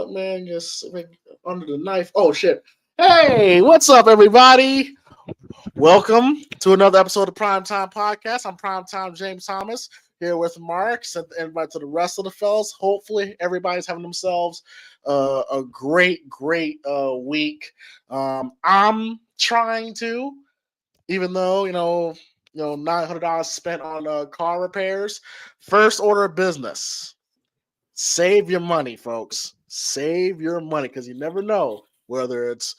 up, man. Just under the knife. Oh, shit. Hey, what's up, everybody? Welcome to another episode of PrimeTime Podcast. I'm PrimeTime James Thomas here with Mark. Sent everybody to the rest of the fellas. Hopefully, everybody's having themselves a great week. I'm trying to, even though, $900 spent on car repairs. First order of business. Save your money, folks. Save your money, because you never know whether it's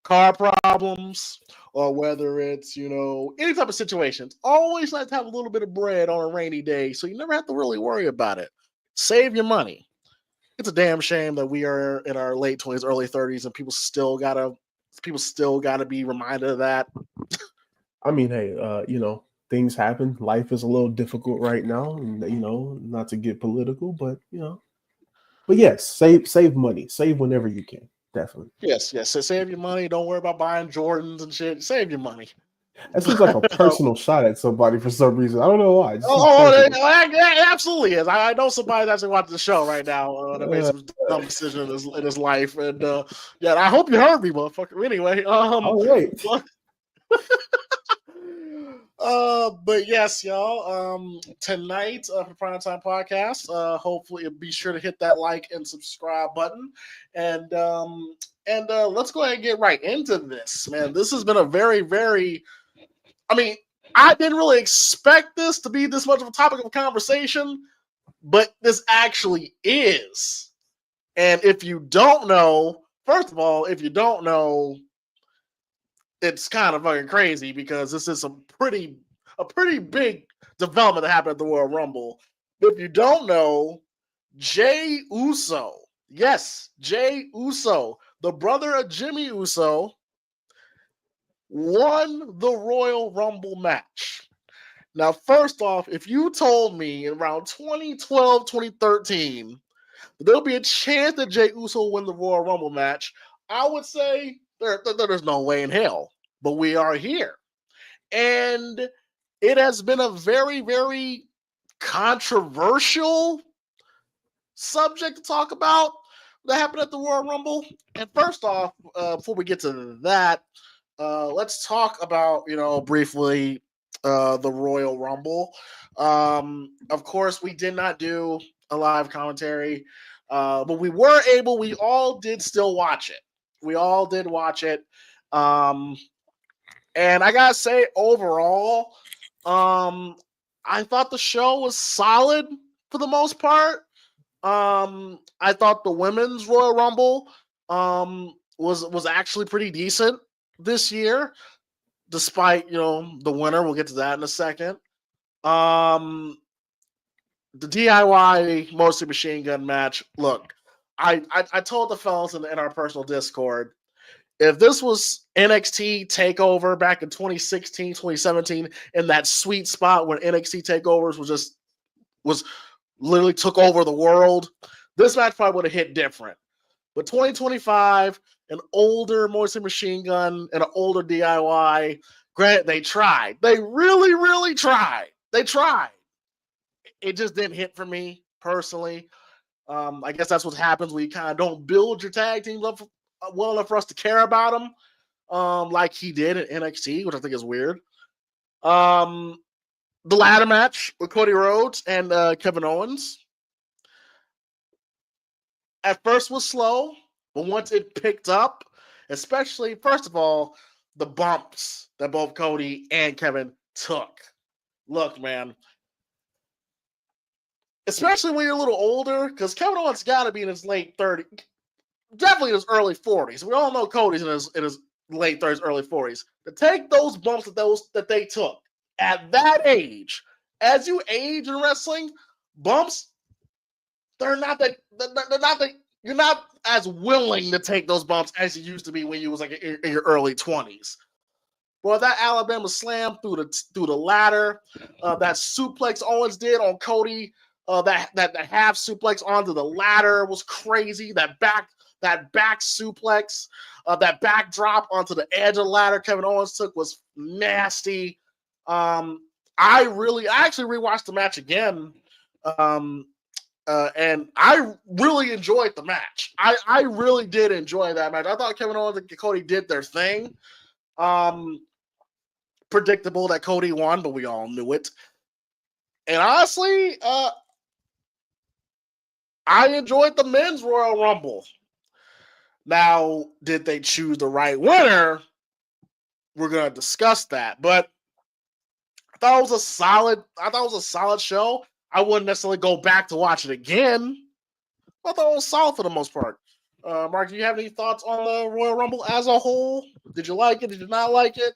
car problems or whether it's, any type of situation. Always like to have a little bit of bread on a rainy day, so you never have to really worry about it. Save your money. It's a damn shame that we are in our late 20s, early 30s, and people still gotta be reminded of that. I mean, hey, things happen. Life is a little difficult right now, and not to get political, but yes, save money, save whenever you can, definitely. Yes. So save your money. Don't worry about buying Jordans and shit. Save your money. That seems like a personal shot at somebody for some reason. I don't know why. It absolutely is. I know somebody's actually watching the show right now that made some dumb decision in his life, and I hope you heard me, motherfucker. Anyway, wait. But yes, y'all. Tonight for PrimeTime Podcast, hopefully be sure to hit that like and subscribe button, and let's go ahead and get right into this, man. This has been a very, very. I mean, I didn't really expect this to be this much of a topic of conversation, but this actually is. And if you don't know, first of all, it's kind of fucking crazy, because this is a pretty big development that happened at the Royal Rumble. But if you don't know, Jey Uso, yes, Jey Uso, the brother of Jimmy Uso, won the Royal Rumble match. Now, first off, if you told me in around 2012, 2013, there'll be a chance that Jey Uso will win the Royal Rumble match, I would say there's no way in hell. But we are here. And it has been a very, very controversial subject to talk about that happened at the Royal Rumble. And first off, before we get to that, let's talk about, briefly the Royal Rumble. Of course, we did not do a live commentary, but we all did still watch it. We all did watch it. And I gotta say, overall, I thought the show was solid for the most part. I thought the women's Royal Rumble was actually pretty decent this year, despite the winner. We'll get to that in a second. The DIY mostly machine gun match. Look, I told the fellas in our personal Discord, if this was NXT TakeOver back in 2016, 2017, in that sweet spot when NXT TakeOvers was literally took over the world, this match probably would have hit different. But 2025, an older Moisey Machine Gun and an older DIY, granted, they tried. They really, really tried. They tried. It just didn't hit for me, personally. I guess that's what happens when you kind of don't build your tag teams up well enough for us to care about him, like he did in NXT, which I think is weird. The ladder match with Cody Rhodes and Kevin Owens at first was slow, but once it picked up, especially, first of all, the bumps that both Cody and Kevin took. Look, man, especially when you're a little older, because Kevin Owens got to be in his late 30s. Definitely in his early 40s. We all know Cody's in his late 30s, early 40s. To take those bumps that they took at that age, as you age in wrestling, bumps, you're not as willing to take those bumps as you used to be when you was like in your early 20s. Well, that Alabama slam through the ladder, that suplex Owens did on Cody, that half suplex onto the ladder was crazy. That back suplex, that backdrop onto the edge of the ladder Kevin Owens took was nasty. I actually rewatched the match again And I really enjoyed the match. I really did enjoy that match. I thought Kevin Owens and Cody did their thing. Predictable that Cody won, but we all knew it. And honestly, I enjoyed the men's Royal Rumble. Now, did they choose the right winner? We're gonna discuss that. But I thought it was a solid show. I wouldn't necessarily go back to watch it again. I thought it was solid for the most part. Mark, do you have any thoughts on the Royal Rumble as a whole? Did you like it? Did you not like it?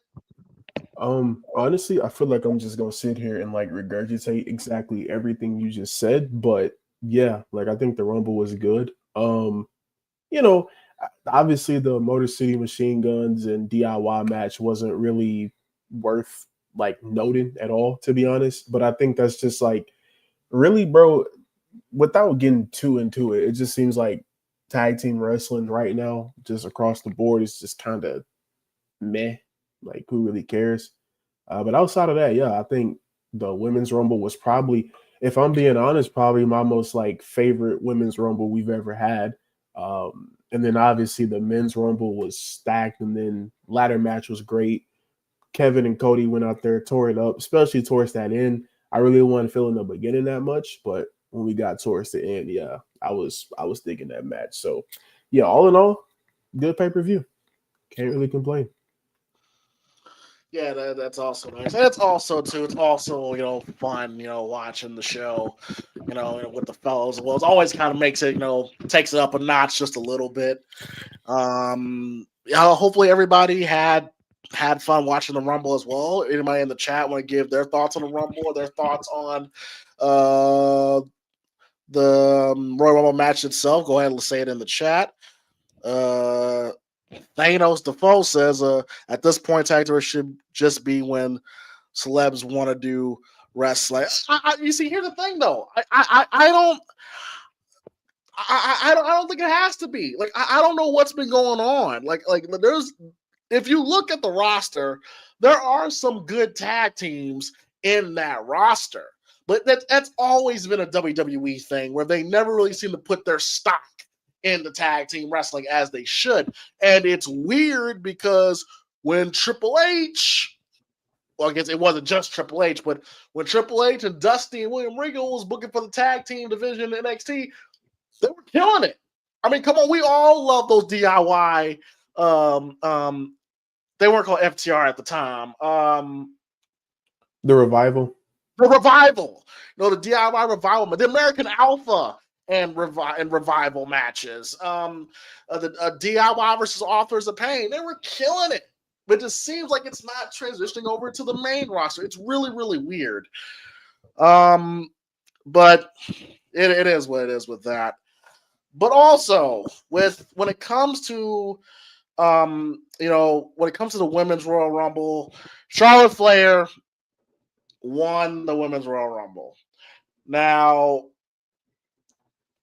Honestly, I feel like I'm just gonna sit here and like regurgitate exactly everything you just said. But yeah, like I think the Rumble was good. Obviously the Motor City Machine Guns and DIY match wasn't really worth like noting at all, to be honest. But I think that's just like really, bro, without getting too into it, it just seems like tag team wrestling right now, just across the board, is just kind of meh. Like, who really cares? But outside of that, yeah, I think the Women's Rumble was probably, if I'm being honest, probably my most like favorite Women's Rumble we've ever had. And then obviously the Men's Rumble was stacked, and then ladder match was great. Kevin and Cody went out there, tore it up, especially towards that end. I really wasn't feeling the beginning that much, but when we got towards the end, yeah, I was thinking that match. So, yeah, all in all, good pay-per-view. Can't really complain. Yeah, that's also nice. And it's also fun, watching the show, with the fellows. Well, it always kind of makes it, takes it up a notch just a little bit. Hopefully everybody had fun watching the Rumble as well. Anybody in the chat want to give their thoughts on the Rumble or their thoughts on the Royal Rumble match itself? Go ahead and say it in the chat. Thanos Defoe says, at this point, tag team should just be when celebs want to do wrestling. You see, here's the thing, though. I don't think it has to be. Like, I don't know what's been going on. Like there's, if you look at the roster, there are some good tag teams in that roster, but that's always been a WWE thing where they never really seem to put their stock in the tag team wrestling as they should. And it's weird because when Triple H, well, I guess it wasn't just Triple H, but when Triple H and Dusty and William Regal was booking for the tag team division in NXT, they were killing it. I mean, come on, we all love those DIY. They weren't called FTR at the time. The Revival. The Revival. The DIY Revival, the American Alpha and Revival matches. The DIY versus Authors of Pain. They were killing it. But it just seems like it's not transitioning over to the main roster. It's really, really weird. But it is what it is with that. But also when it comes to when it comes to the Women's Royal Rumble, Charlotte Flair won the Women's Royal Rumble. Now,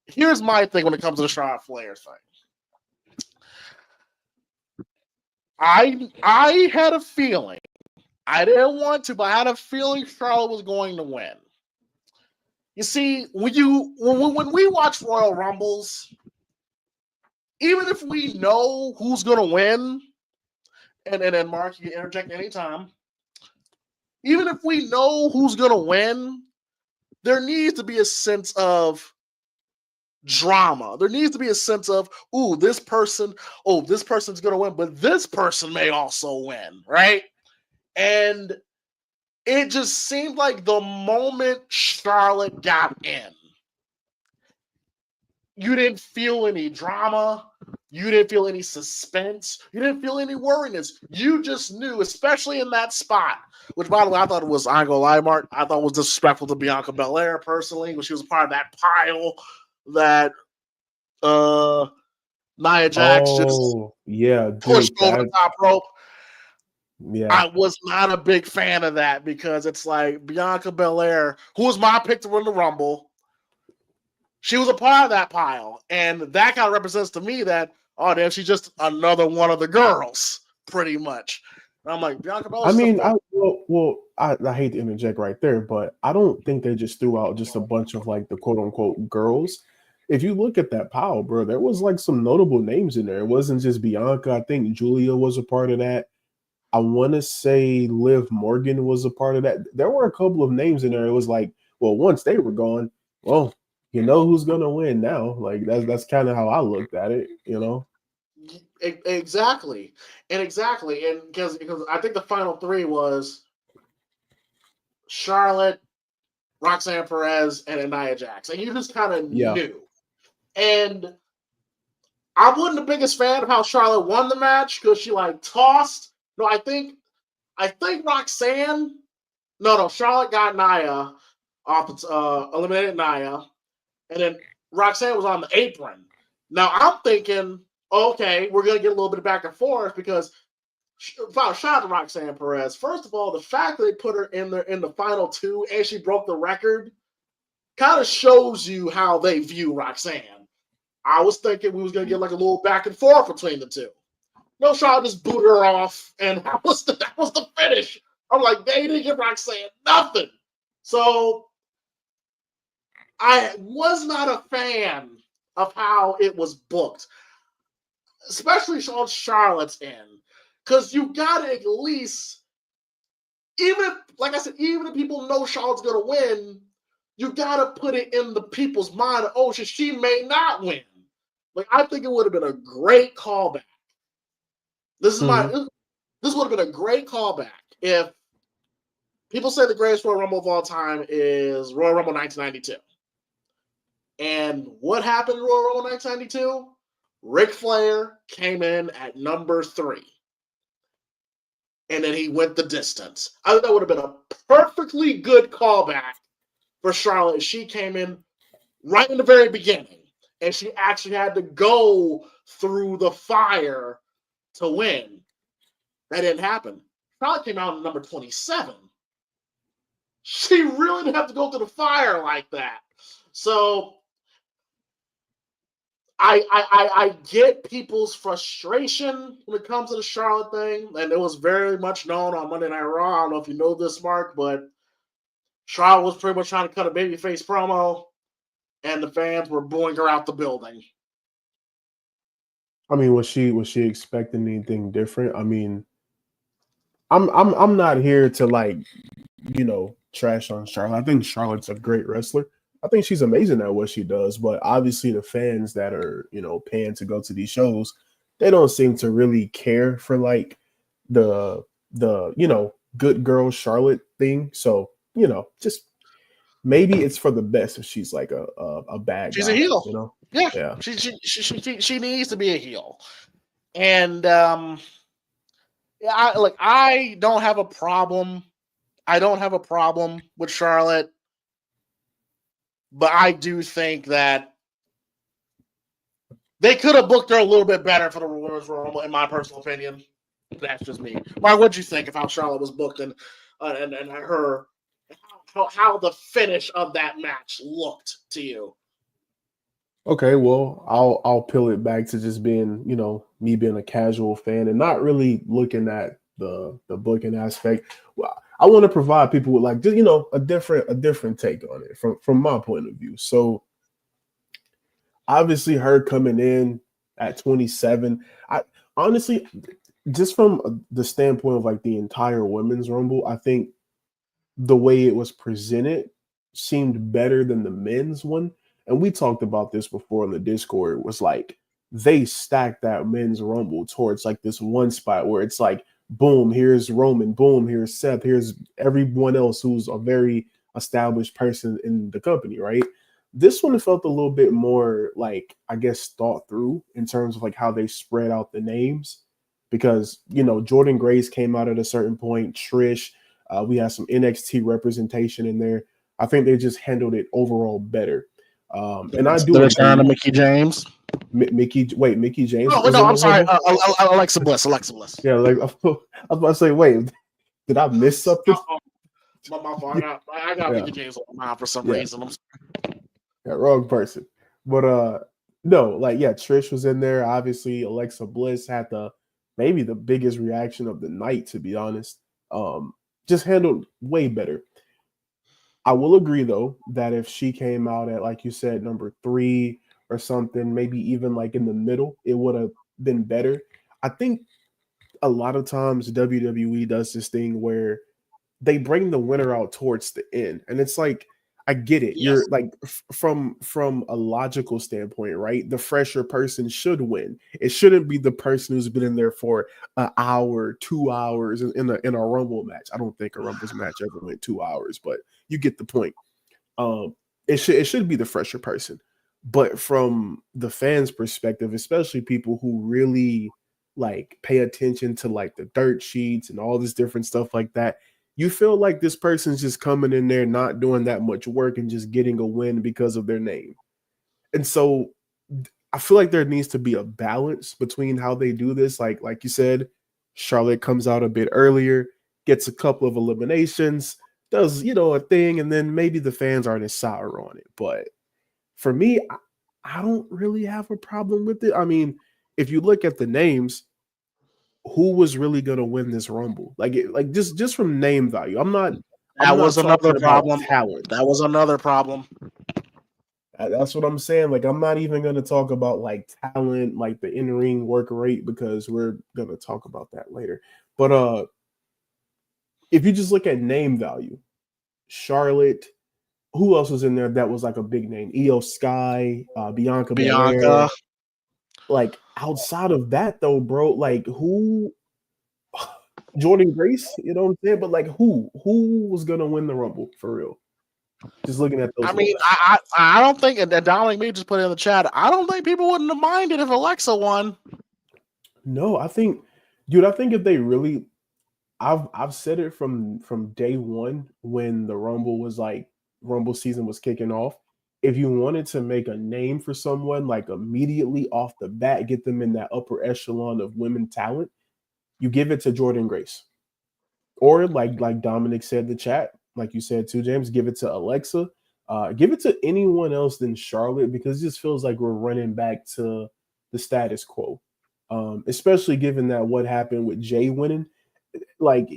here's my thing when it comes to the Charlotte Flair thing. I had a feeling. I didn't want to, but I had a feeling Charlotte was going to win. You see, when we watch Royal Rumbles, even if we know who's going to win, and Mark, you can interject anytime. Even if we know who's going to win, there needs to be a sense of drama. There needs to be a sense of, this person's going to win, but this person may also win, right? And it just seemed like the moment Charlotte got in, you didn't feel any drama. You didn't feel any suspense. You didn't feel any worriness. You just knew, especially in that spot, which, by the way, I thought it was, I ain't gonna lie, Mark, I thought it was disrespectful to Bianca Belair personally, when she was a part of that pile that Nia Jax pushed over the top rope. Yeah, I was not a big fan of that because it's like Bianca Belair, who was my pick to win the Rumble, she was a part of that pile. And that kind of represents to me that, oh, damn, she's just another one of the girls, pretty much. And I'm like, Bianca I Belair's mean, the I hate to interject right there, but I don't think they just threw out just a bunch of like the quote unquote girls. If you look at that pile, bro, there was like some notable names in there. It wasn't just Bianca. I think Julia was a part of that. I want to say Liv Morgan was a part of that. There were a couple of names in there. It was like, well, once they were gone, well, you know who's gonna win now. Like that's kind of how I looked at it, you know. Exactly, and because I think the final three was Charlotte, Roxanne Perez, and Nia Jax, and you just kind of Yeah. knew. And I wasn't the biggest fan of how Charlotte won the match because she like tossed. No, I think Roxanne. No, Charlotte got Nia off, eliminated Nia, and then Roxanne was on the apron. Now I'm thinking, okay, we're gonna get a little bit of back and forth because shout out to Roxanne Perez. First of all, the fact that they put her in the final two and she broke the record kind of shows you how they view Roxanne. I was thinking we was gonna get like a little back and forth between the two. No, Charlotte just booted her off, and that was the finish. I'm like, they didn't give Roxanne nothing. So I was not a fan of how it was booked, especially on Charlotte's end, because you gotta at least, even if, like I said, even if people know Charlotte's gonna win, you gotta put it in the people's mind. Oh, she may not win. Like I think it would have been a great callback. This would have been a great callback if people say the greatest Royal Rumble of all time is Royal Rumble 1992. And what happened in Royal Rumble 1992? Ric Flair came in at number 3. And then he went the distance. I think that would have been a perfectly good callback for Charlotte. She came in right in the very beginning. And she actually had to go through the fire to win. That didn't happen. Charlotte came out at number 27. She really didn't have to go through the fire like that. So I get people's frustration when it comes to the Charlotte thing, and it was very much known on Monday Night Raw. I don't know if you know this, Mark, but Charlotte was pretty much trying to cut a babyface promo, and the fans were booing her out the building. I mean, was she expecting anything different? I mean, I'm not here to like, you know, trash on Charlotte. I think Charlotte's a great wrestler. I think she's amazing at what she does, but obviously the fans that are, you know, paying to go to these shows, they don't seem to really care for like the you know, good girl Charlotte thing. So, you know, just maybe it's for the best if she's like a bad She's guy, a heel. you know? Yeah. She needs to be a heel. And I don't have a problem. I don't have a problem with Charlotte. But I do think that they could have booked her a little bit better for the Women's Rumble, in my personal opinion. That's just me. Mark, what'd you think of how Charlotte was booked and her how the finish of that match looked to you? Okay, well, I'll peel it back to just being, you know, me being a casual fan and not really looking at the booking aspect. Well, I want to provide people with like, you know, a different take on it from my point of view. So obviously her coming in at 27, I honestly, just from the standpoint of like the entire Women's Rumble, I think the way it was presented seemed better than the men's one. And we talked about this before in the Discord. It was like they stacked that men's Rumble towards like this one spot where it's like, boom, here's Roman, boom, here's Seth, here's everyone else who's a very established person in the company, right? This one felt a little bit more like, I guess, thought through in terms of like how they spread out the names. Because, you know, Jordan Grace came out at a certain point, Trish, we had some NXT representation in there. I think they just handled it overall better. And I do the return of Mickie James. Mickey James. No, I'm sorry. Alexa Bliss. Yeah, like I was about to say, wait, did I miss something? My fault. I got Mickie James on my mind for some reason. Yeah, wrong person. But no, like yeah, Trish was in there. Obviously, Alexa Bliss had to maybe the biggest reaction of the night, to be honest. Just handled way better. I will agree though that if she came out at, like you said, number 3 or something, maybe even like in the middle, it would have been better. I think a lot of times WWE does this thing where they bring the winner out towards the end, and it's like, I get it. Yes. You're like, from a logical standpoint, right? The fresher person should win. It shouldn't be the person who's been in there for an hour, 2 hours in a Rumble match. I don't think a Rumbles match ever went 2 hours, but you get the point. It should be the fresher person. But from the fans' perspective, especially people who really like pay attention to like the dirt sheets and all this different stuff like that, you feel like this person's just coming in there not doing that much work and just getting a win because of their name. And so I feel like there needs to be a balance between how they do this. Like you said, Charlotte comes out a bit earlier, gets a couple of eliminations, does, a thing, and then maybe the fans aren't as sour on it. But for me, I don't really have a problem with it. I mean, if you look at the names, who was really going to win this Rumble? Like just from name value. I'm not another problem. Talent. That was another problem. That's what I'm saying. Like, I'm not even going to talk about like talent, like the in-ring work rate, because we're going to talk about that later. But if you just look at name value, Charlotte, who else was in there that was like a big name? Io Sky, Bianca Belair. Like, outside of that though, bro, like who? Jordan Grace, you know what I'm saying? But like, who was gonna win the Rumble for real? Just looking at those. I mean, I don't think, and Dominic me just put it in the chat, I don't think people wouldn't have minded if Alexa won. No, I think if they really, I've said it from day one when the Rumble season was kicking off. If you wanted to make a name for someone, like immediately off the bat, get them in that upper echelon of women talent, you give it to Jordan Grace. Or like Dominic said in the chat, like you said too, James, give it to Alexa. Give it to anyone else than Charlotte, because it just feels like we're running back to the status quo. Especially given that what happened with Jey winning, like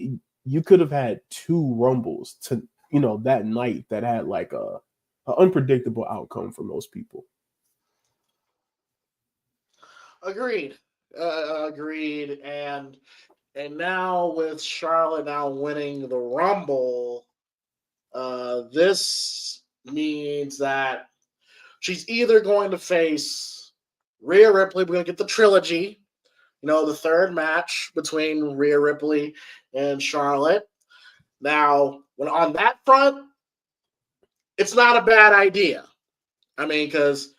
you could have had 2 Rumbles to that night that had like a unpredictable outcome for most people. Agreed. Agreed. And now with Charlotte now winning the Rumble, this means that she's either going to face Rhea Ripley. We're going to get the trilogy, the third match between Rhea Ripley and Charlotte. Now, when on that front, it's not a bad idea. I mean, because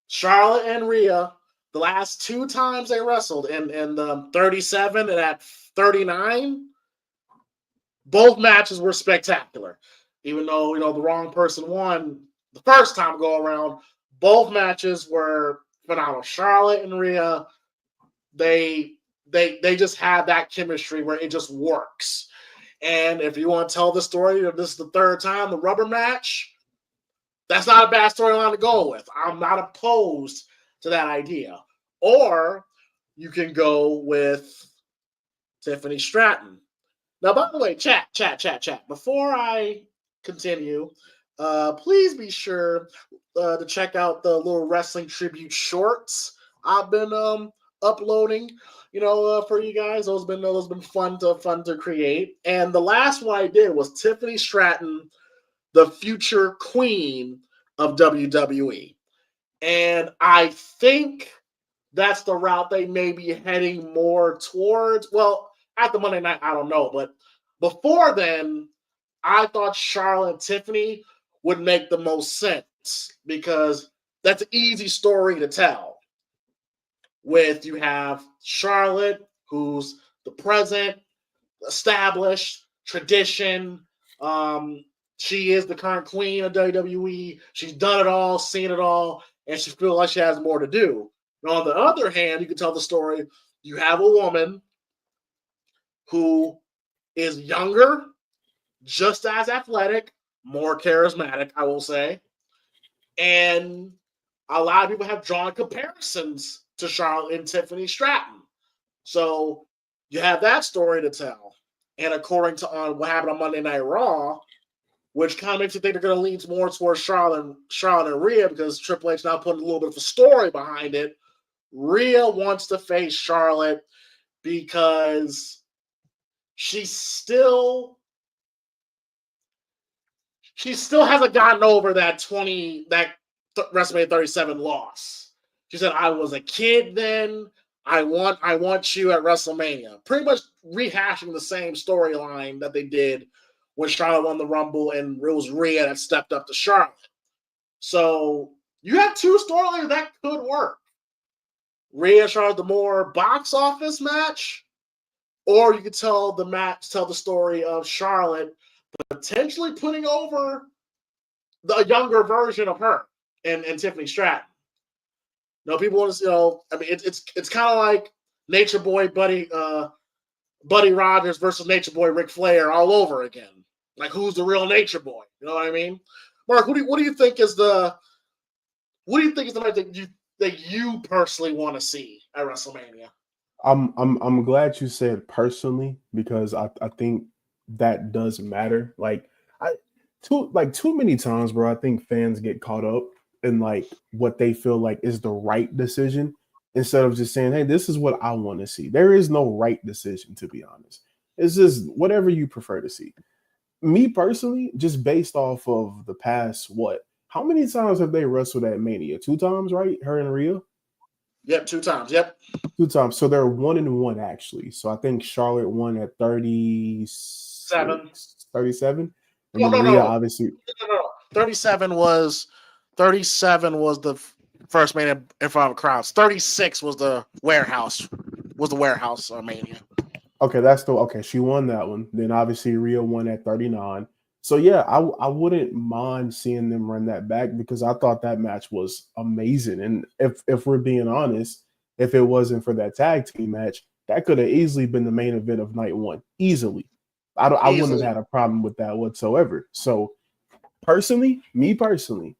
Charlotte and Rhea, the last 2 times they wrestled in the 37 and at 39, both matches were spectacular. Even though, the wrong person won the first time go around, both matches were phenomenal. Charlotte and Rhea, they just have that chemistry where it just works. And if you want to tell the story of this is the third time, the rubber match, that's not a bad storyline to go with. I'm not opposed to that idea. Or you can go with Tiffany Stratton. Now, by the way, chat. Before I continue, please be sure to check out the little wrestling tribute shorts I've been uploading, for you guys. Those been fun to create. And the last one I did was Tiffany Stratton, the future queen of WWE. And I think that's the route they may be heading more towards. Well, at the Monday night, I don't know. But before then, I thought Charlotte and Tiffany would make the most sense, because that's an easy story to tell. You have Charlotte, who's the present, established, tradition. She is the current queen of WWE. She's done it all, seen it all, and she feels like she has more to do. Now, on the other hand, you can tell the story. You have a woman who is younger, just as athletic, more charismatic, I will say. And a lot of people have drawn comparisons to Charlotte and Tiffany Stratton. So you have that story to tell. And according to what happened on Monday Night Raw, which kind of makes you think they're going to lean more towards Charlotte and Rhea, because Triple H now putting a little bit of a story behind it. Rhea wants to face Charlotte because she still hasn't gotten over that WrestleMania 37 loss. She said, "I was a kid then. I want you at WrestleMania." Pretty much rehashing the same storyline that they did when Charlotte won the Rumble, and it was Rhea that stepped up to Charlotte. So you have two storylines that could work. Rhea and Charlotte, the more box office match, or you could tell the story of Charlotte potentially putting over the younger version of her and Tiffany Stratton. People want to, I mean, it's kind of like Nature Boy Buddy Rogers versus Nature Boy Ric Flair all over again. Like, who's the real Nature Boy? You know what I mean? Mark, what do you think is the match that you personally want to see at WrestleMania? I'm glad you said personally, because I think that does matter. Too many times, bro, I think fans get caught up in like what they feel like is the right decision, instead of just saying, "Hey, this is what I want to see." There is no right decision, to be honest. It's just whatever you prefer to see. Me personally, just based off of the past, how many times have they wrestled at Mania? 2 times, right? Her and Rhea? Yep, 2 times. Yep. 2 times. So they're 1-1 actually. So I think Charlotte won at 37. And then Rhea obviously. No. 37 was the first Mania in front of crowds. 36 was the warehouse Mania. Okay, she won that one. Then obviously Rhea won at 39. So yeah, I wouldn't mind seeing them run that back, because I thought that match was amazing. And if we're being honest, if it wasn't for that tag team match, that could have easily been the main event of night one. Easily. I wouldn't have had a problem with that whatsoever. So me personally,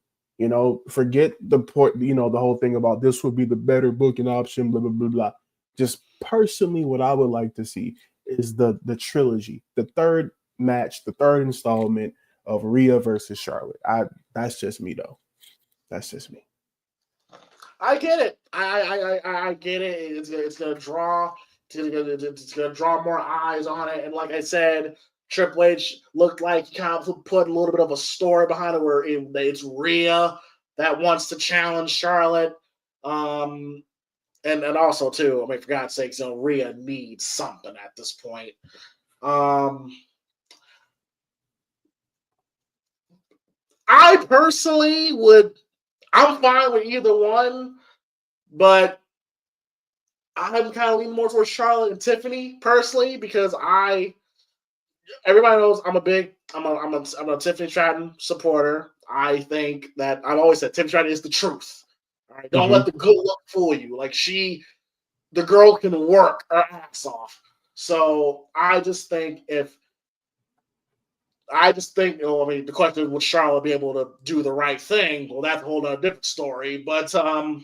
forget the whole thing about this would be the better booking option, blah, blah, blah, blah. Just personally, what I would like to see is the trilogy, the third match, the third installment of Rhea versus Charlotte. That's just me, though. That's just me. I get it. I get it. It's gonna draw. It's gonna draw more eyes on it. And like I said, Triple H looked like he kind of put a little bit of a story behind it, where it's Rhea that wants to challenge Charlotte. And also too, I mean, for God's sakes, Rhea needs something at this point. I personally I'm fine with either one, but I'm kind of leaning more towards Charlotte and Tiffany personally, because everybody knows I'm a Tiffany Stratton supporter. I think that I've always said Tiffany Stratton is the truth. All right, don't let the good look fool you. Like, the girl can work her ass off. So I just think the question is, would Charlotte be able to do the right thing? Well, that's a whole other different story. But it's gonna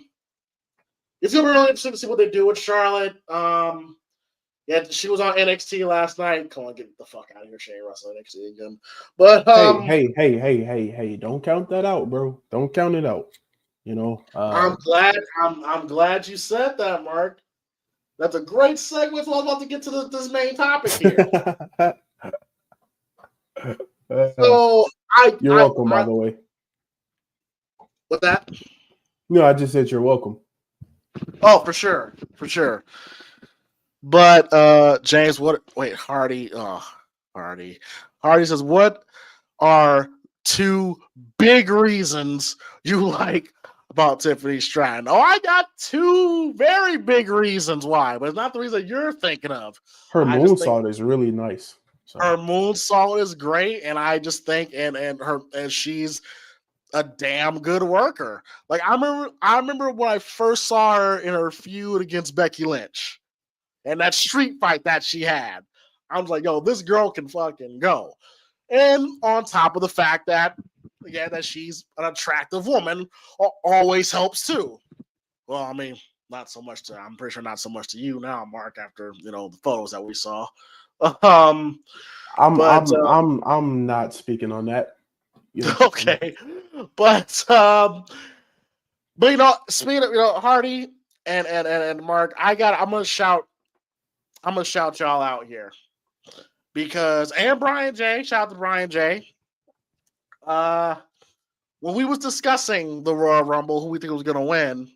be really interesting to see what they do with Charlotte. Yeah, she was on NXT last night. Come on, get the fuck out of here, Shane Russell, NXT again. But hey, don't count that out, bro. Don't count it out. I'm glad you said that, Mark. That's a great segue. So I'm about to get to this main topic here. So you're welcome, by the way. What's that? No, I just said you're welcome. Oh, for sure. But James, Hardy says, what are 2 big reasons you like about Tiffany Stratton? Oh, I got 2 very big reasons why, but it's not the reason you're thinking of. Her moonsault is really nice. So. Her moonsault is great, and I just think and she's a damn good worker. Like, I remember when I first saw her in her feud against Becky Lynch and that street fight that she had. I was like, yo, this girl can fucking go. And on top of the fact that she's an attractive woman always helps too. Well, I mean, Not so much to, I'm pretty sure not so much to you now, Mark, after, the photos that we saw. Um, but I'm not speaking on that. Okay. But speaking of, Hardy and Mark, I'm gonna shout y'all out here. Because and Brian J, shout out to Brian J. When we was discussing the Royal Rumble, who we think was gonna win,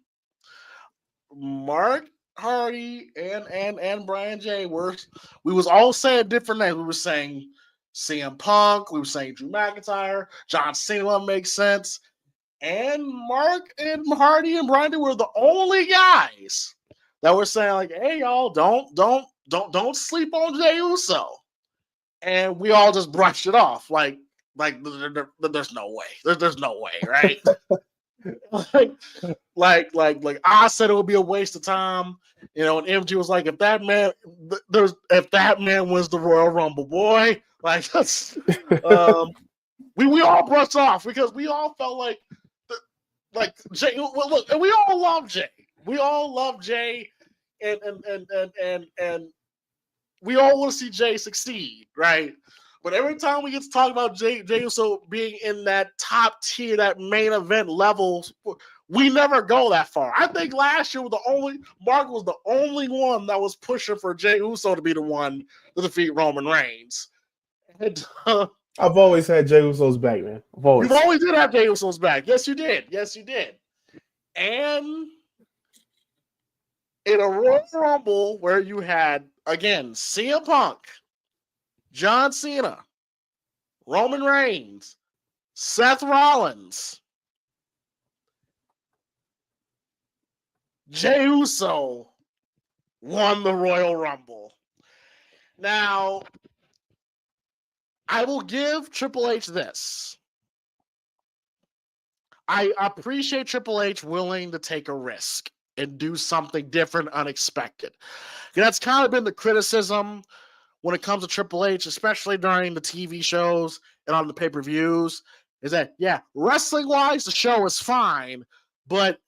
Mark Hardy and Brian J we was all saying different names. We were saying CM Punk, we were saying Drew McIntyre, John Cena makes sense, and Mark and Hardy and Brian J were the only guys that were saying like, "Hey y'all, don't sleep on Jey Uso," and we all just brushed it off like there's no way, there's no way, right? like I said it would be a waste of time, and MG was like, if that man wins the Royal Rumble, boy, like that's we all brushed off because we all felt like Jey. Look, and we all love Jey. We all love Jey, and we all want to see Jey succeed, right? But every time we get to talk about Jey Uso being in that top tier, that main event level, we never go that far. I think last year Mark was the only one that was pushing for Jey Uso to be the one to defeat Roman Reigns. And, I've always had Jey Uso's back, man. You've always did have Jey Uso's back. Yes, you did. Yes, you did. And in a Royal Rumble where you had, again, CM Punk, John Cena, Roman Reigns, Seth Rollins, Jey Uso won the Royal Rumble. Now, I will give Triple H this. I appreciate Triple H willing to take a risk and do something different, unexpected. That's kind of been the criticism when it comes to Triple H, especially during the TV shows and on the pay-per-views, is that, yeah, wrestling-wise, the show is fine, but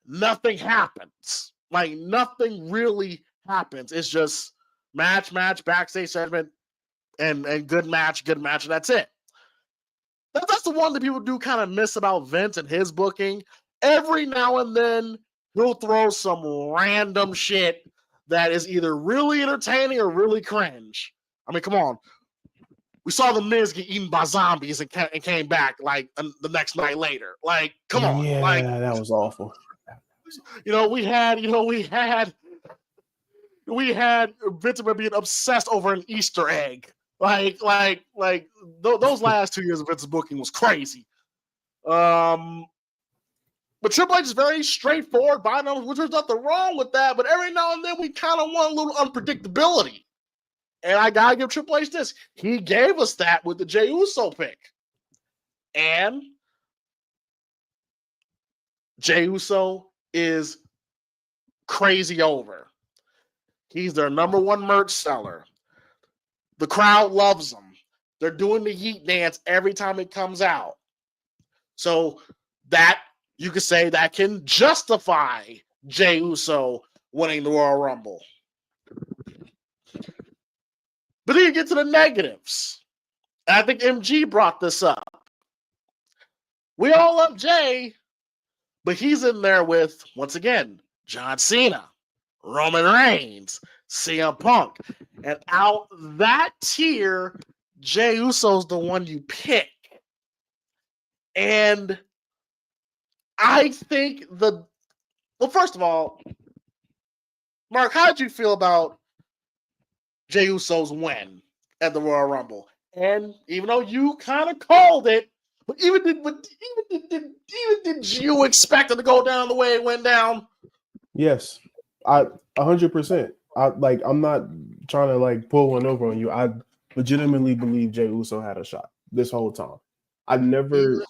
nothing happens. Like, nothing really happens. It's just match, backstage segment, and good match, and that's it. That's the one that people do kind of miss about Vince and his booking. Every now and then, he'll throw some random shit that is either really entertaining or really cringe. I mean, come on. We saw The Miz get eaten by zombies and came back like the next night later. Like, come on. Yeah, like, that was awful. We had Vince being obsessed over an Easter egg. Those last 2 years of Vince's booking was crazy. But Triple H is very straightforward by numbers, which there's nothing wrong with that. But every now and then we kind of want a little unpredictability. And I gotta give Triple H this. He gave us that with the Jey Uso pick. And Jey Uso is crazy over. He's their number one merch seller. The crowd loves him. They're doing the Yeet dance every time it comes out. So that, you could say, that can justify Jey Uso winning the Royal Rumble. But then you get to the negatives. And I think MG brought this up. We all love Jey, but he's in there with, once again, John Cena, Roman Reigns, CM Punk. And out that tier, Jey Uso's the one you pick. And I think well, first of all, Mark, how did you feel about Jey Uso's win at the Royal Rumble? And even though you kind of called it, but even did you expect it to go down the way it went down? Yes, 100%. I'm not trying to pull one over on you. I legitimately believe Jey Uso had a shot this whole time. I never,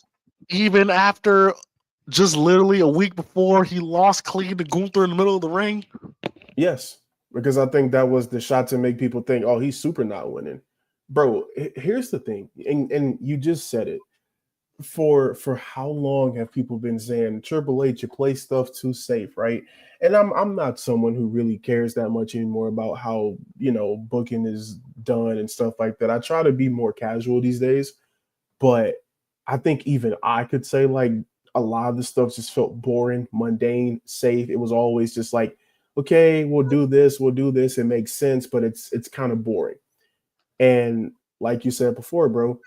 even after just literally a week before he lost clean to Gunther in the middle of the ring. Yes, because I think that was the shot to make people think, oh, he's super not winning. Bro, here's the thing, and you just said it. For how long have people been saying Triple H, you play stuff too safe, right? And I'm not someone who really cares that much anymore about how, booking is done and stuff like that. I try to be more casual these days, but I think even I could say like a lot of the stuff just felt boring, mundane, safe. It was always just like, okay, we'll do this, it makes sense, but it's kind of boring. And like you said before, bro,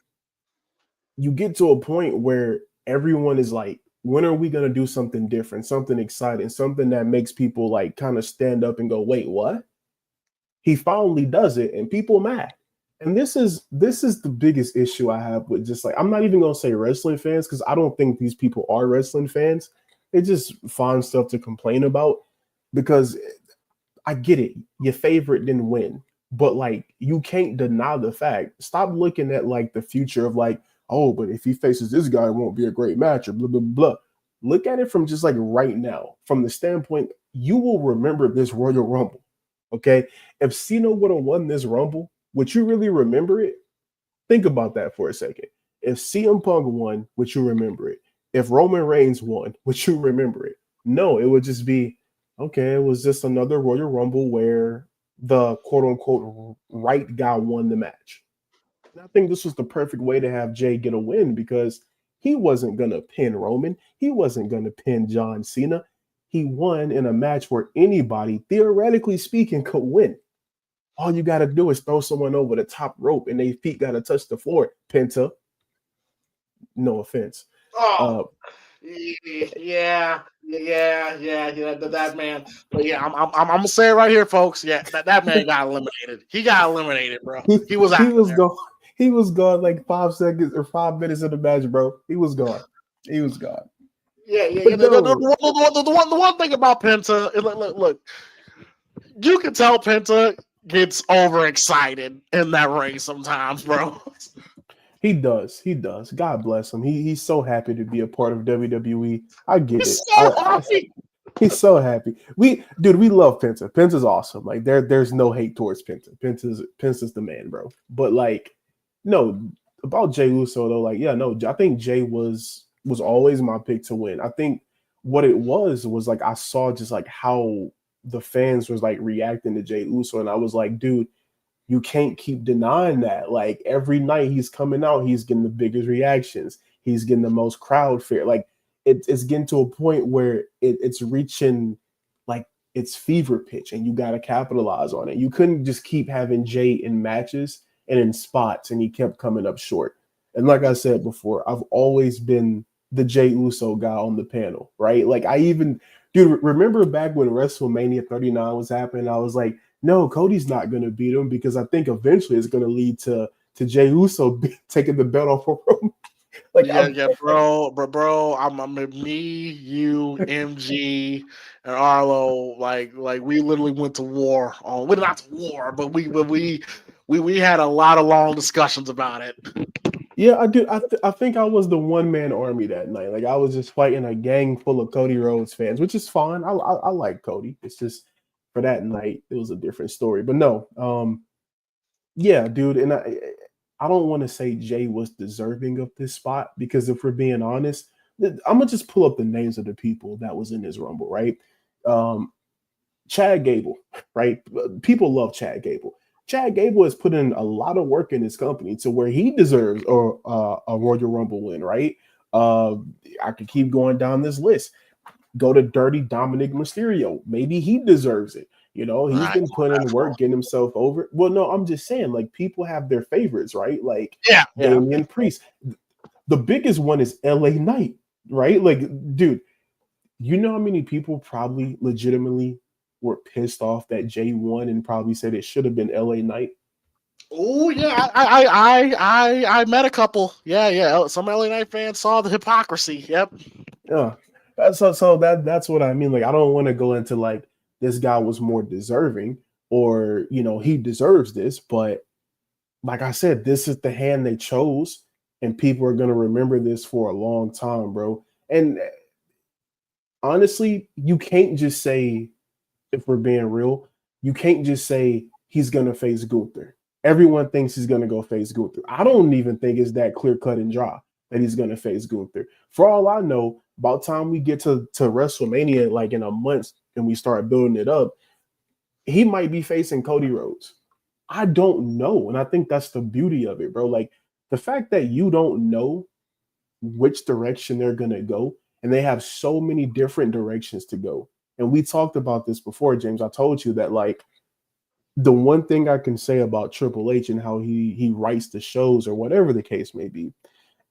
you get to a point where everyone is like, when are we going to do something different, something exciting, something that makes people like kind of stand up and go, wait, what? He finally does it and people mad. And this is the biggest issue I have with just like, I'm not even going to say wrestling fans, because I don't think these people are wrestling fans. They just find stuff to complain about, because I get it. Your favorite didn't win, but like, you can't deny the fact. Stop looking at like the future of like, oh, but if he faces this guy, it won't be a great match or blah, blah, blah. Look at it from just like right now, from the standpoint, you will remember this Royal Rumble. Okay. If Cena would have won this Rumble, would you really remember it? Think about that for a second. If CM Punk won, would you remember it? If Roman Reigns won, would you remember it? No, it would just be, okay, it was just another Royal Rumble where the quote unquote right guy won the match. And I think this was the perfect way to have Jey get a win, because he wasn't going to pin Roman. He wasn't going to pin John Cena. He won in a match where anybody, theoretically speaking, could win. All you got to do is throw someone over the top rope and their feet got to touch the floor. Penta. No offense. Yeah, that man. But yeah, I'm gonna say it right here, folks. Yeah, that man got eliminated. He got eliminated, bro. He was out. Gone. He was gone like 5 seconds or 5 minutes of the match, bro. He was gone. Yeah. The one thing about Penta, look, you can tell Penta gets overexcited in that ring sometimes, bro. He does. God bless him. He's so happy to be a part of WWE. I get it. He's so happy. We love Penta. Penta's awesome. Like there's no hate towards Penta. Penta's the man, bro. But like, no, about Jey Uso though, like, yeah, no, I think Jey was always my pick to win. I think what it was like I saw just like how the fans was like reacting to Jey Uso, and I was like, dude, you can't keep denying that. Like every night he's coming out, he's getting the biggest reactions. He's getting the most crowd fear. Like it's getting to a point where it's reaching like its fever pitch, and you got to capitalize on it. You couldn't just keep having Jey in matches and in spots, and he kept coming up short. And like I said before, I've always been the Jey Uso guy on the panel, right? Like remember back when WrestleMania 39 was happening, I was like, no, Cody's not going to beat him, because I think eventually it's going to lead to Jey Uso taking the belt off of Roman. Like, bro. I'm me, you, MG, and Arlo. Like we literally went to war. We're not to war, but we had a lot of long discussions about it. Yeah, I do. I think I was the one-man army that night. Like I was just fighting a gang full of Cody Rhodes fans, which is fine. I like Cody. It's just for that night, it was a different story. But no, yeah, dude, and I don't want to say Jey was deserving of this spot, because if we're being honest, I'm gonna just pull up the names of the people that was in this Rumble, right? Chad Gable, right? People love Chad Gable. Chad Gable has put in a lot of work in his company to where he deserves a Royal Rumble win, right? I could keep going down this list. Go to Dirty Dominic Mysterio. Maybe he deserves it. You know, he's been putting in work, getting himself over. Well, no, I'm just saying, like, people have their favorites, right? Like, Damian Priest. The biggest one is LA Knight, right? Like, dude, you know how many people probably legitimately were pissed off that Jey won and probably said it should have been LA Knight? Oh yeah, I met a couple. Yeah. Some LA Knight fans saw the hypocrisy. Yep. Yeah. So that's what I mean. Like, I don't want to go into like this guy was more deserving, or he deserves this, but like I said, this is the hand they chose, and people are gonna remember this for a long time, bro. And honestly, you can't just say, if we're being real, you can't just say he's gonna face Gunther. Everyone thinks he's gonna go face Gunther. I don't even think it's that clear cut and dry that he's gonna face Gunther. For all I know, about time we get to WrestleMania, like in a month, and we start building it up, he might be facing Cody Rhodes. I don't know. And I think that's the beauty of it, bro. Like the fact that you don't know which direction they're going to go, and they have so many different directions to go. And we talked about this before, James. I told you that, like, the one thing I can say about Triple H and how he writes the shows or whatever the case may be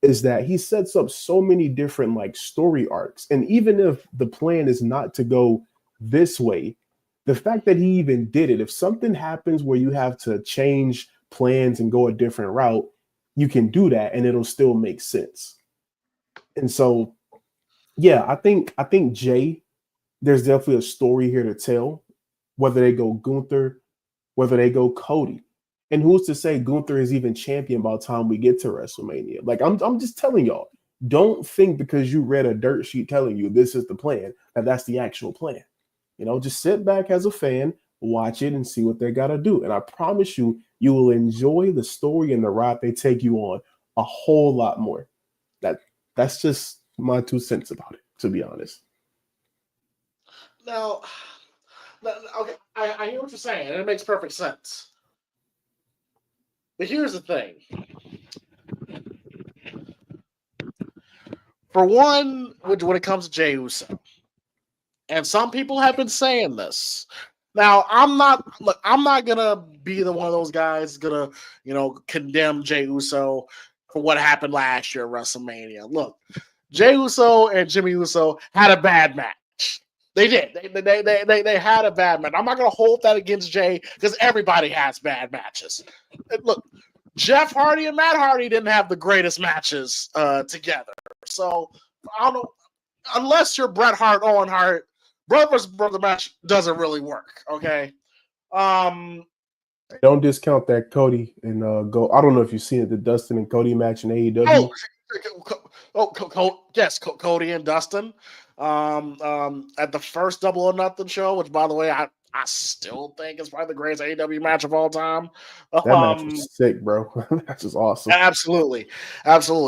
is that he sets up so many different like story arcs. And even if the plan is not to go this way, the fact that he even did it, if something happens where you have to change plans and go a different route, you can do that and it'll still make sense. And so, yeah, I think Jey, there's definitely a story here to tell, whether they go Gunther, whether they go Cody. And who's to say Gunther is even champion by the time we get to WrestleMania? Like, I'm just telling y'all, don't think because you read a dirt sheet telling you this is the plan, that that's the actual plan. You know, just sit back as a fan, watch it, and see what they got to do. And I promise you, you will enjoy the story and the ride they take you on a whole lot more. That's just my 2 cents about it, to be honest. Now, okay, I hear what you're saying, and it makes perfect sense. But here's the thing. For one, when it comes to Jey Uso, and some people have been saying this. Now, I'm not gonna be the one of those guys gonna, condemn Jey Uso for what happened last year at WrestleMania. Look, Jey Uso and Jimmy Uso had a bad match. They did. They had a bad match. I'm not going to hold that against Jey because everybody has bad matches. Look, Jeff Hardy and Matt Hardy didn't have the greatest matches together. So, I don't know. Unless you're Bret Hart, Owen Hart, brother versus brother match doesn't really work, okay? Don't discount that Cody and go. I don't know if you've seen it, the Dustin and Cody match in AEW. Yes, Cody and Dustin. At the first Double or Nothing show, which, by the way, I still think is probably the greatest AEW match of all time. That match was sick, bro. That was awesome. Absolutely.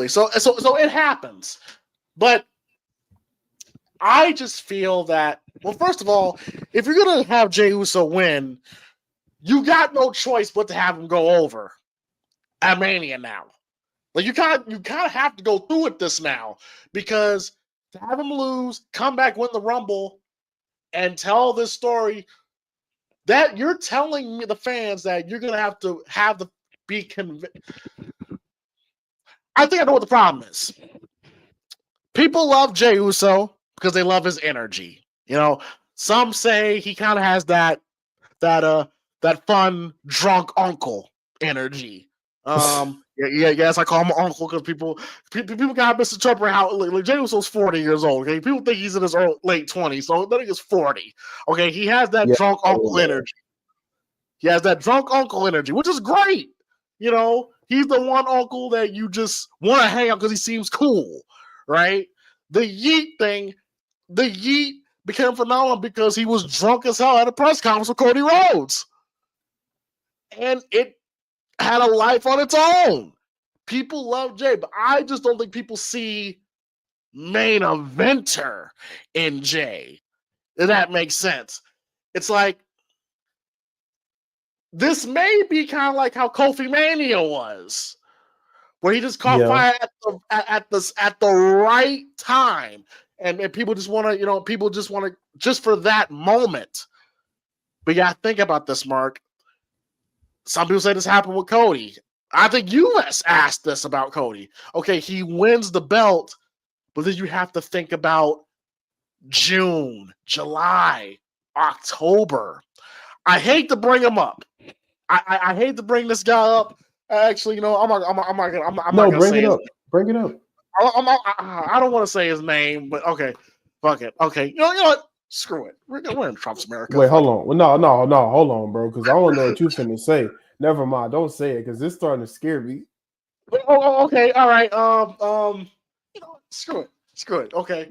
So it happens, but I just feel that, well, first of all, if you're gonna have Jey Uso win, you got no choice but to have him go over at Mania now. Like you kind of have to go through with this now, because to have him lose, come back, win the Rumble, and tell this story, that you're telling me, the fans, that you're gonna have to be convinced. I think I know what the problem is. People love Jey Uso because they love his energy. Some say he kind of has that fun drunk uncle energy. Yes, I call him uncle because people kind of misinterpret how like Jey Uso's 40 years old. Okay, people think he's in his late 20s, so I think he's 40. Okay, he has that drunk uncle energy. He has that drunk uncle energy, which is great. He's the one uncle that you just want to hang out because he seems cool, right? The Yeet became phenomenal because he was drunk as hell at a press conference with Cody Rhodes, and it had a life on its own. People love Jey, but I just don't think people see main eventer in Jey. If that makes sense. It's like, this may be kind of like how Kofi Mania was, where he just caught fire at the right time, and people just want to, just for that moment. But yeah, think about this, Mark. Some people say this happened with Cody. I think you asked this about Cody. Okay, he wins the belt, but then you have to think about June, July, October. I hate to bring him up. I hate to bring this guy up. Actually, I'm not gonna bring say it up. Name. Bring it up. I don't want to say his name, but okay, fuck it. Okay, you know what? Screw it. We're in Trump's America. Wait, hold on. No, hold on, bro, because I don't know what you're finna say. Never mind. Don't say it, because it's starting to scare me. Oh, okay. All right. Screw it. Okay.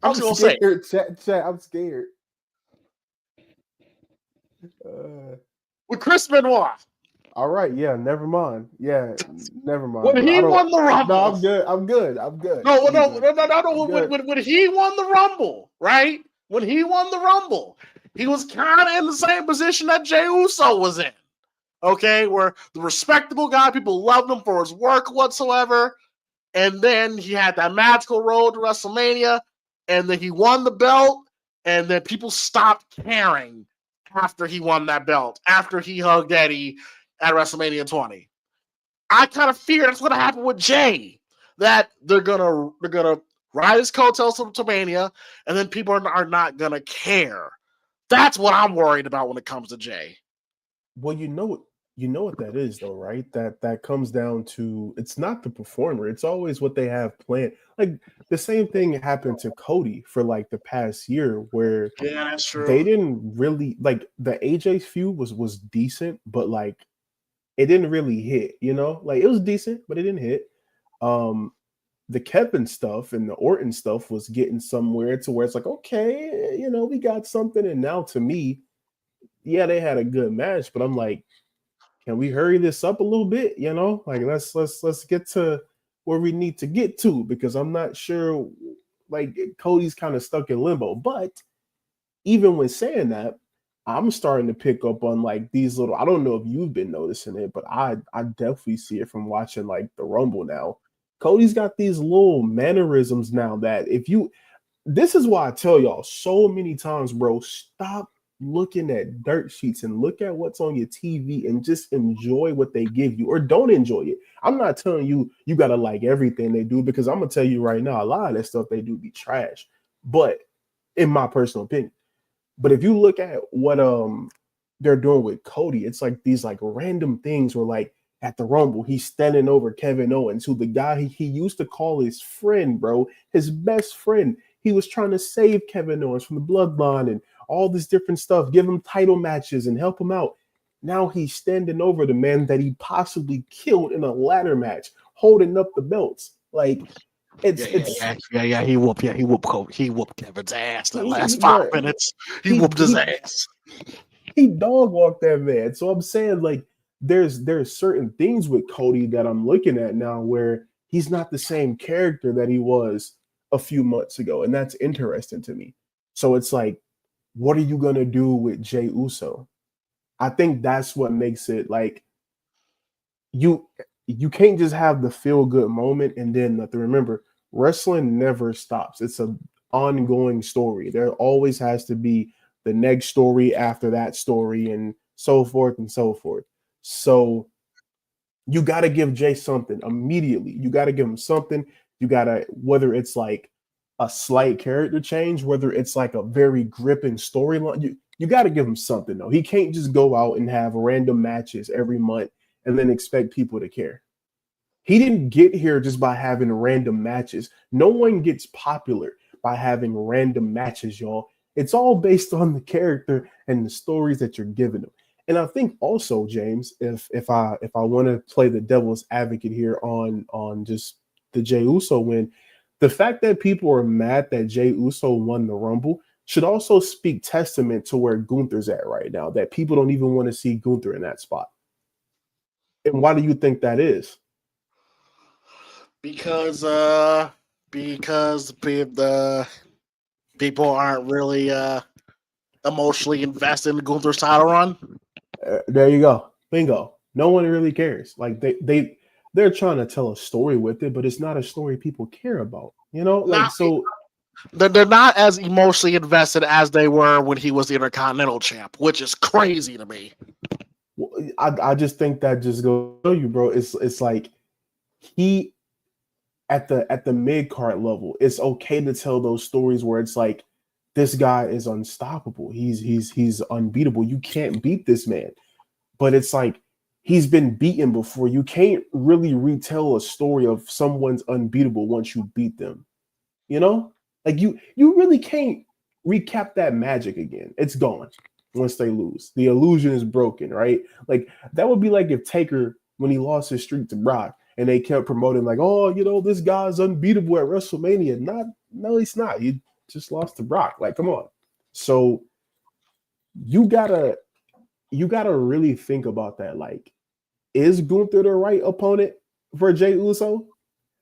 I'm just gonna say it. Chat, I'm scared. With Chris Benoit. All right, yeah, never mind. Yeah, never mind. When he won the Rumble. No, I'm good. No. When he won the Rumble, right? when he won the Rumble, he was kind of in the same position that Jey Uso was in. Okay, where the respectable guy, people loved him for his work whatsoever. And then he had that magical road to WrestleMania, and then he won the belt, and then people stopped caring after he won that belt, after he hugged Eddie at WrestleMania 20. I kind of fear that's going to happen with Jey, that they're gonna ride his coattails to Mania, and then people are not gonna care. That's what I'm worried about when it comes to Jey. Well, you know what that is though, right? That comes down to, it's not the performer, it's always what they have planned. Like the same thing happened to Cody for like the past year, where that's true. They didn't really like the AJ feud was decent, but like it didn't really hit, like it was decent, but it didn't hit. The Kevin stuff and the Orton stuff was getting somewhere to where it's like, okay, we got something. And now to me, yeah, they had a good match, but I'm like, can we hurry this up a little bit? Like let's get to where we need to get to, because I'm not sure. Like Cody's kind of stuck in limbo. But even when saying that, I'm starting to pick up on like these little, I don't know if you've been noticing it, but I definitely see it from watching like the Rumble now. Cody's got these little mannerisms now that this is why I tell y'all so many times, bro, stop looking at dirt sheets and look at what's on your TV and just enjoy what they give you, or don't enjoy it. I'm not telling you got to like everything they do, because I'm going to tell you right now, a lot of that stuff they do be trash, but in my personal opinion. But if you look at what they're doing with Cody, it's like these like random things where like at the Rumble, he's standing over Kevin Owens, who the guy he used to call his friend, bro, his best friend. He was trying to save Kevin Owens from the bloodline and all this different stuff, give him title matches and help him out. Now he's standing over the man that he possibly killed in a ladder match, holding up the belts. Like he whooped Kevin's ass that last 5 minutes. He whooped his ass. He dog walked that man. So I'm saying, like, there's certain things with Cody that I'm looking at now where he's not the same character that he was a few months ago, and that's interesting to me. So it's like, what are you gonna do with Jey Uso? I think that's what makes it like you can't just have the feel good moment and then nothing. Remember, wrestling never stops. It's an ongoing story. There always has to be the next story after that story, and so forth and so forth. So you got to give Jey something immediately. You got to give him something. You got to, whether it's like a slight character change, whether it's like a very gripping storyline, you got to give him something, though. He can't just go out and have random matches every month and then expect people to care. He didn't get here just by having random matches. No one gets popular by having random matches, y'all. It's all based on the character and the stories that you're giving them. And I think also, James, if I want to play the devil's advocate here on just the Jey Uso win, the fact that people are mad that Jey Uso won the Rumble should also speak testament to where Gunther's at right now, that people don't even want to see Gunther in that spot. And why do you think that is? Because the people aren't really emotionally invested in Gunther's title run. There you go. Bingo. No one really cares. Like they're trying to tell a story with it, but it's not a story people care about. They're not as emotionally invested as they were when he was the Intercontinental champ, which is crazy to me. I just think that just goes to you, bro. It's like he at the mid card level, it's okay to tell those stories where it's like this guy is unstoppable. He's unbeatable. You can't beat this man. But it's like he's been beaten before. You can't really retell a story of someone's unbeatable once you beat them. Like you really can't recap that magic again. It's gone once they lose. The illusion is broken, right? Like that would be like if Taker, when he lost his streak to Brock, and they kept promoting like, oh, this guy's unbeatable at WrestleMania. No, he's not. He just lost to Brock. Like, come on. So you gotta really think about that. Like, is Gunther the right opponent for Jey Uso?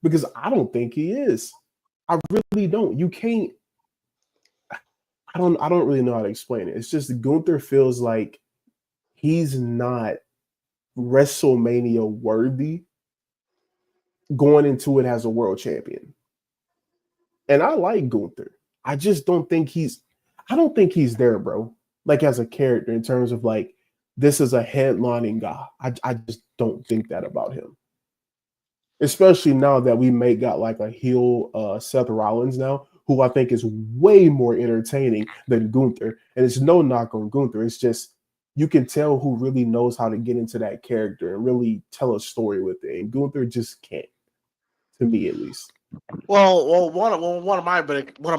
Because I don't think he is. I really don't. You can't. I don't really know how to explain it. It's just Gunther feels like he's not WrestleMania worthy going into it as a world champion. And I like Gunther. I just don't think he's there, bro. Like as a character in terms of like this is a headlining guy. I just don't think that about him. Especially now that we may got like a heel Seth Rollins now, who I think is way more entertaining than Gunther. And it's no knock on Gunther. It's just you can tell who really knows how to get into that character and really tell a story with it. And Gunther just can't, to me at least. Well, one of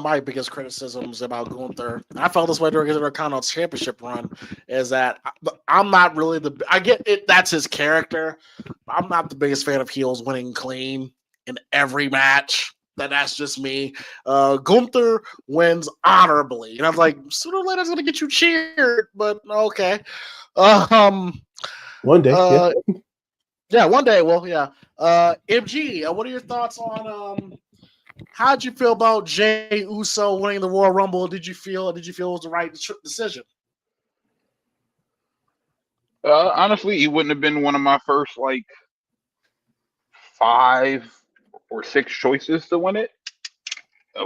my biggest criticisms about Gunther, and I felt this way during his Intercontinental Championship run, is that I'm not really I get it. That's his character. I'm not the biggest fan of heels winning clean in every match. That's just me. Gunther wins honorably, and I'm like, sooner or later it's gonna get you cheered, but okay. One day, yeah, one day. Well, yeah. MG, what are your thoughts on how'd you feel about Jey Uso winning the Royal Rumble? Did you feel it was the right decision? Honestly, he wouldn't have been one of my first like 5 or 6 choices to win it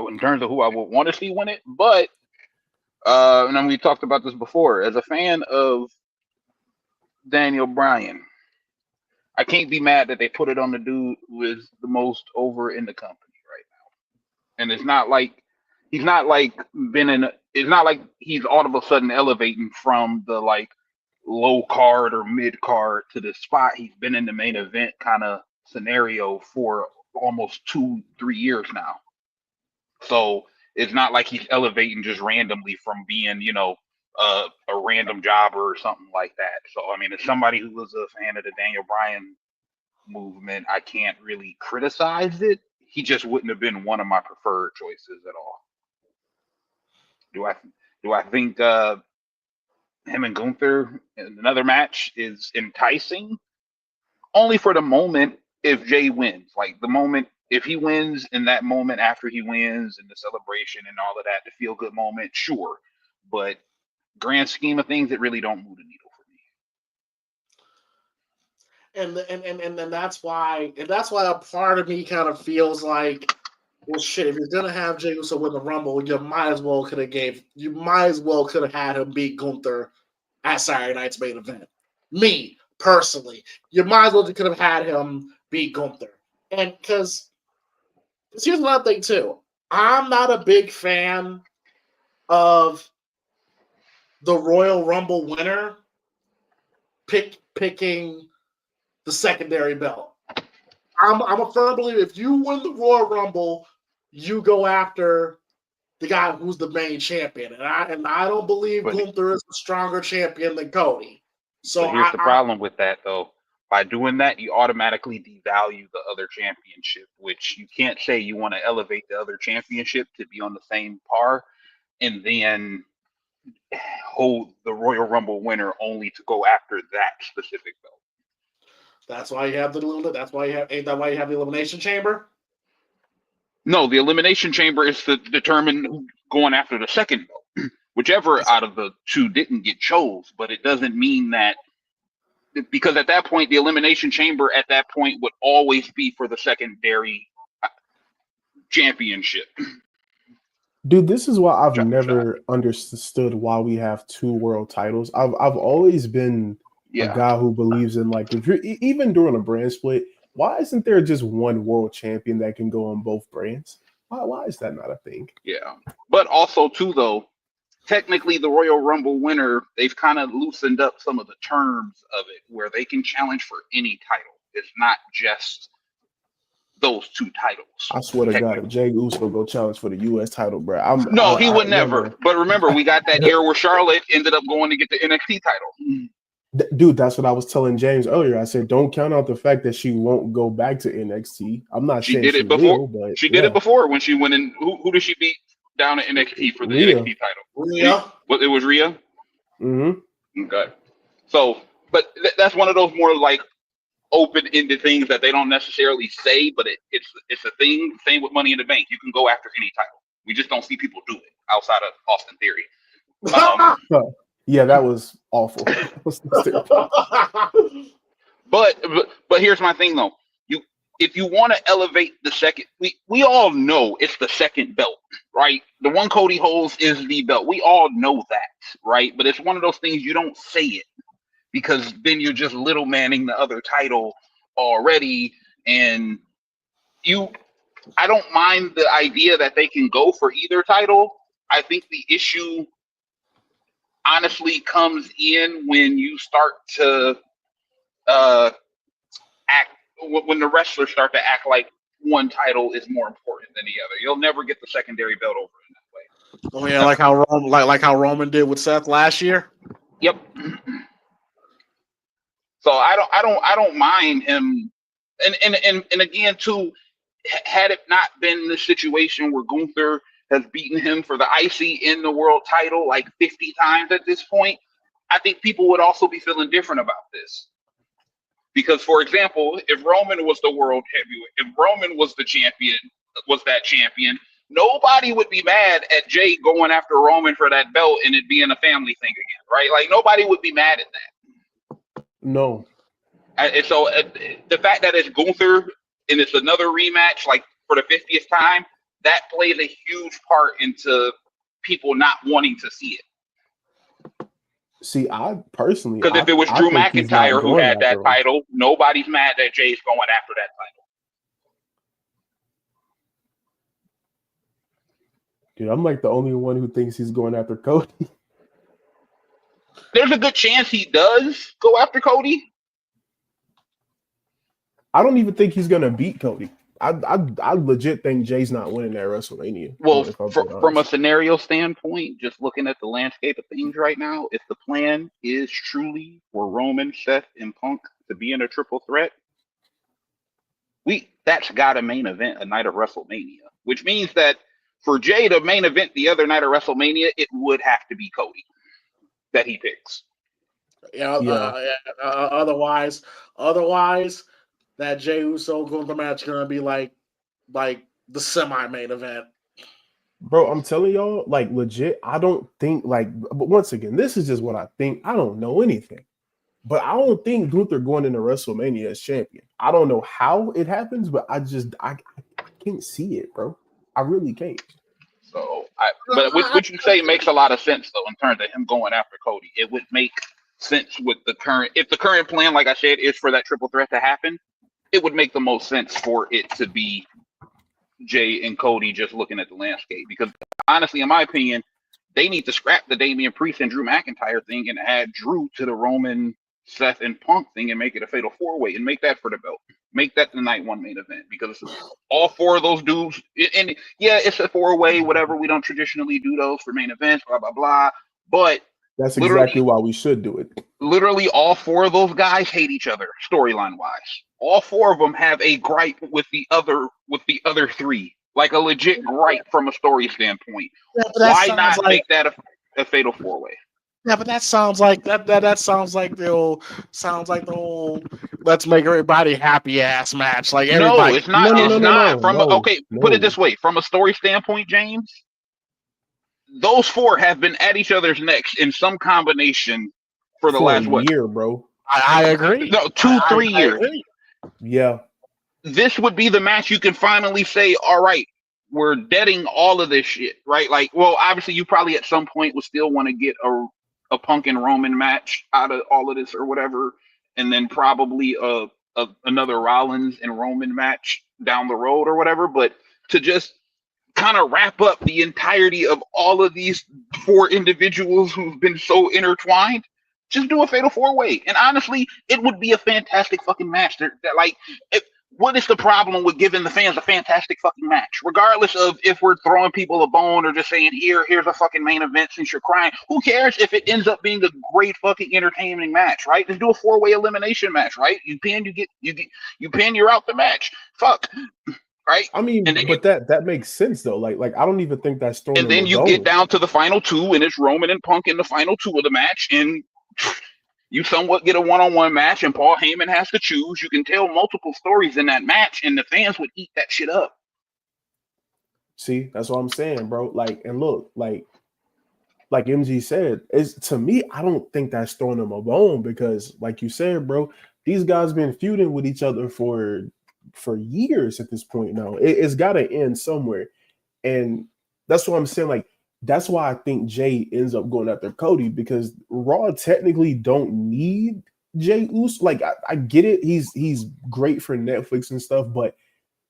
in terms of who I would want to see win it. But and then we talked about this before. As a fan of Daniel Bryan, I can't be mad that they put it on the dude who is the most over in the company right now. And it's not like he's not like it's not like he's all of a sudden elevating from the like low card or mid card to the spot he's been in the main event kind of scenario for almost 2-3 years now. So it's not like he's elevating just randomly from being, a random jobber or something like that. So, I mean, as somebody who was a fan of the Daniel Bryan movement, I can't really criticize it. He just wouldn't have been one of my preferred choices at all. Do I think him and Gunther in another match is enticing? Only for the moment if Jey wins. Like the moment, if he wins in that moment after he wins and the celebration and all of that, the feel good moment, sure. But grand scheme of things, it really don't move the needle for me. And that's why a part of me kind of feels like, well, shit, if you're gonna have Jey Uso win the Rumble, you might as well could have had him beat Gunther at Saturday night's main event. Me personally, you might as well could have had him beat Gunther. And because here's another thing too, I'm not a big fan of the Royal Rumble winner picking the secondary belt. I'm a firm believer if you win the Royal Rumble, you go after the guy who's the main champion. And I don't believe Gunther is a stronger champion than Cody. So here's the problem with that though. By doing that, you automatically devalue the other championship, which you can't say you want to elevate the other championship to be on the same par and then hold the Royal Rumble winner only to go after that specific belt. That's why you have ain't that why you have the Elimination Chamber? No, the Elimination Chamber is to determine who's going after the second belt. Whichever out of the two didn't get chose, but it doesn't mean that, because at that point, the Elimination Chamber at that point would always be for the secondary championship. Dude, this is why I've never understood why we have 2 world titles. I've always been a guy who believes in, like, if you're even during a brand split, why isn't there just one world champion that can go on both brands? Why is that not a thing? Yeah, but also too though, technically the Royal Rumble winner, they've kind of loosened up some of the terms of it where they can challenge for any title. It's not just those 2 titles. I swear to God, if Jey Uso go challenge for the U.S. title, bro, he would never. But remember, we got that year where Charlotte ended up going to get the NXT title. Dude, that's what I was telling James earlier. I said, don't count out the fact that she won't go back to NXT. I'm not saying she did it before. But she did it before when she went in. Who did she beat down at NXT for the NXT title? Rhea. It was Rhea. Mm-hmm. Okay. So, but that's one of those more like open-ended things that they don't necessarily say, but it's a thing. Same with Money in the Bank. You can go after any title. We just don't see people do it outside of Austin Theory. Yeah, that was awful. But here's my thing though. If you want to elevate the second, we all know it's the second belt, right? The one Cody holds is the belt. We all know that, right? But it's one of those things you don't say it because then you're just little manning the other title already. And I don't mind the idea that they can go for either title. I think the issue honestly comes in when you start to act, when the wrestlers start to act like one title is more important than the other. You'll never get the secondary belt over in that way. Oh yeah, like how Roman did with Seth last year. Yep. So I don't mind him, and again too, had it not been the situation where Gunther has beaten him for the IC in the world title like 50 times at this point, I think people would also be feeling different about this. Because, for example, if Roman was the world heavyweight, if Roman was the champion, nobody would be mad at Jey going after Roman for that belt and it being a family thing again, right? Like, nobody would be mad at that. No. And so the fact that it's Gunther and it's another rematch, like, for the 50th time, that plays a huge part into people not wanting to see it. See, I personally, because if it was Drew McIntyre who had that title, nobody's mad that Jay's going after that title. Dude, I'm like the only one who thinks he's going after Cody. There's a good chance he does go after Cody. I don't even think he's gonna beat Cody. I legit think Jay's not winning that WrestleMania. Well, from a scenario standpoint, just looking at the landscape of things right now, if the plan is truly for Roman, Seth, and Punk to be in a triple threat, that's got a main event a night of WrestleMania, which means that for Jay to main event the other night of WrestleMania, it would have to be Cody that he picks. Otherwise, that Jey Uso Gunther match gonna be like the semi-main event. Bro, I'm telling y'all, like legit, I don't think but once again, this is just what I think. I don't know anything. But I don't think Gunther going into WrestleMania as champion. I don't know how it happens, but I can't see it, bro. I really can't. So but what you say makes a lot of sense though in terms of him going after Cody. It would make sense with the current plan, like I said, is for that triple threat to happen. It would make the most sense for it to be Jay and Cody just looking at the landscape. Because honestly, in my opinion, they need to scrap the Damian Priest and Drew McIntyre thing and add Drew to the Roman, Seth, and Punk thing and make it a fatal four-way and make that for the belt. Make that the night one main event because all four of those dudes, and yeah, it's a four-way, whatever. We don't traditionally do those for main events, blah, blah, blah. But that's exactly why we should do it. Literally, all four of those guys hate each other, storyline-wise. All four of them have a gripe with the other three, like a legit gripe from a story standpoint. Yeah, why not make that a fatal four-way? Yeah, but that sounds like that sounds like the old let's make everybody happy ass match. Like everybody. No, it's not. Put it this way: from a story standpoint, James, those four have been at each other's necks in some combination for the last year, bro. I agree. No, 2-3 years. Yeah. This would be the match you can finally say, all right, we're deading all of this shit, right? Like, well, obviously you probably at some point would still want to get a Punk and Roman match out of all of this or whatever, and then probably another Rollins and Roman match down the road or whatever, but to just kind of wrap up the entirety of all of these four individuals who've been so intertwined, just do a fatal four-way. And honestly, it would be a fantastic fucking match. What is the problem with giving the fans a fantastic fucking match? Regardless of if we're throwing people a bone or just saying, here's a fucking main event since you're crying. Who cares if it ends up being a great fucking entertaining match, right? Just do a four-way elimination match, right? You pin, you're out the match. Fuck. Right? I mean, but that makes sense though. Like I don't even think that's throwing. And then you get down to the final two, and it's Roman and Punk in the final two of the match, and you somewhat get a one-on-one match, and Paul Heyman has to choose. You can tell multiple stories in that match, and the fans would eat that shit up. See, that's what I'm saying, bro. Like, and look, like MG said, is to me, I don't think that's throwing them a bone because, like you said, bro, these guys been feuding with each other for years at this point now. It's got to end somewhere, and that's what I'm saying. Like, that's why I think Jey ends up going after Cody because Raw technically don't need Jey Uso. Like, I get it, he's great for Netflix and stuff, but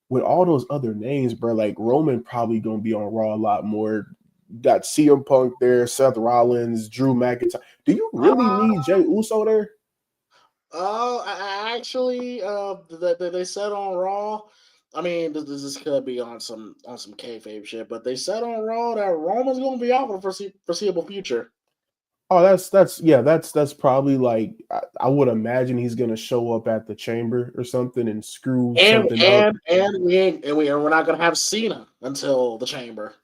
with all those other names, bro, like Roman probably gonna be on Raw a lot more. Got CM Punk there, Seth Rollins, Drew McIntyre. Do you really need Jey Uso there? Actually, they said on Raw. I mean, this could be on some kayfabe shit, but they said on Raw that Roman's gonna be out for the foreseeable future. Oh, that's probably like I would imagine he's gonna show up at the Chamber or something and screw something up. And we're not gonna have Cena until the Chamber.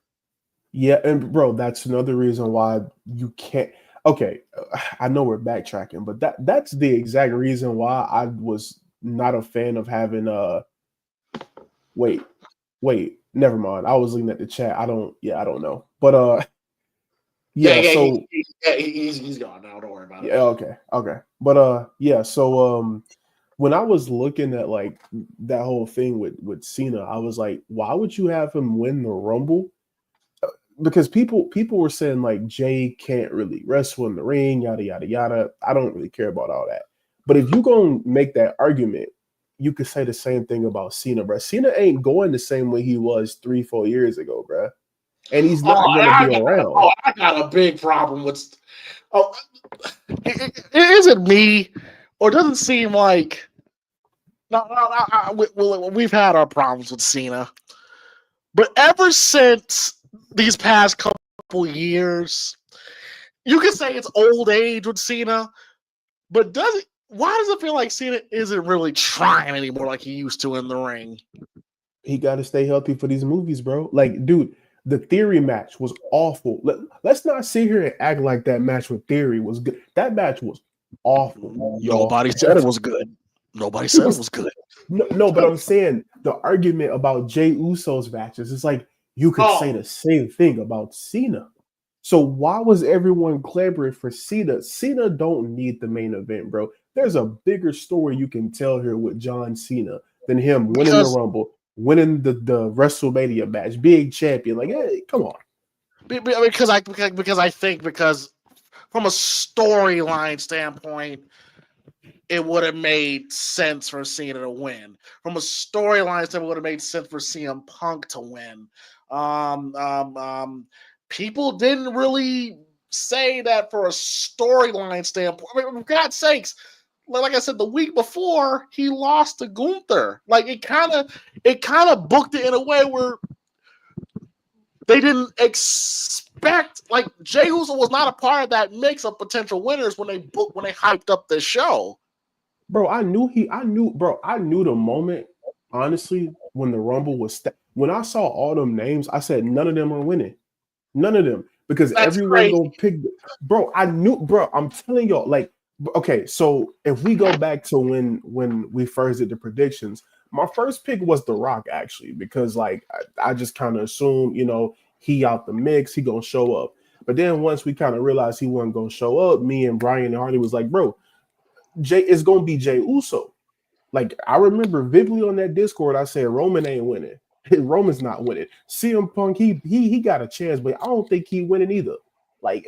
Yeah, and bro, that's another reason why you can't. Okay, I know we're backtracking, but that's the exact reason why I was not a fan of having Wait, never mind. I was looking at the chat. I don't know, but so he's gone now. Don't worry about it. Yeah, okay, but yeah. So when I was looking at like that whole thing with Cena, I was like, why would you have him win the Rumble? Because people were saying like Jey can't really wrestle in the ring, yada yada yada. I don't really care about all that. But if you gonna make that argument, you could say the same thing about Cena, bro. Cena ain't going the same way he was 3-4 years ago, bro. And he's not gonna be around. I got a big problem with. Is it me, or does it seem like? We've had our problems with Cena, but ever since these past couple years, you can say it's old age with Cena, but why does it feel like Cena isn't really trying anymore like he used to in the ring? He got to stay healthy for these movies, bro. Like, dude, the Theory match was awful. Let's not sit here and act like that match with Theory was good. That match was awful. Nobody said it was good. Nobody said it was good. No, but I'm saying the argument about Jey Uso's matches is like you could say the same thing about Cena. So why was everyone clamoring for Cena? Cena don't need the main event, bro. There's a bigger story you can tell here with John Cena than him winning the Rumble, winning the WrestleMania match, being champion. Like, hey, come on. Because I think from a storyline standpoint, it would have made sense for Cena to win. From a storyline standpoint, it would have made sense for CM Punk to win. People didn't really say that for a storyline standpoint. I mean, for God's sakes, like I said, the week before he lost to Gunther. Like it kind of booked it in a way where they didn't expect. Like Jey Uso was not a part of that mix of potential winners when they hyped up this show. Bro, I knew the moment. Honestly, when the Rumble was when I saw all them names, I said none of them are winning. None of them, because everyone gonna pick. Bro, I knew, bro. I'm telling y'all, like, okay. So if we go back to when we first did the predictions, my first pick was The Rock, actually, because like I just kind of assumed, he out the mix, he gonna show up. But then once we kind of realized he wasn't gonna show up, me and Brian and Hardy was like, bro, Jey is gonna be Jey Uso. Like I remember vividly on that Discord, I said Roman ain't winning. Roman's not winning. CM Punk, he got a chance, but I don't think he winning either. Like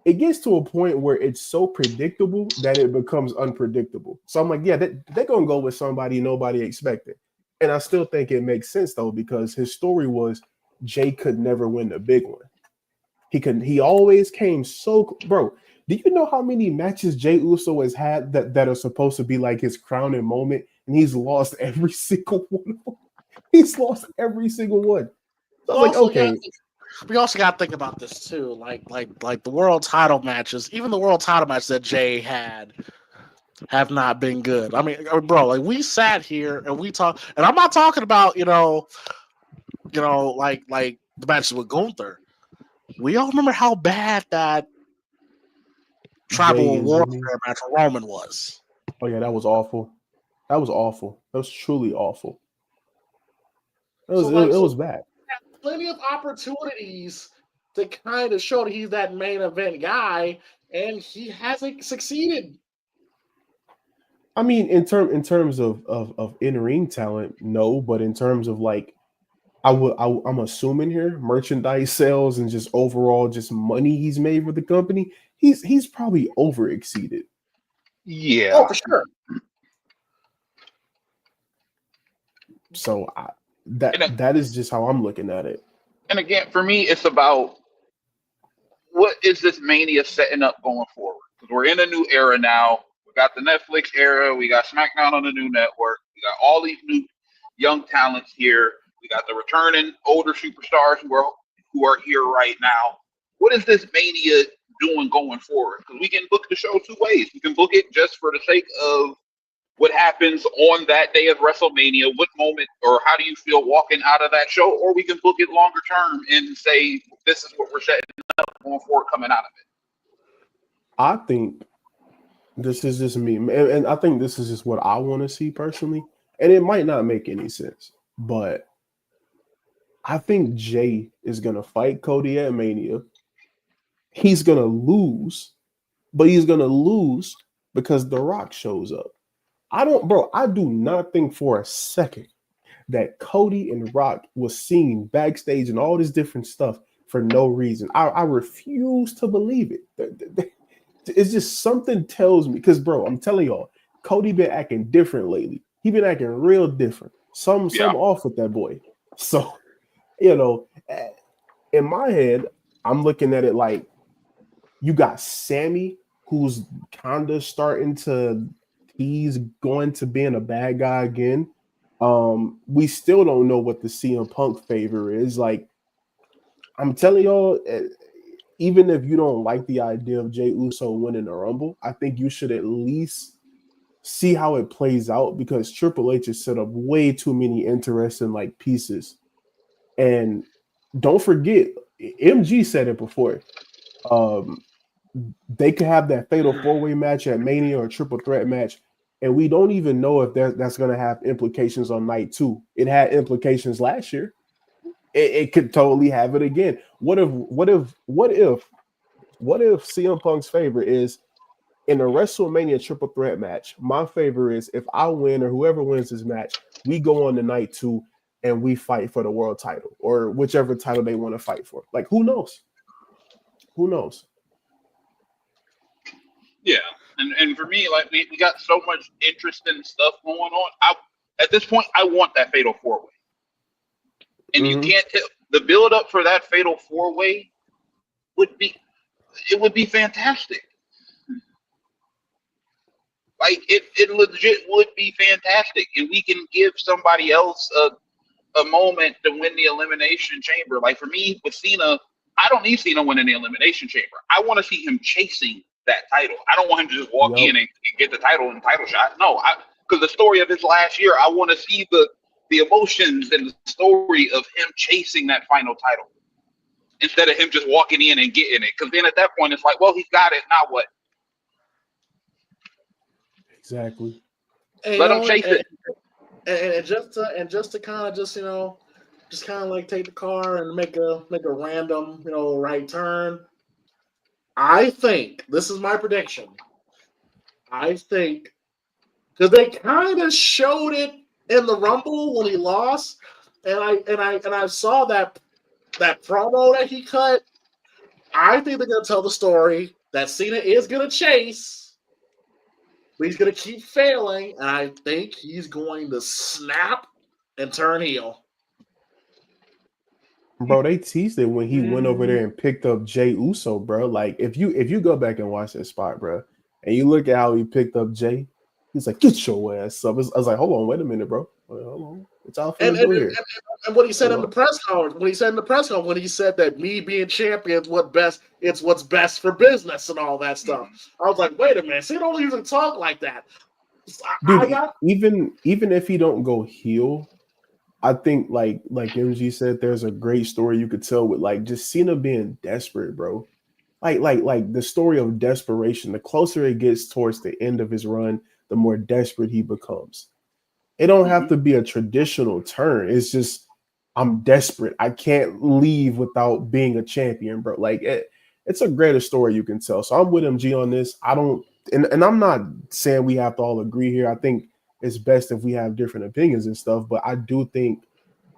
it gets to a point where it's so predictable that it becomes unpredictable. So I'm like, yeah, they're gonna go with somebody nobody expected. And I still think it makes sense though, because his story was Jey could never win the big one. He always came so bro. Do you know how many matches Jey Uso has had that are supposed to be like his crowning moment, and he's lost every single one of them? He's lost every single one. So like, okay. We also got to think about this too, like the world title matches. Even the world title matches that Jey had have not been good. I mean, bro, like we sat here and we talked, and I'm not talking about like the matches with Gunther. We all remember how bad that tribal warfare match with Roman was. Oh yeah, that was awful. That was awful. That was truly awful. It was bad. plenty of opportunities to kind of show that he's that main event guy, and he hasn't succeeded. I mean, in terms of in-ring talent, no, but in terms of like, I'm assuming here merchandise sales and just overall just money he's made with the company, he's probably over exceeded. Yeah. Oh, for sure. So that is just how I'm looking at it. And again, for me, it's about what is this Mania setting up going forward? Because we're in a new era now. We got the Netflix era. We got SmackDown on the new network. We got all these new young talents here. We got the returning older superstars who are here right now. What is this Mania doing going forward? Because we can book the show two ways. We can book it just for the sake of what happens on that day of WrestleMania, what moment or how do you feel walking out of that show, or we can book it longer term and say this is what we're setting up going forward coming out of it. I think this is just me, and I think this is just what I want to see personally, and it might not make any sense, but I think Jey is going to fight Cody at Mania. He's going to lose, but he's going to lose because The Rock shows up. I do not think for a second that Cody and Rock was seen backstage and all this different stuff for no reason. I refuse to believe it. It's just something tells me, because bro, I'm telling y'all, Cody been acting different lately. He been acting real different. Some off with that boy. So, in my head, I'm looking at it like you got Sammy, who's kind of starting to. He's going to being a bad guy again. We still don't know what the CM Punk favor is. Like, I'm telling y'all, even if you don't like the idea of Jey Uso winning the Rumble, I think you should at least see how it plays out, because Triple H has set up way too many interesting like pieces. And don't forget, MG said it before. They could have that fatal four-way match at Mania or a triple threat match, and we don't even know if that's going to have implications on night 2. It had implications last year. It could totally have it again. What if CM Punk's favor is in a WrestleMania triple threat match? My favor is if I win or whoever wins this match, we go on to night 2 and we fight for the world title or whichever title they want to fight for. Like, who knows? Who knows? Yeah, and for me, like we got so much interesting stuff going on. At this point, I want that fatal four-way, and you can't tell the build up for that fatal four-way would be fantastic. Like it legit would be fantastic, and we can give somebody else a moment to win the Elimination Chamber. Like for me with Cena, I don't need Cena winning the Elimination Chamber. I want to see him chasing that title. I don't want him to just walk in and get the title and title shot. No, because the story of his last year, I want to see the emotions and the story of him chasing that final title instead of him just walking in and getting it. Because then at that point, it's like, well, he's got it. Now what? Exactly. And, let him chase it. And just to kind of just kind of like take the car and make a random right turn. I think this is my prediction. I think because they kind of showed it in the Rumble when he lost, and I saw that promo that he cut. I think they're gonna tell the story that Cena is gonna chase, but he's gonna keep failing, and I think he's going to snap and turn heel. Bro, they teased it when he went over there and picked up Jey Uso, bro. Like, if you go back and watch that spot, bro, and you look at how he picked up Jey, he's like, "Get your ass up." I was like, "Hold on, wait a minute, bro. Hold on, it's all for here." And what he said in the press conference, when he said that me being champion is what's best for business and all that stuff, I was like, "Wait a minute, he don't usually talk like that." Dude, even if he don't go heel, I think like MG said, there's a great story you could tell with like just Cena being desperate, bro. Like the story of desperation. The closer it gets towards the end of his run, the more desperate he becomes. It don't have to be a traditional turn. It's just I'm desperate. I can't leave without being a champion, bro. Like it's a greater story you can tell. So I'm with MG on this. I don't, and I'm not saying we have to all agree here. I think it's best if we have different opinions and stuff. But I do think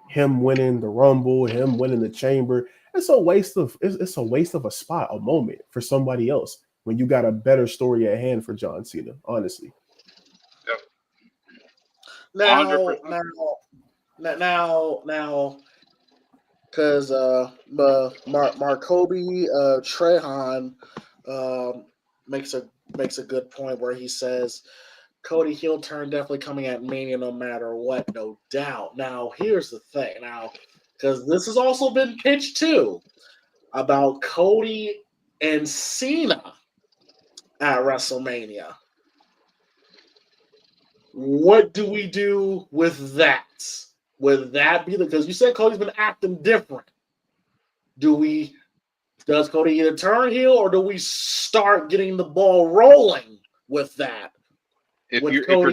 him winning the Rumble, him winning the Chamber, it's a waste of a spot, a moment for somebody else when you got a better story at hand for John Cena. Honestly. Now, because Markobi Trehan makes a good point where he says Cody heel turn definitely coming at Mania no matter what, no doubt. Now, here's the thing. Now, because this has also been pitched too about Cody and Cena at WrestleMania. What do we do with that? Would that be because you said Cody's been acting different? Does Cody either turn heel or do we start getting the ball rolling with that? If you're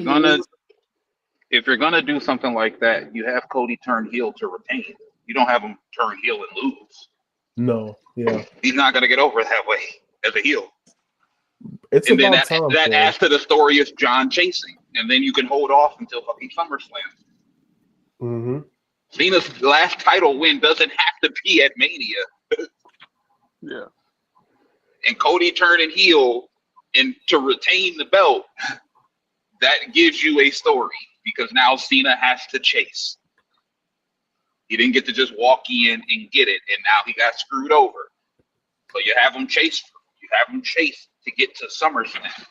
gonna do something like that, you have Cody turn heel to retain. You don't have him turn heel and lose. No, yeah, he's not gonna get over that way as a heel. It's and about then time. That adds to the story of John chasing, and then you can hold off until fucking SummerSlam. Mm-hmm. Cena's last title win doesn't have to be at Mania. Yeah. And Cody turning heel and to retain the belt, that gives you a story because now Cena has to chase. He didn't get to just walk in and get it, and now he got screwed over. So you have him chase. You have him chase to get to SummerSlam.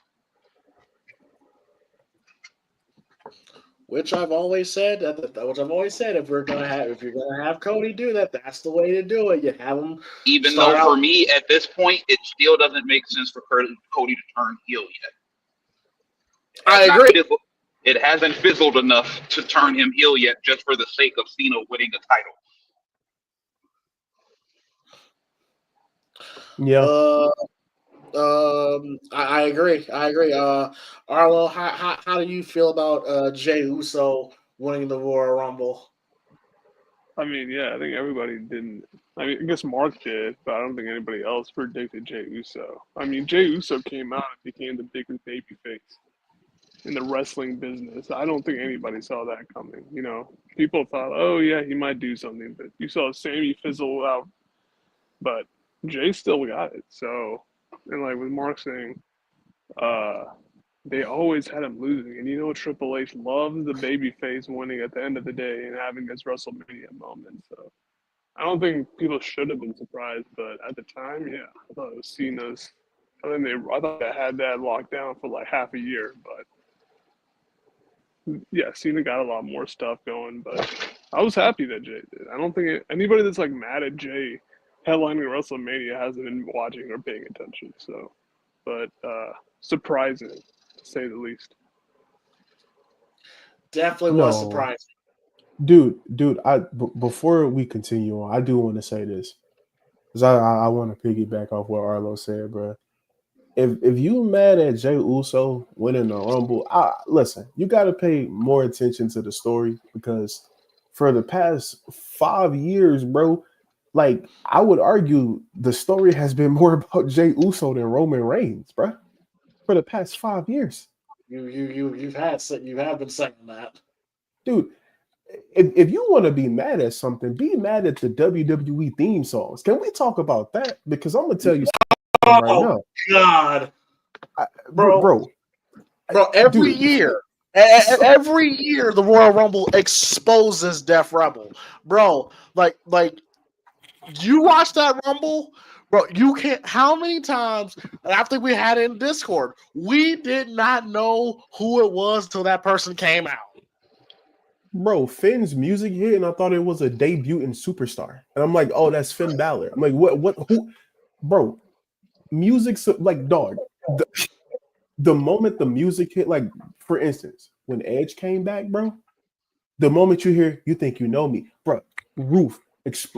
Which I've always said, if you're gonna have Cody do that, that's the way to do it. You have him. Even though for me at this point, it still doesn't make sense for Cody to turn heel yet. I agree. It hasn't fizzled enough to turn him heel yet, just for the sake of Cena winning the title. Yeah. I agree. Arlo, how do you feel about Jey Uso winning the Royal Rumble? I mean, yeah, I think everybody didn't. I mean, I guess Mark did, but I don't think anybody else predicted Jey Uso. I mean, Jey Uso came out and became the biggest babyface in the wrestling business. I don't think anybody saw that coming. You know, people thought, oh yeah, he might do something, but you saw Sammy fizzle out, but Jey still got it. So, and like with Mark saying, they always had him losing, and you know Triple H loves the babyface winning at the end of the day and having this WrestleMania moment. So, I don't think people should have been surprised, but at the time, yeah, I thought it was Cena's. I thought they had that locked down for like half a year, but yeah, Cena got a lot more stuff going. But I was happy that Jey did. I don't think anybody that's like mad at Jey headlining WrestleMania hasn't been watching or paying attention. So, but surprising to say the least. Definitely was surprising. Dude, before we continue on, I do want to say this because I want to piggyback off what Arlo said, bro. If you mad at Jey Uso winning the Rumble, listen, you got to pay more attention to the story because for the past 5 years, bro, like I would argue the story has been more about Jey Uso than Roman Reigns, bro. For the past 5 years, you have been saying that, dude. If you want to be mad at something, be mad at the WWE theme songs. Can we talk about that? Because I'm gonna tell you something right now. God, bro, every year the Royal Rumble exposes Def Rebel, bro. Like you watch that Rumble, bro. You can't. How many times? I think we had it in Discord. We did not know who it was until that person came out. Bro, Finn's music hit, and I thought it was a debuting superstar. And I'm like, oh, that's Finn Balor. I'm like, what, who? Bro, music's like, dog. The moment the music hit, like, for instance, when Edge came back, bro, the moment you hear, you think you know me, bro, roof.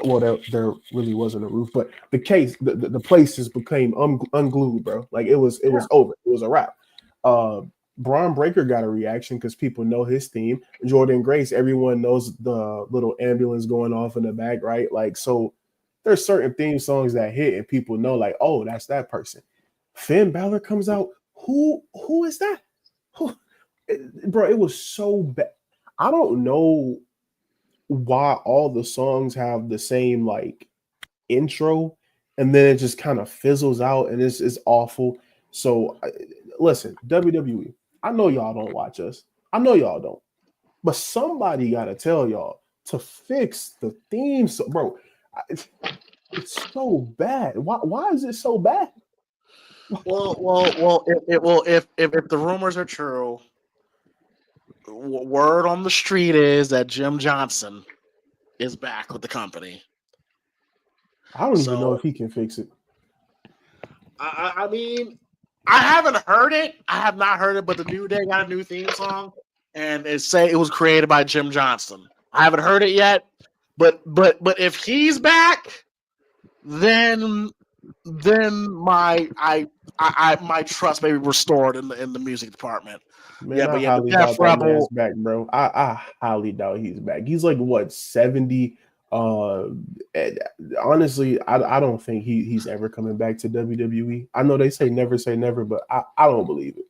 Well, there really wasn't a roof, but the place just became unglued, bro. Like, it was over. It was a wrap. Braun Breaker got a reaction because people know his theme. Jordan Grace, everyone knows the little ambulance going off in the back, right? Like, so there's certain theme songs that hit and people know, like, oh, that's that person. Finn Balor comes out. Who is that? Bro, it was so bad. I don't know why all the songs have the same like intro, and then it just kind of fizzles out, and it's awful. So, listen, WWE. I know y'all don't watch us. I know y'all don't. But somebody got to tell y'all to fix the theme. So, bro, it's so bad. Why is it so bad? Well. If the rumors are true, word on the street is that Jim Johnson is back with the company. I don't even know if he can fix it. I mean, I haven't heard it. I have not heard it, but the New Day got a new theme song, and it was created by Jim Johnson. I haven't heard it yet, but if he's back, then my trust may be restored in the music department. Man, I highly doubt that man's back, bro. I highly doubt he's back. He's like what 70. Honestly, I don't think he's ever coming back to WWE. I know they say never, but I don't believe it.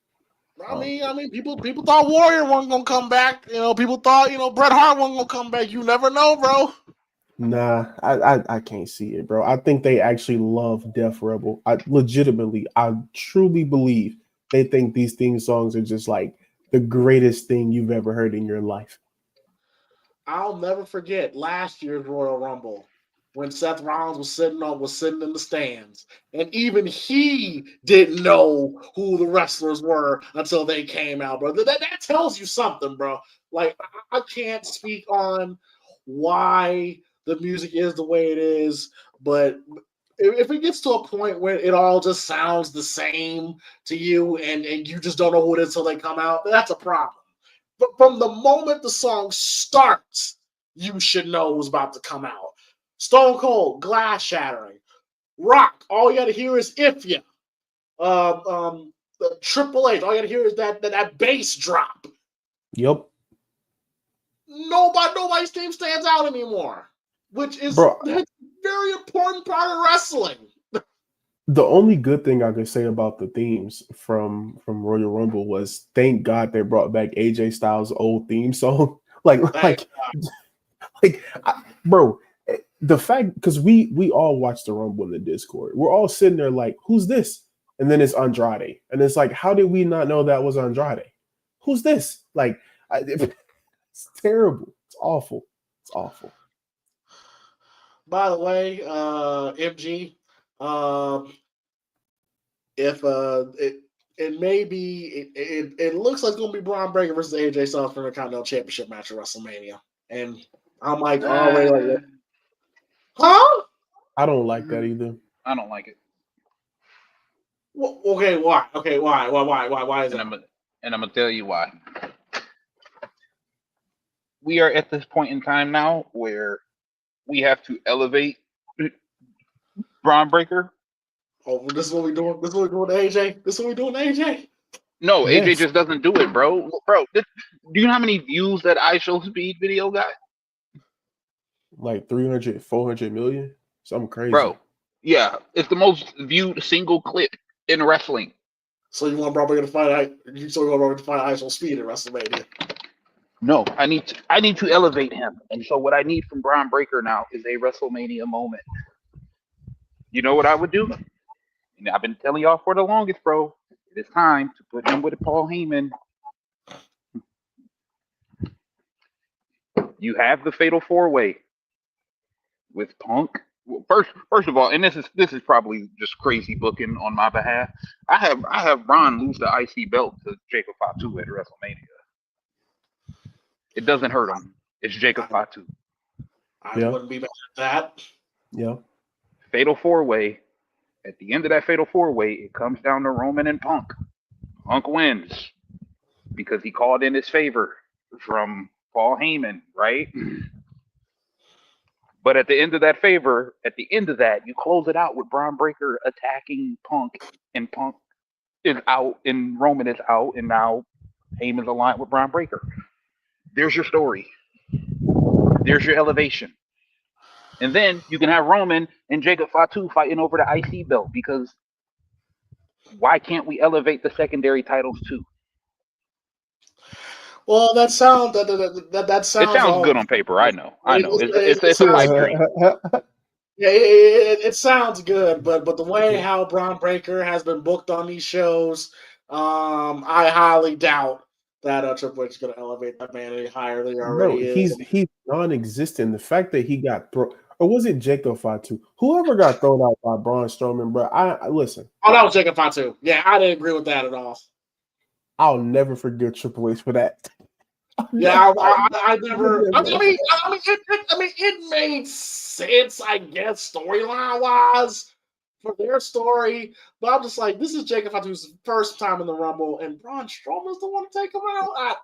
I mean, people thought Warrior wasn't gonna come back. You know, people thought Bret Hart wasn't gonna come back. You never know, bro. Nah, I can't see it, bro. I think they actually love Def Rebel. I truly believe they think these theme songs are just like the greatest thing you've ever heard in your life. I'll never forget last year's Royal Rumble when Seth Rollins was sitting in the stands, and even he didn't know who the wrestlers were until they came out, bro. That tells you something, bro. Like, I can't speak on why the music is the way it is, but if it gets to a point where it all just sounds the same to you and you just don't know who it is until they come out, that's a problem. But from the moment the song starts, you should know who's about to come out. Stone Cold, glass shattering. Rock, all you got to hear is "If Ya." The Triple H, all you got to hear is that bass drop. Yep. Nobody's team stands out anymore, which is a very important part of wrestling. The only good thing I could say about the themes from Royal Rumble was thank God they brought back AJ Styles' old theme song. Bro, the fact, because we all watched the Rumble in the Discord. We're all sitting there like, who's this? And then it's Andrade. And it's like, how did we not know that was Andrade? Who's this? Like, it's terrible. It's awful. It's awful. By the way, MG, if it may be, it looks like it's gonna be Braun Breaker versus AJ Styles for the Continental Championship match at WrestleMania, and I'm like already like, huh? I don't like that either. I don't like it. Well, okay, why? Okay, why? Why is it? And I'm gonna tell you why. We are at this point in time now where we have to elevate Braun Breaker. Oh, this is what we doing. This is what we're doing to AJ. This is what we doing to AJ. No, yes. AJ just doesn't do it, bro. Do you know how many views that iShowSpeed video got? Like 300, 400 million? Something crazy. Bro, yeah. It's the most viewed single clip in wrestling. So you want Braun Breaker to fight? You still want Braun Breaker to fight iShowSpeed at WrestleMania? No, I need to elevate him. And so what I need from Braun Breaker now is a WrestleMania moment. You know what I would do? And I've been telling y'all for the longest, bro. It is time to put him with Paul Heyman. You have the Fatal 4-Way with Punk. First of all, and this is probably just crazy booking on my behalf. I have Braun lose the IC belt to Jacob Fatu at WrestleMania. It doesn't hurt him. It's Jacob Fatu. I wouldn't be mad at that. Yeah. Fatal 4-Way. At the end of that Fatal 4-Way, it comes down to Roman and Punk. Punk wins because he called in his favor from Paul Heyman, right? But at the end of that favor, you close it out with Braun Breaker attacking Punk, and Punk is out, and Roman is out, and now Heyman's aligned with Braun Breaker. There's your story. There's your elevation. And then you can have Roman and Jacob Fatu fighting over the IC belt, because why can't we elevate the secondary titles too? Well, that sounds that sounds. It sounds good on paper. I know. It's a pipe dream. Yeah, it sounds good, but the way how Braun Breaker has been booked on these shows, I highly doubt that Triple H is going to elevate that man any higher than he already is. He's non-existent. The fact that he got thrown, or was it Jacob Fatu? Whoever got thrown out by Braun Strowman, bro. I listen. Oh, that was Jacob Fatu. Yeah, I didn't agree with that at all. I'll never forgive Triple H for that. Yeah, I never. I mean, it made sense, I guess, storyline wise for their story. But I'm just like, this is Jacob Fatu's first time in the Rumble, and Braun Strowman's the one to take him out.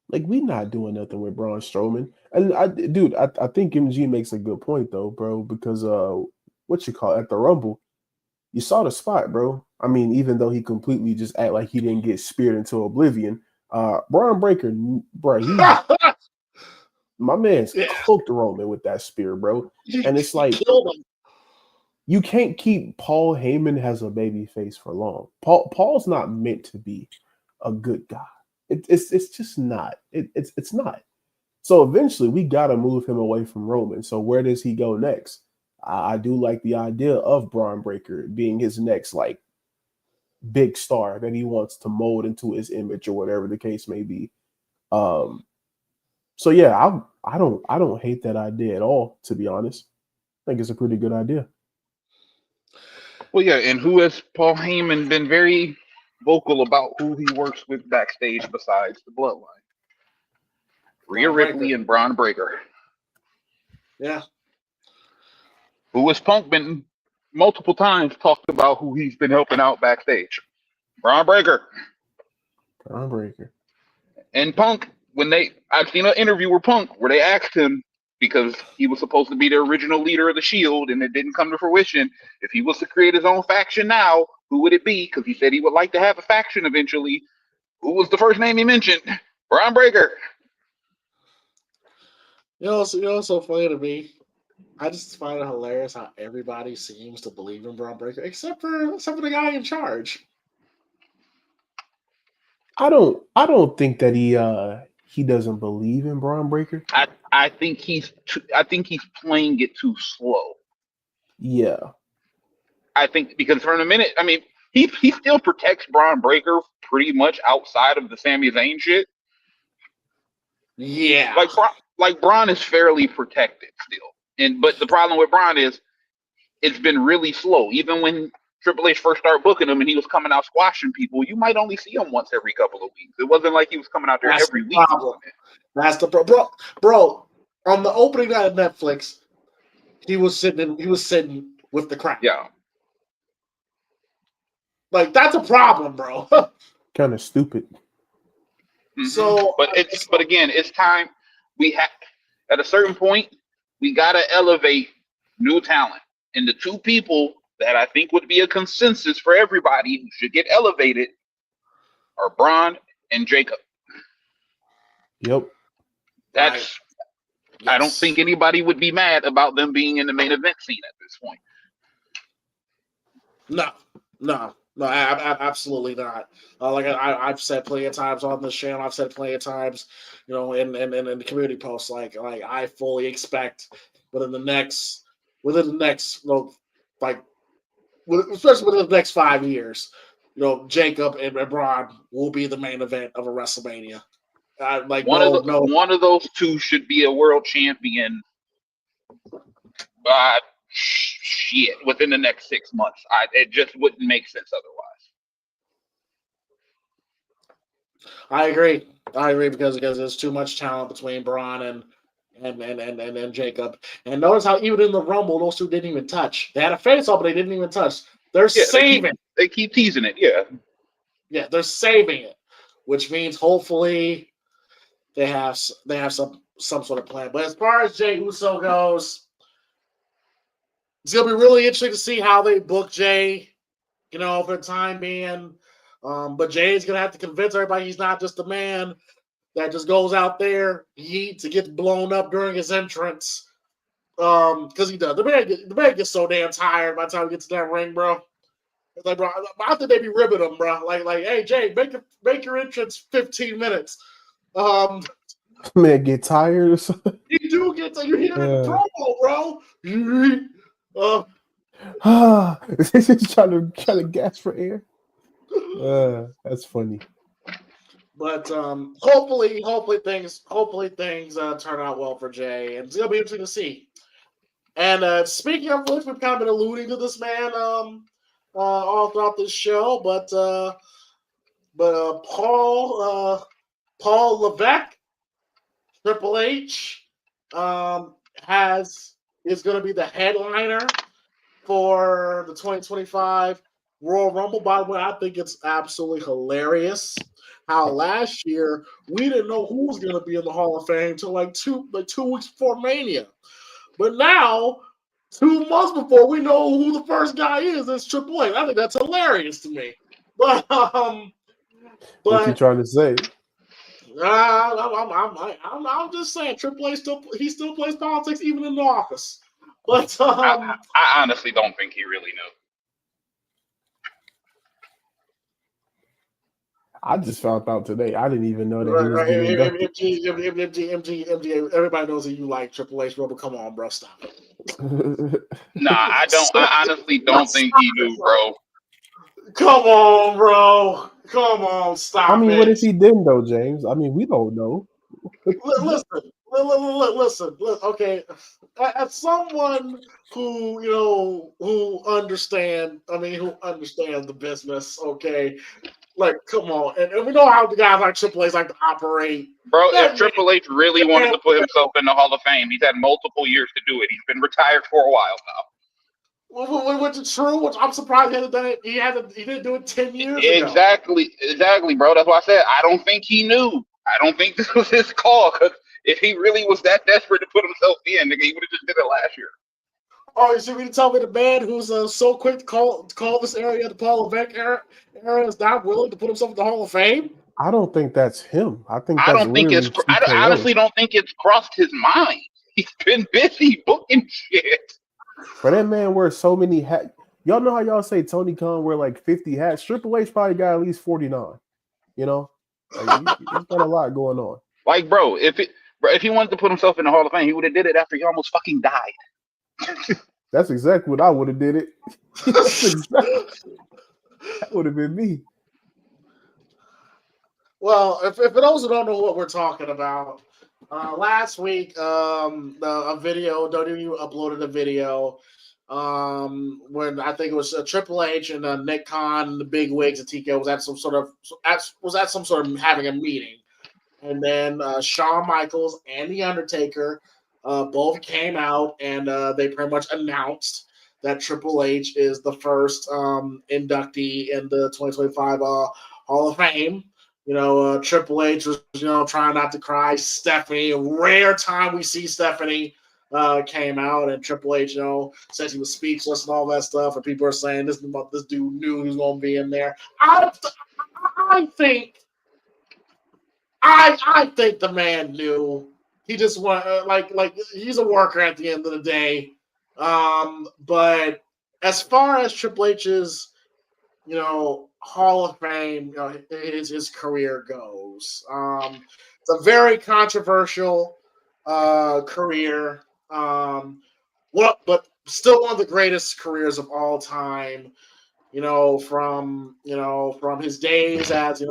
Like, we not doing nothing with Braun Strowman. And I think MG makes a good point though, bro. Because at the Rumble, you saw the spot, bro. I mean, even though he completely just act like he didn't get speared into oblivion. Braun Breaker, bro, my man's cooked Roman with that spear, bro. And it's like, you can't keep Paul Heyman as a baby face for long. Paul's not meant to be a good guy. It's just not. It's not. So eventually we gotta move him away from Roman. So where does he go next? I do like the idea of Braun Breaker being his next like big star that he wants to mold into his image or whatever the case may be. So yeah, I don't hate that idea at all, to be honest. I think it's a pretty good idea. Well, yeah, and who has Paul Heyman been very vocal about who he works with backstage besides the Bloodline? Rhea Ripley and Braun Breaker. Yeah. Who has Punk been multiple times talked about who he's been helping out backstage? Braun Breaker. Braun Breaker. And Punk, I've seen an interview with Punk where they asked him, because he was supposed to be the original leader of the Shield and it didn't come to fruition, if he was to create his own faction now, who would it be? Because he said he would like to have a faction eventually. Who was the first name he mentioned? Braun Breaker. You know what's so funny to me? I just find it hilarious how everybody seems to believe in Braun Breaker, except for the guy in charge. I don't think that he doesn't believe in Braun Breaker. I think he's playing it too slow. Yeah. I think because from the minute, I mean, he still protects Braun Breaker pretty much outside of the Sami Zayn shit. Yeah. Like Braun is fairly protected still. But the problem with Braun is it's been really slow. Even when Triple H first started booking him and he was coming out squashing people, you might only see him once every couple of weeks. It wasn't like he was coming out there every week. That's the problem. Bro, on the opening night of Netflix, he was sitting with the crowd. Yeah. Like, that's a problem, bro. Kind of stupid. Mm-hmm. So, but again, it's time. At a certain point, we gotta elevate new talent. And the two people that I think would be a consensus for everybody who should get elevated are Braun and Jacob. Yep. Yes. I don't think anybody would be mad about them being in the main event scene at this point. No, absolutely not. Like I've said plenty of times on this channel, I've said plenty of times, in the community posts, like I fully expect within the next, especially within the next 5 years, Jacob and Braun will be the main event of a WrestleMania. One of those two should be a world champion. Within the next 6 months, it just wouldn't make sense otherwise. I agree because there's too much talent between Braun and Jacob. And notice how even in the Rumble, those two didn't even touch. They had a face-off, but they didn't even touch. They're saving. They keep teasing it. Yeah. Yeah, they're saving it, which means hopefully they have some sort of plan. But as far as Jey Uso goes, it's gonna be really interesting to see how they book Jey, for the time being. But Jay's gonna have to convince everybody he's not just a man that just goes out there, yeets, and gets blown up during his entrance. Because he does. The man gets so damn tired by the time he gets to that ring, bro. It's like, bro, I think they be ribbing him, bro. Like, hey, Jay, make your entrance 15 minutes. Man, get tired or something. You do get to, you hear the promo, bro. This is trying to gas for air. That's funny. But hopefully things turn out well for Jay, and it's gonna be interesting to see. And speaking of which, we've kind of been alluding to this man all throughout this show, but Paul Levesque, Triple H, is going to be the headliner for the 2025 Royal Rumble. By the way, I think it's absolutely hilarious how last year we didn't know who was going to be in the Hall of Fame until like 2 weeks before Mania, but now 2 months before we know who the first guy is. It's Triple H. I think that's hilarious to me. But what you trying to say? I'm just saying, Triple H still plays politics even in the office. But I honestly don't think he really knew. I just found out today. I didn't even know that he was MG, everybody knows that you like Triple H, bro, but come on, bro, stop it. Nah, I don't. I honestly don't think he knew, bro. Come on, bro. Come on, stop it. I mean, what if he didn't, though, James? I mean, we don't know. Listen. Okay, as someone who understands the business, okay, like, come on, and we know how the guys like Triple H like to operate. Bro, if Triple H really wanted to put himself in the Hall of Fame, he's had multiple years to do it. He's been retired for a while now. Which is true. Which I'm surprised he hasn't done it. He didn't do it 10 years ago. Exactly, bro. That's why I said I don't think he knew. I don't think this was his call. Because if he really was that desperate to put himself in, nigga, he would have just did it last year. Oh, you see me to tell me the man who's so quick to call this area the Paul Levesque era is not willing to put himself in the Hall of Fame? I don't think that's him. I honestly don't think it's crossed his mind. He's been busy booking shit. For that man wears so many hats. Y'all know how y'all say Tony Khan wear like 50 hats? Triple H probably got at least 49. You know? Like, he's got a lot going on. Like, bro, if he wanted to put himself in the Hall of Fame, he would have did it after he almost fucking died. That's exactly what I would have did it. That would have been me. Well, if for those who don't know what we're talking about, last week, WWE uploaded a video when I think it was Triple H and Nick Khan and the big wigs and TK was at some sort of having a meeting, and then Shawn Michaels and The Undertaker both came out and they pretty much announced that Triple H is the first inductee in the 2025 Hall of Fame. Triple H was, trying not to cry. Stephanie, a rare time we see Stephanie, came out, and Triple H, says he was speechless and all that stuff. And people are saying this dude knew he was going to be in there. I think the man knew. He just like he's a worker at the end of the day. But as far as Triple H's, Hall of Fame, his career goes. It's a very controversial career. But still one of the greatest careers of all time. From his days as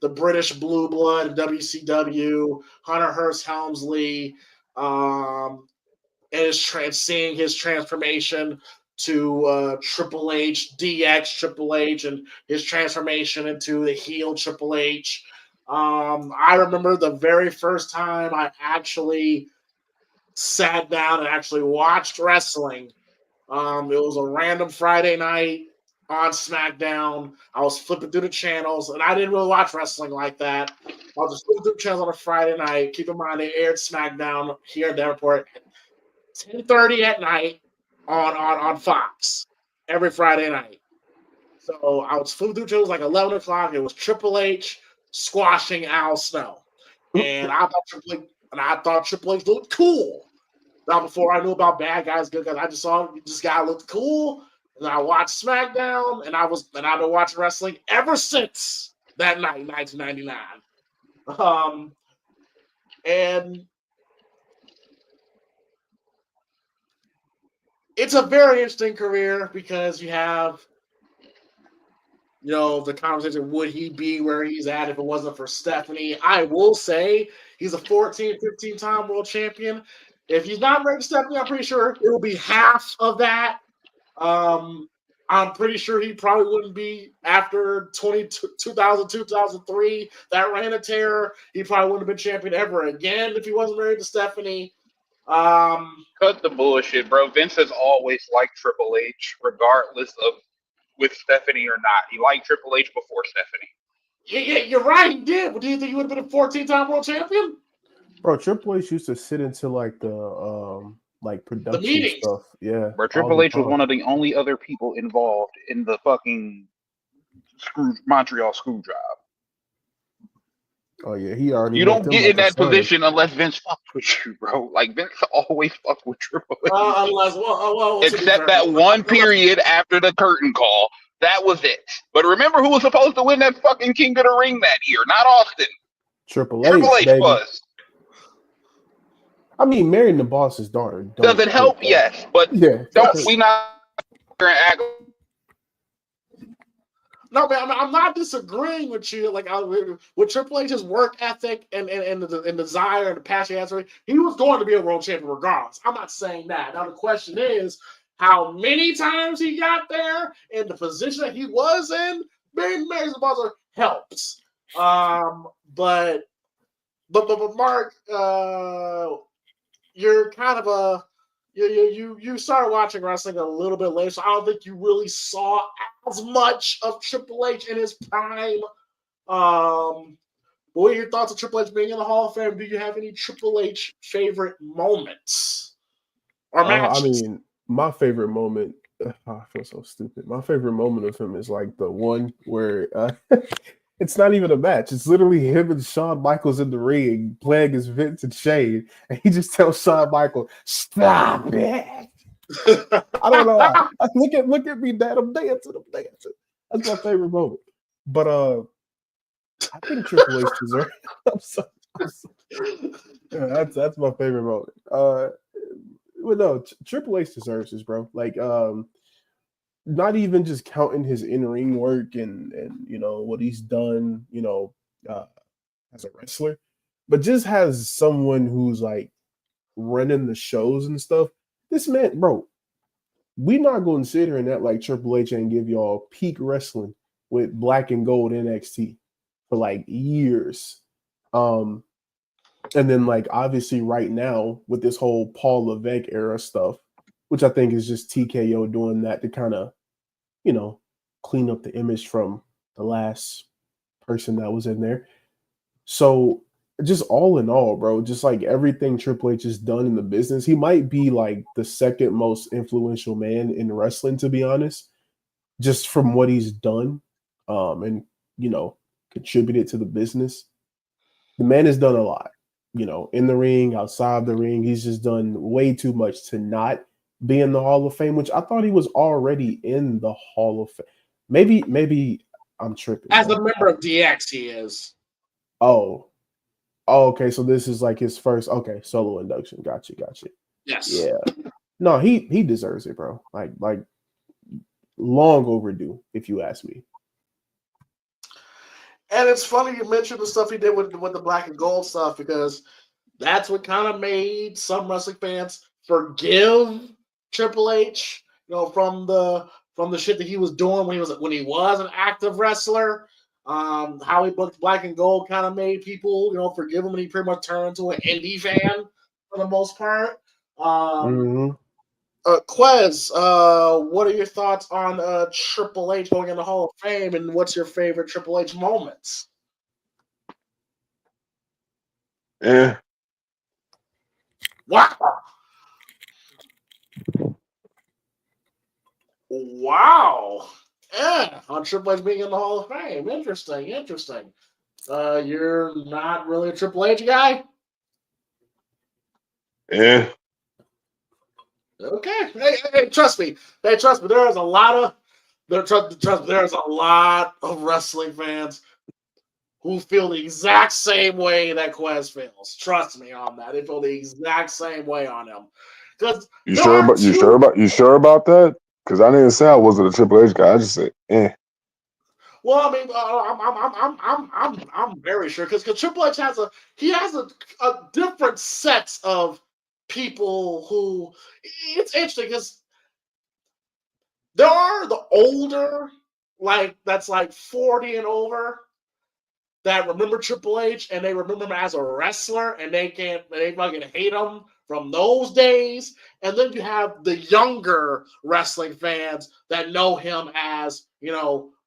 the British Blue Blood in WCW, Hunter Hearst Helmsley, and seeing his transformation to Triple H, DX Triple H, and his transformation into the heel Triple H. I remember the very first time I actually sat down and actually watched wrestling. It was a random Friday night on SmackDown. I was flipping through the channels, and I didn't really watch wrestling like that. I was just flipping through the channels on a Friday night. Keep in mind, they aired SmackDown here in Davenport at 10:30 at night on Fox every Friday night. So I was flipping through. It was like 11 o'clock. It was Triple H squashing Al Snow, and I thought Triple H looked cool. Now, before I knew about bad guys, good guys, I just saw this guy looked cool. And I watched SmackDown, and I've been watching wrestling ever since that night, 1999. And it's a very interesting career because you have, the conversation, would he be where he's at if it wasn't for Stephanie? I will say he's a 14, 15-time world champion. If he's not married to Stephanie, I'm pretty sure it will be half of that. I'm pretty sure he probably wouldn't be after 2002, 2003, that reign of terror. He probably wouldn't have been champion ever again if he wasn't married to Stephanie. Cut the bullshit, bro. Vince has always liked Triple H, regardless of with Stephanie or not. He liked Triple H before Stephanie. Yeah, you're right. He did. But do you think he would have been a 14-time world champion? Bro, Triple H used to sit into like the production stuff. Yeah. Bro, Triple H was one of the only other people involved in the fucking Montreal screw job. Oh yeah, he already. You don't get in that position unless Vince fucked with you, bro. Like Vince always fucked with Triple H. Except that one period after the curtain call, that was it. But remember who was supposed to win that fucking King of the Ring that year? Not Austin. Triple H baby. Was. I mean, marrying the boss's daughter. Does it help? Yes, but we not act. No, man, I'm not disagreeing with you. Like with Triple H's work ethic and the desire and the passion he has, he was going to be a world champion regardless. I'm not saying that. Now the question is, how many times he got there and the position that he was in, being married to the boss helps. But Mark, you're kind of you started watching wrestling a little bit later, so I don't think you really saw as much of Triple H in his prime. What are your thoughts on Triple H being in the Hall of Fame? Do you have any Triple H favorite moments or matches? I mean, my favorite moment. I feel so stupid. My favorite moment of him is like the one where it's not even a match. It's literally him and Shawn Michaels in the ring playing as Vince and Shane, and he just tells Shawn Michaels, "Stop it." I don't know why. Look at me, Dad. I'm dancing. That's my favorite moment. But I think Triple H deserves. I'm sorry. Yeah, that's my favorite moment. Well, no, Triple H deserves this, bro. Like, not even just counting his in-ring work and what he's done, as a wrestler, but just has someone who's like running the shows and stuff. This man, bro, we not going to sit here and act like Triple H ain't give y'all peak wrestling with Black and Gold NXT for like years. And then like obviously right now with this whole Paul Levesque era stuff, which I think is just TKO doing that to kind of, clean up the image from the last person that was in there. So just all in all, bro, just like everything Triple H has done in the business, he might be like the second most influential man in wrestling, to be honest, just from what he's done and, contributed to the business. The man has done a lot, in the ring, outside the ring. He's just done way too much to not be in the Hall of Fame, which I thought he was already in the Hall of Fame. Maybe I'm tripping. As a member of DX, he is. Oh, okay. So this is like his first solo induction. Gotcha. Yes. Yeah. No, he deserves it, bro. Like long overdue, if you ask me. And it's funny you mentioned the stuff he did with the Black and Gold stuff, because that's what kind of made some wrestling fans forgive Triple H, from the shit that he was doing when he was an active wrestler. How he booked Black and Gold kind of made people, forgive him, and he pretty much turned into an indie fan for the most part. Quez, what are your thoughts on Triple H going in the Hall of Fame, and what's your favorite Triple H moments? Yeah. Wow. Yeah, on Triple H being in the Hall of Fame. Interesting. You're not really a Triple H guy? Yeah. Okay. Hey, trust me. There's a lot of there's a lot of wrestling fans who feel the exact same way that Quez feels. Trust me on that. They feel the exact same way on him. Because You sure about that? Because I didn't say I wasn't a Triple H guy. I just said, Well, I mean, I'm very sure because Triple H has a different set of people who it's interesting because there are the older, that's 40 and over that remember Triple H and they remember him as a wrestler and they fucking hate him from those days. And then you have the younger wrestling fans that know him as,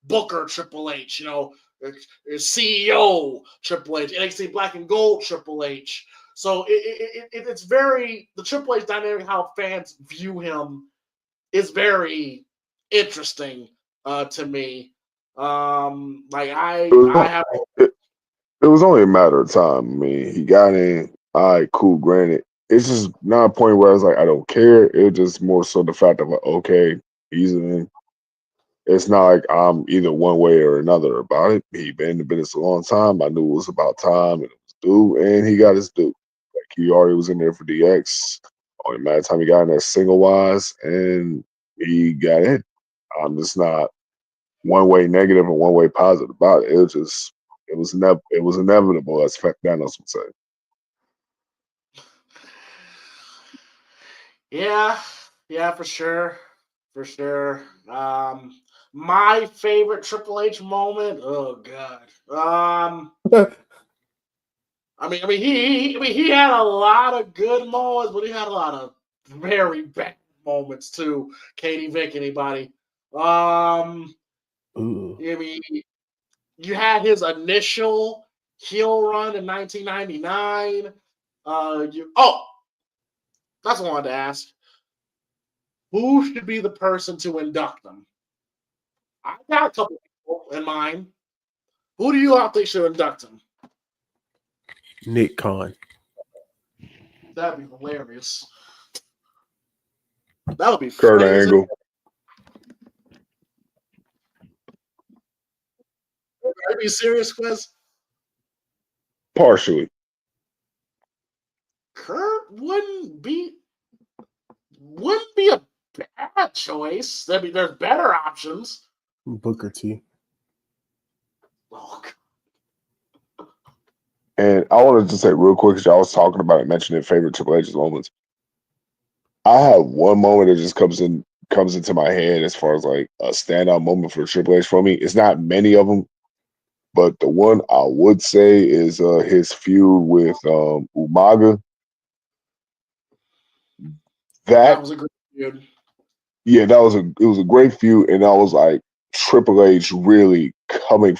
Booker Triple H, CEO Triple H, NXT Black and Gold Triple H. So it's very, the Triple H dynamic, how fans view him is very interesting to me. I have. it was only a matter of time. I mean, he got in. All right, cool. Granted, it's just not a point where I was like, I don't care. It was just more so the fact of like, okay, he's in. It's not like I'm either one way or another about it. He been in the business a long time. I knew it was about time and it was due, and he got his due. Like he already was in there for DX. Only matter of time he got in there single wise, and he got in. I'm just not one way negative and one way positive about it. It was inevitable, as Thanos would say. Yeah, for sure. My favorite Triple H moment. Oh God. He had a lot of good moments, but he had a lot of very bad moments too. Katie Vick, anybody? Ooh. You had his initial heel run in 1999. That's what I wanted to ask. Who should be the person to induct them? I got a couple people in mind. Who do you all think should induct him? Nick Khan. That'd be hilarious. That would be Kurt funny. Angle. Are you serious, Quiz? Partially. Kurt wouldn't be a bad choice. There's better options. Booker T. Oh, And I wanted to say real quick, because y'all was talking about it, mentioning favorite Triple H's moments. I have one moment that just comes into my head as far as like a standout moment for Triple H for me. It's not many of them, but the one I would say is his feud with Umaga. that was a great feud. Yeah, it was a great feud, and I was like Triple H really coming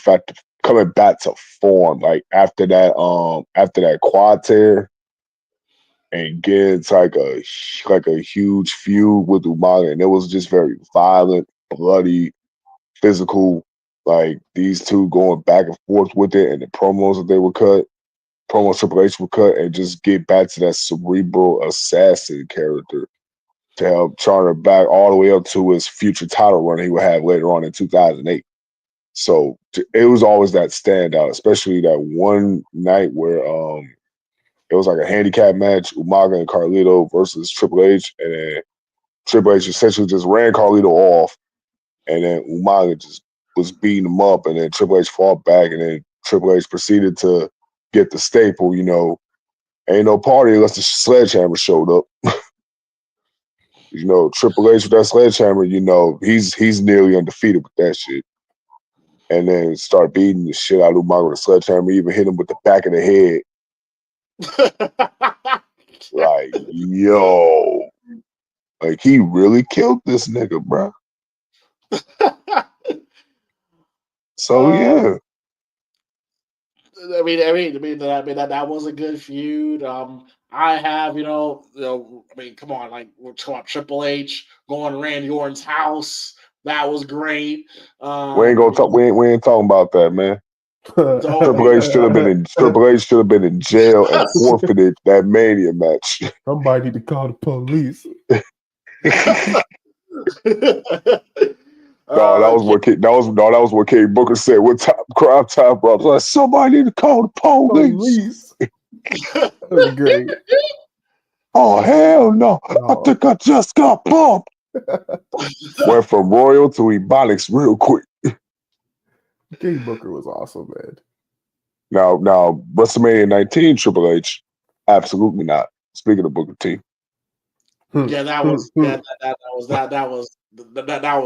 back to form, like after that quad tear, and gets like a huge feud with Umaga, and it was just very violent, bloody, physical. Like these two going back and forth with it, and the promos that they would cut, promos Triple H would cut, and just get back to that cerebral assassin character to help charter back all the way up to his future title run he would have later on in 2008. So it was always that standout, especially that one night where it was like a handicap match, Umaga and Carlito versus Triple H, and then Triple H essentially just ran Carlito off, and then Umaga just was beating him up, and then Triple H fought back, and then Triple H proceeded to get the staple, ain't no party unless the sledgehammer showed up. Triple H with that sledgehammer, he's nearly undefeated with that shit. And then start beating the shit out of Umaga with a sledgehammer, even hit him with the back of the head. Like, yo. Like, he really killed this nigga, bro. So, yeah. That was a good feud. I have, come on, like we're talking about Triple H going to Randy Orton's house. That was great. We ain't gonna talk. We ain't talking about that, man. Triple H should have been in jail and forfeited that Mania match. Somebody need to call the police. No, that was what King Booker said. What time crime time brothers? Like, somebody need to call the police. That was great. Oh hell no! I think I just got bumped. Went from Royal to Ebonics real quick. King Booker was awesome, man. Now WrestleMania 19 Triple H, absolutely not. Speaking of Booker T. Yeah, that was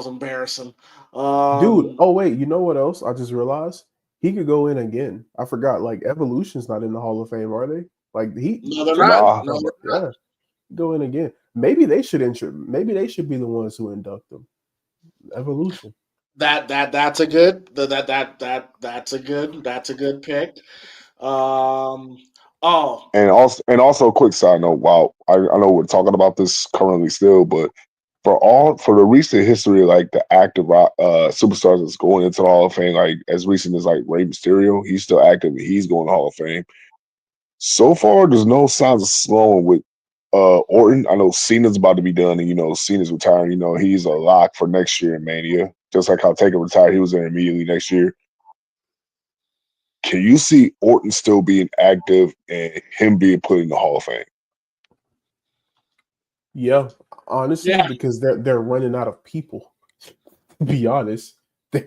embarrassing. Dude, oh wait, you know what else? I just realized he could go in again. I forgot. Like Evolution's not in the Hall of Fame, are they? Like no, they're not. No, they're not. Yeah, go in again. Maybe they should Maybe they should be the ones who induct them. Evolution. That's a good that's a good pick. And also a quick side note. Wow, I know we're talking about this currently still, but for the recent history, like the active superstars that's going into the Hall of Fame, like as recent as like Rey Mysterio, he's still active and he's going to the Hall of Fame. So far, there's no signs of slowing with Orton. I know Cena's about to be done, and Cena's retiring. He's a lock for next year in Mania, just like how Taker retired. He was there immediately next year. Can you see Orton still being active and him being put in the Hall of Fame? Yeah, honestly, because they're running out of people. To be honest, they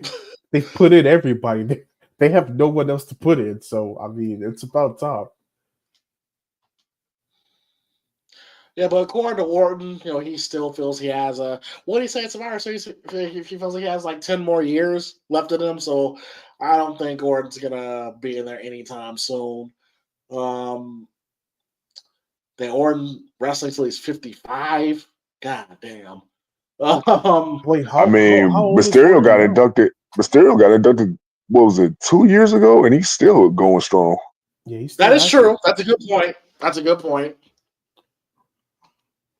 put in everybody. They have no one else to put in. So I mean, it's about time. Yeah, but according to Orton, he still feels he has what did he say at Survivor Series? He feels he has like 10 more years left in him. So I don't think Orton's gonna be in there anytime soon. The Orton wrestling till he's 55. God damn. Wait, how Mysterio got inducted. Mysterio got inducted. What was it, 2 years ago? And he's still going strong. Yeah, that is true. That's a good point.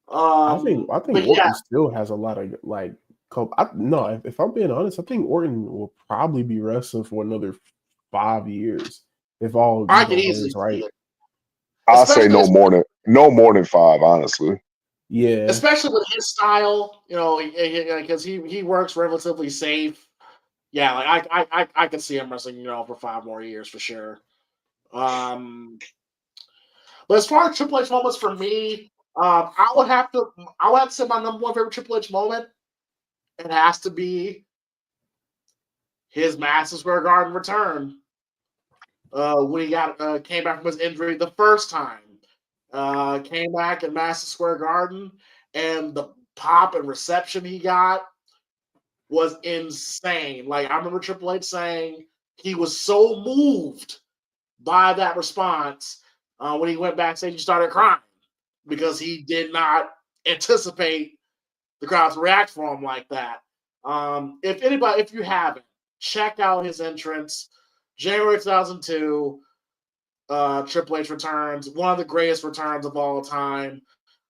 I think Orton still has a lot of if I'm being honest, I think Orton will probably be wrestling for another 5 years if all I can easily right. I'll say no more than 5, honestly. Yeah, especially with his style, because he works relatively safe. Yeah, like I can see him wrestling, for 5 more years for sure. But as far as Triple H moments for me, I would have to say my number one favorite Triple H moment. It has to be his Madison Square Garden return. When he came back from his injury the first time. Came back in Madison Square Garden, and the pop and reception he got was insane. Like, I remember Triple H saying he was so moved by that response when he went backstage and started crying because he did not anticipate the crowd to react for him like that. If you haven't, check out his entrance, January 2002. Triple H returns, one of the greatest returns of all time.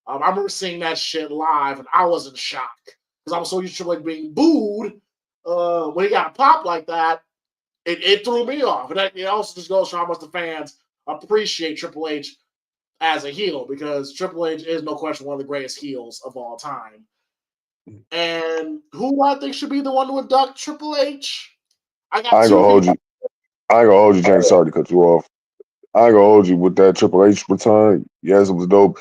I remember seeing that shit live, and I was in shock because I was so used to Triple H being booed. When he got a pop like that, it threw me off. And it also just goes to how much the fans appreciate Triple H as a heel, because Triple H is no question one of the greatest heels of all time. And who do I think should be the one to induct Triple H? I ain't gonna hold you, James. Sorry to cut you off. I ain't gonna hold you with that Triple H return. Yes, it was dope.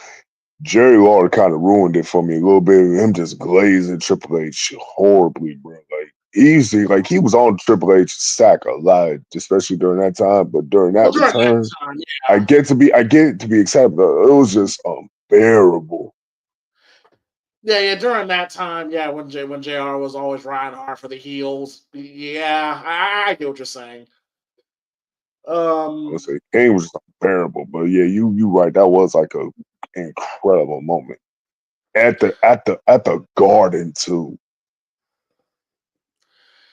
Jerry Lawler kind of ruined it for me a little bit. Him just glazing Triple H horribly, bro. Like he was on Triple H sack a lot, especially during that time. But during that return, I get to be excited. But it was just unbearable. Yeah. During that time, when JR was always riding hard for the heels. Yeah, I get what you're saying. I say Kane was just unbearable, but yeah, you right. That was like a incredible moment at the Garden too.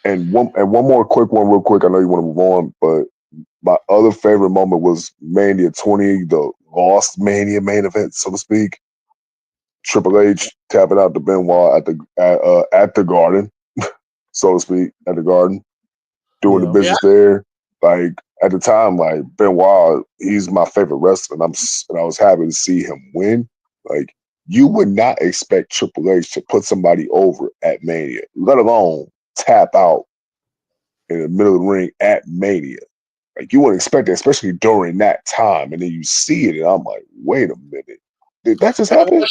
And one more quick one, real quick. I know you want to move on, but my other favorite moment was Mania 20, the lost Mania main event, so to speak. Triple H tapping out to Benoit at the Garden. so to speak, at the Garden, doing the Yeah. business there. Like at the time, like Benoit, he's my favorite wrestler, and I was happy to see him win. Like you would not expect Triple H to put somebody over at Mania, let alone tap out in the middle of the ring at Mania. Like you wouldn't expect that, especially during that time. And then you see it, and I'm like, wait a minute, did that just happen?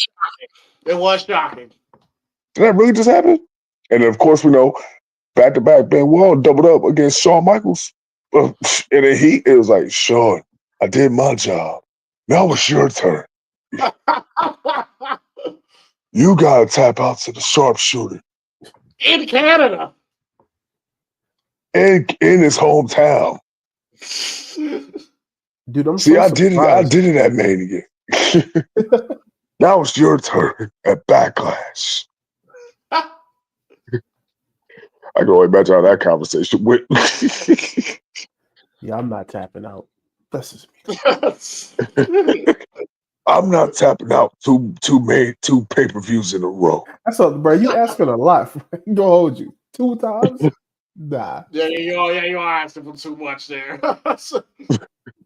It was shocking. Did that really just happen? And then, of course, we know back-to-back Benoit doubled up against Shawn Michaels. And then it was like, Shawn, I did my job. Now it's your turn. You got to tap out to the sharpshooter. In Canada. In his hometown. Dude, I'm See, so I surprised. did it at Mania. Now it's your turn at Backlash. I can only imagine how that conversation went. Yeah, I'm not tapping out. That's just me. I'm not tapping out two pay-per-views in a row. That's all, bro. You asking a lot. Don't hold you 2 times. Nah, Yeah, you are asking for too much there.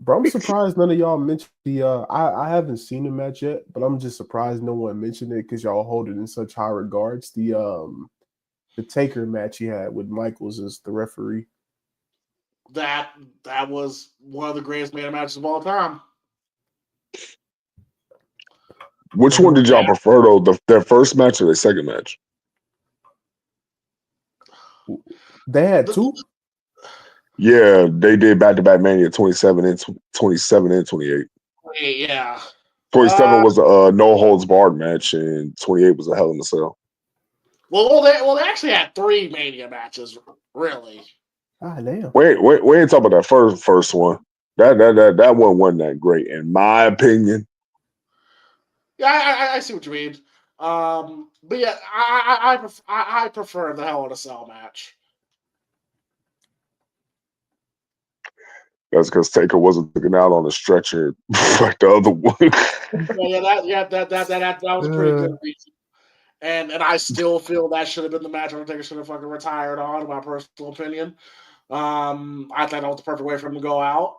bro. I'm surprised none of y'all mentioned the. I haven't seen the match yet, but I'm just surprised no one mentioned it because y'all hold it in such high regards. The Taker match he had with Michaels as the referee. That was one of the greatest Mania matches of all time. Which one did y'all prefer, though? Their first match or their second match? They had 2. Yeah, they did back-to-back Mania 27 and 28. Yeah. 27 was a no-holds-barred match, and 28 was a Hell in a Cell. Well, they actually had 3 Mania matches, really. Ah, damn. We ain't talking about that first one. That one wasn't that great, in my opinion. Yeah, I see what you mean. But yeah, I prefer the Hell in a Cell match. That's because Taker wasn't looking out on the stretcher like the other one. That was a pretty good reason. And I still feel that should have been the match Undertaker should have fucking retired on, in my personal opinion. I thought that was the perfect way for him to go out.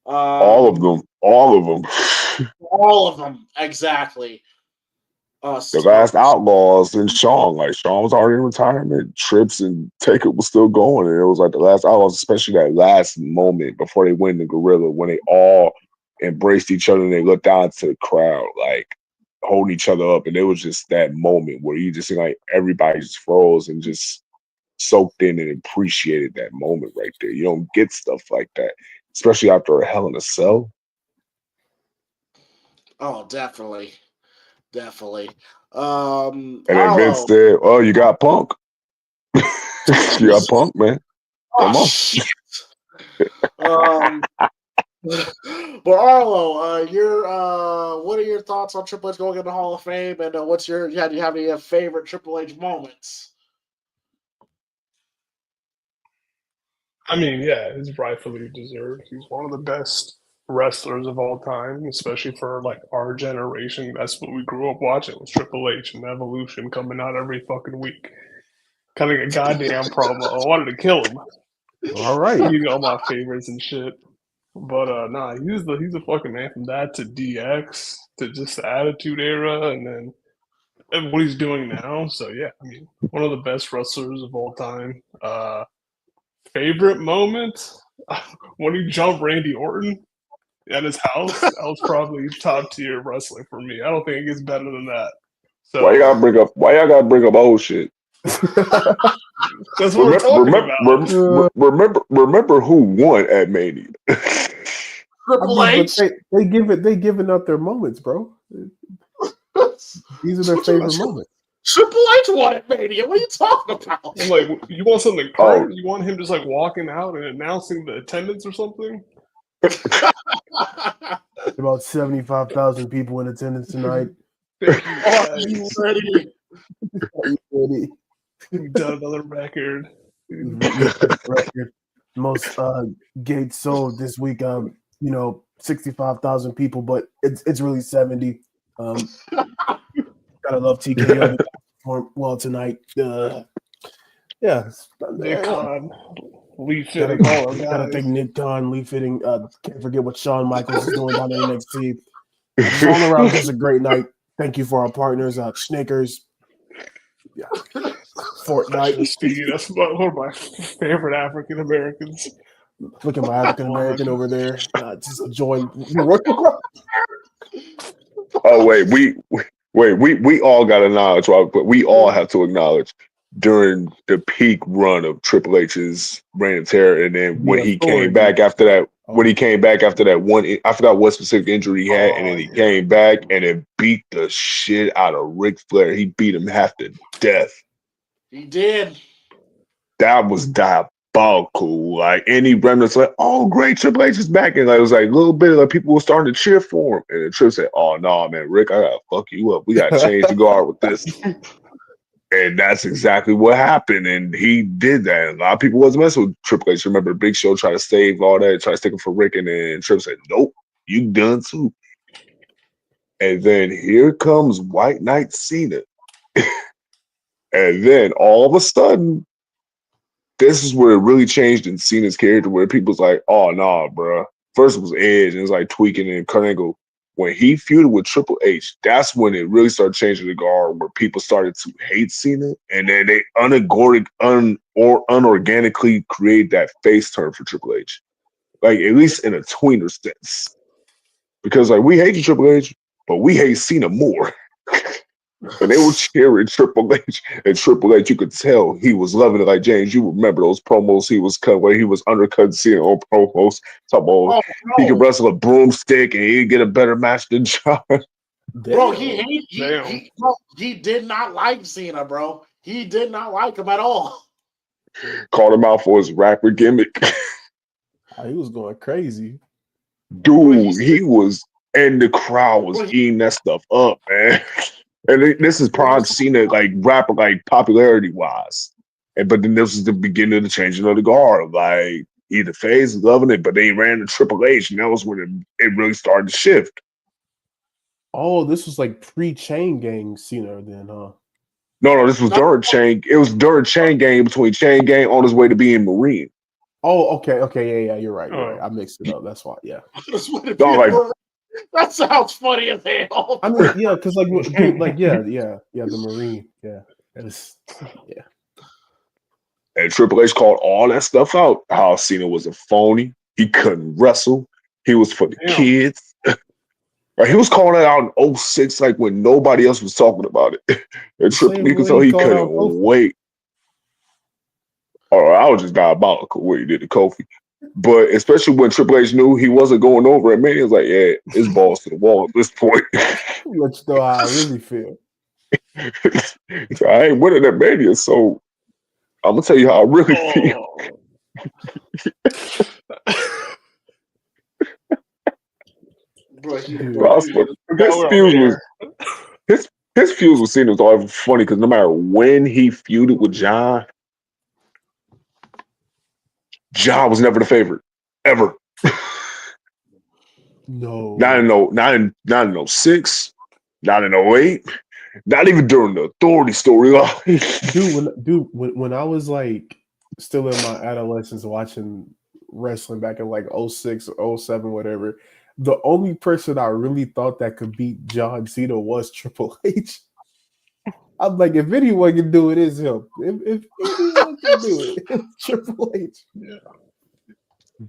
All of them. All of them, exactly. The last Outlaws and Shawn. Like, Shawn was already in retirement. Trips and Taker was still going. And it was like the last Outlaws, especially that last moment before they win the Gorilla, when they all embraced each other and they looked down to the crowd, like, holding each other up. And it was just that moment where you just see, like, everybody just froze and just soaked in and appreciated that moment right there. You don't get stuff like that, especially after a Hell in a Cell. Oh, definitely. And then Vince said, "Oh, you got Punk. You got Punk, man. Come on." Shit. But Arlo, what are your thoughts on Triple H going in the Hall of Fame, and do you have any favorite Triple H moments? I mean, yeah, it's rightfully deserved. He's one of the best wrestlers of all time, especially for like our generation. That's what we grew up watching, was Triple H and Evolution coming out every fucking week. Cutting a goddamn promo. I wanted to kill him. All right. You know my favorites and shit. But nah, he's a fucking man. From that to DX to just the Attitude Era and what he's doing now. So yeah, I mean, one of the best wrestlers of all time. Favorite moment? When he jumped Randy Orton at his house, that was probably top tier wrestling for me. I don't think it gets better than that. So Why y'all gotta bring up old shit? That's what we're talking about. Remember who won at Mania? Triple H. They giving up their moments, bro. These are their favorite moments. Triple H won at Mania. What are you talking about? I'm like, you want something current? You want him just like walking out and announcing the attendance or something? About 75,000 people in attendance tonight. Are you ready? We've done another record. Most gates sold this week. 65,000 people, but it's really 70. Gotta love TKO performed well tonight. Yeah, Yeah. Nick Khan, Lee Gotta, Fitting, all those gotta guys. thank Nick Khan, Lee Fitting. Can't forget what Shawn Michaels is doing down in NXT. Just all around, just a great night. Thank you for our partners, Schnickers. Yeah. Fortnite. Speedy, that's one of my favorite African Americans. Look at my African American over there. Just join. Oh wait, we all got to acknowledge, but we all have to acknowledge during the peak run of Triple H's reign of terror, and then when he came back after that, one, I forgot what specific injury he had, and then he came back and then beat the shit out of Ric Flair. He beat him half to death. He did. That was diabolical. Like any remnants, like, oh great, Triple H is back, and like, it was like a little bit like people were starting to cheer for him, and then Triple said, "Oh no, man, Rick, I gotta fuck you up. We gotta change the guard with this." And that's exactly what happened, and he did that. And a lot of people wasn't messing with Triple H. Remember the Big Show tried to save all that, tried to stick him for Rick, and then Triple said, "Nope, you done too." And then here comes White Knight Cena, and then all of a sudden, this is where it really changed in Cena's character, where people's like, "Oh nah, bro." First it was Edge, and it was like tweaking and Kurt Angle. When he feuded with Triple H, that's when it really started changing the guard, where people started to hate Cena, and then they unorganically create that face turn for Triple H, like at least in a tweener sense, because like we hate you, Triple H, but we hate Cena more. And they were cheering Triple H, and Triple H, you could tell he was loving it. Like James, you remember those promos he was cutting, where he was undercutting Cena on promos, talking about he could wrestle a broomstick and he'd get a better match than John. Bro, he did not like Cena, bro. He did not like him at all. Called him out for his rapper gimmick. He was going crazy. Dude, he was, and the crowd was eating that stuff up, man. And this is prime Cena, like rapper, like popularity wise. But then this was the beginning of the changing of the guard. Like either phase loving it, but they ran to Triple H, and that was when it really started to shift. Oh, this was like pre-Chain Gang Cena then, huh? No, this was during Chain. It was during Chain Gang, between Chain Gang on his way to being Marine. Oh, okay, yeah, you're right. I mixed it up. That's why, yeah. That sounds funny as hell. I mean, yeah, because the Marine, yeah. And Triple H called all that stuff out. How Cena was a phony. He couldn't wrestle. He was for the kids. Like, he was calling it out in 06, like when nobody else was talking about it. And Triple H could tell he couldn't wait. Oh, I was just diabolical what he did to Kofi. But especially when Triple H knew he wasn't going over at Mania, he was like, yeah, his balls to the wall at this point. Let you know how I really feel. So I ain't winning at Mania, so I'm going to tell you how I really feel. His feuds with Cena was always funny because no matter when he feuded with John was never the favorite, ever. No. Not in 06, not in 08, not even during the Authority storyline. Dude, when I was like still in my adolescence watching wrestling back in like 06 or 07, whatever, the only person I really thought that could beat John Cena was Triple H. I'm like, if anyone can do it, it's him. If anyone can do it, it's Triple H. Yeah.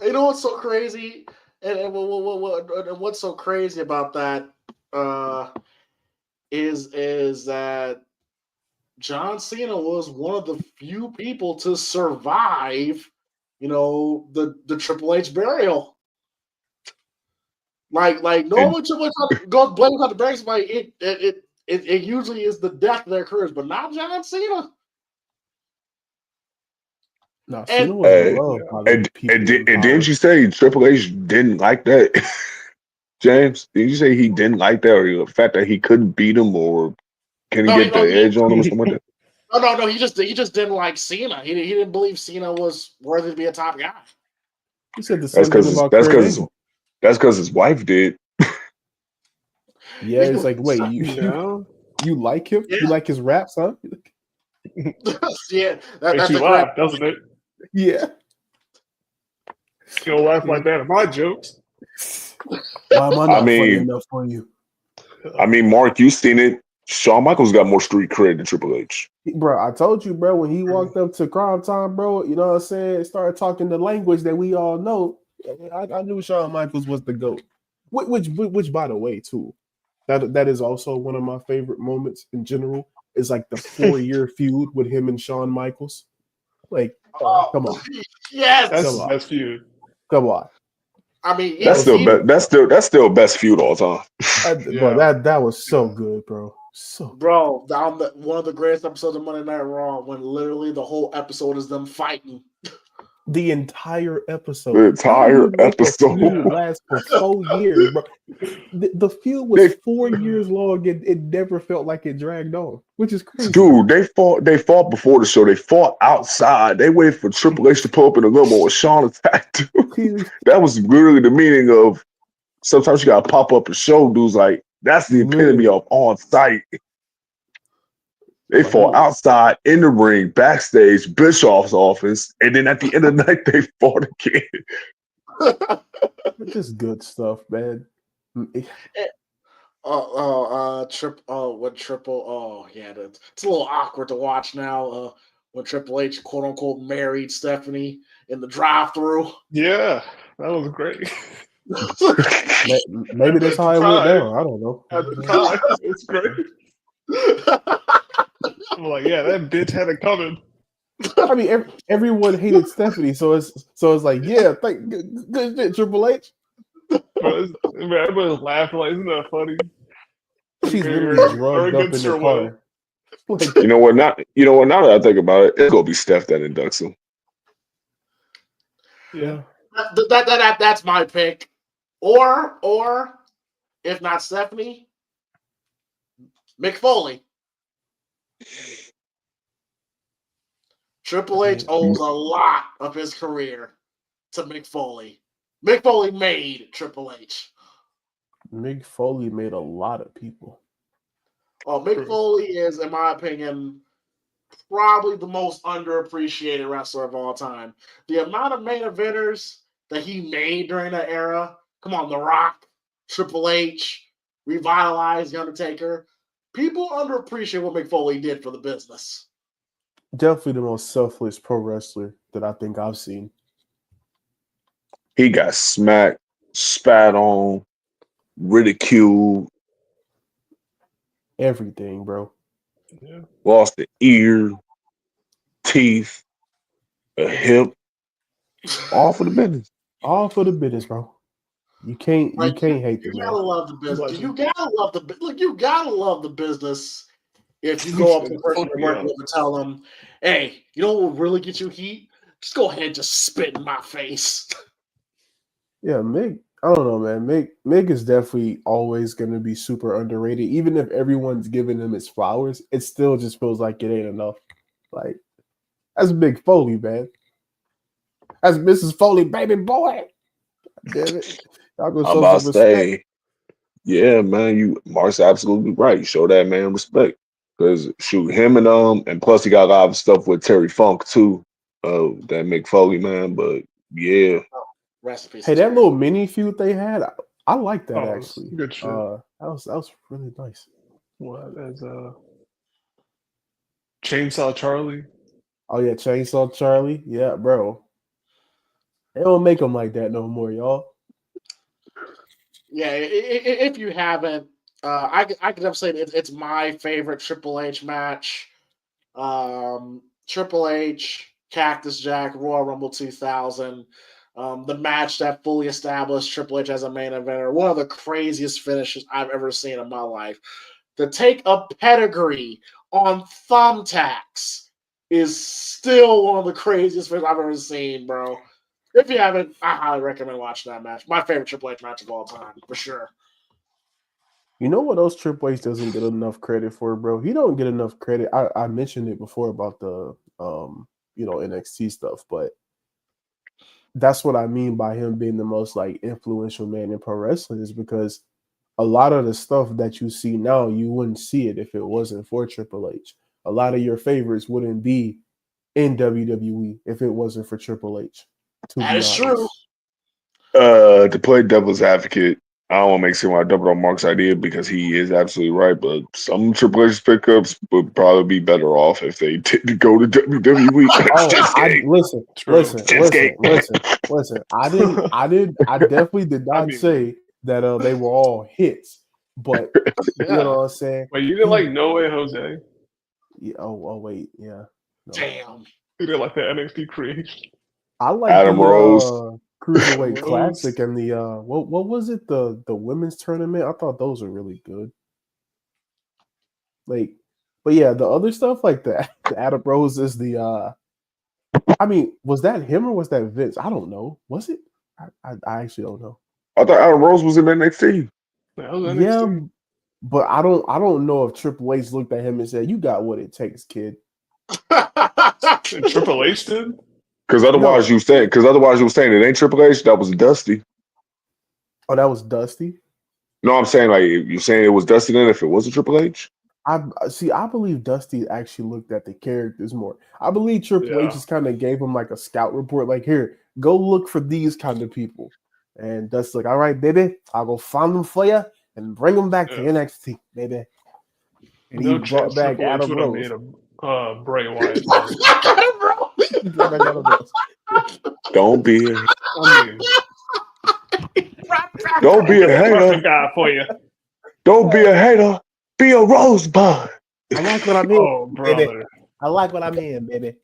You know what's so crazy? And what's so crazy about that is that John Cena was one of the few people to survive, the Triple H burial. Like normally Triple H goes blames on the burial. Like it usually is the death that occurs, but not John Cena. No, Cena was loved by the people. And didn't you say Triple H didn't like that? James, did you say he didn't like that, or the fact that he couldn't beat him, or can he get the edge on him or something like that? No. He just didn't like Cena. He didn't believe Cena was worthy to be a top guy. He said the same thing about Kurt Angle. That's because his wife did. Yeah, it's like, wait, you like him? Yeah. You like his raps, huh? Yeah, Makes that's you a great. laugh, doesn't it? Yeah. You don't laugh like that at my jokes. Why am I I not funny mean, enough for you? Mark, you seen it. Shawn Michaels got more street cred than Triple H. Bro, I told you, bro, when he walked up to PrimeTime, bro, you know what I'm saying, started talking the language that we all know, I knew Shawn Michaels was the GOAT. Which, by the way, too, that is also one of my favorite moments in general, is like the 4-year feud with him and Shawn Michaels. Like, come on. Yes. That's Come the on. best feud. Come on. I mean, That's still that's still best feud all time. Bro, that was so good, bro. So good. bro, one of the greatest episodes of Monday Night Raw when literally the whole episode is them fighting. The entire episode. The entire episode. The feud lasts for 4 years, bro. The feud was 4 years long. It never felt like it dragged on, which is crazy. Dude, they fought before the show. They fought outside. They waited for Triple H to pull up in a limo with Shawn attacked. That was literally the meaning of sometimes you gotta pop up and show dudes like that's the epitome of on site. They fought outside, in the ring, backstage, Bischoff's office, and then at the end of the night, they fought again. Just good stuff, man. It's a little awkward to watch now. When Triple H quote unquote married Stephanie in the drive-through. Yeah, that was great. Maybe that's how it went down. I don't know. At the time, it's great. I'm like, yeah, that bitch had it coming. I mean, everyone hated Stephanie, so it's like, yeah, good shit, Triple H. Everybody was laughing like, isn't that funny? She's literally drugged up in the car. Like, you know what? Now that I think about it, it's gonna be Steph that inducts him. Yeah, that's my pick. Or if not Stephanie, Mick Foley. Triple H owes a lot of his career to Mick Foley. Mick Foley made Triple H. Mick Foley made a lot of people. Oh, Mick Foley is, in my opinion, probably the most underappreciated wrestler of all time. The amount of main eventers that he made during that era, come on, The Rock, Triple H, revitalized The Undertaker. People underappreciate what Mick Foley did for the business. Definitely the most selfless pro wrestler that I think I've seen. He got smacked, spat on, ridiculed. Everything, bro. Yeah. Lost an ear, teeth, a hip. All for the business. All for the business, bro. You can't hate the man. You gotta love the business. You gotta love the business. If you go up to the person you're working with and tell them, "Hey, you know what will really get you heat? Just go ahead and just spit in my face." Yeah, Mick. I don't know, man. Mick is definitely always going to be super underrated. Even if everyone's giving him his flowers, it still just feels like it ain't enough. Like, that's Mick Foley, man. That's Mrs. Foley, baby boy. Damn it. I'm about to say, yeah, man, Mark's absolutely right. Show that man respect. Because shoot, him and plus he got a lot of stuff with Terry Funk too. That Mick Foley, man. But yeah. Recipes. Hey, that little mini feud they had, I like that actually. Good shit. That was really nice. What as Chainsaw Charlie? Oh yeah, Chainsaw Charlie. Yeah, bro. They don't make them like that no more, y'all. Yeah, if you haven't, I could definitely say it's my favorite Triple H match. Triple H, Cactus Jack, Royal Rumble 2000. The match that fully established Triple H as a main eventer. One of the craziest finishes I've ever seen in my life. To take a pedigree on thumbtacks is still one of the craziest finishes I've ever seen, bro. If you haven't, I highly recommend watching that match. My favorite Triple H match of all time, for sure. You know what else Triple H doesn't get enough credit for, bro? He don't get enough credit. I mentioned it before about the NXT stuff, but that's what I mean by him being the most like influential man in pro wrestling is because a lot of the stuff that you see now, you wouldn't see it if it wasn't for Triple H. a lot of your favorites wouldn't be in WWE if it wasn't for Triple H. That is true. To play devil's advocate, I don't want to make it seem like I doubled on Mark's idea because he is absolutely right. But some Triple H pickups would probably be better off if they didn't go to WWE. Listen. I definitely did not say that they were all hits, but you know what I'm saying. Wait, you didn't like No Way Jose? Yeah, oh wait, yeah. No. Damn. You didn't like the NXT creation? I like Adam the Rose. Cruiserweight Classic and the what was it, the women's tournament? I thought those were really good. Like, but yeah, the other stuff like the Adam Rose is the I mean, was that him or was that Vince? I don't know. Was it? I actually don't know. I thought Adam Rose was in NXT. Yeah, but I don't know if Triple H looked at him and said, "You got what it takes, kid." Triple H did? Because otherwise, you were saying it ain't Triple H. That was Dusty. Oh, that was Dusty. No, I'm saying like you're saying it was Dusty then. If it wasn't Triple H, I believe Dusty actually looked at the characters more. I believe Triple H just kind of gave him like a scout report, like, here, go look for these kind of people. And Dusty's like, all right, baby, I'll go find them for you and bring them back to NXT, baby. And he brought back Adam Rose. Bray Wyatt. don't be. Don't be a hater. Guy for you. Don't be a hater. Be a rosebud. I like what I'm in. Oh, brother. Baby. I like what I'm in, baby.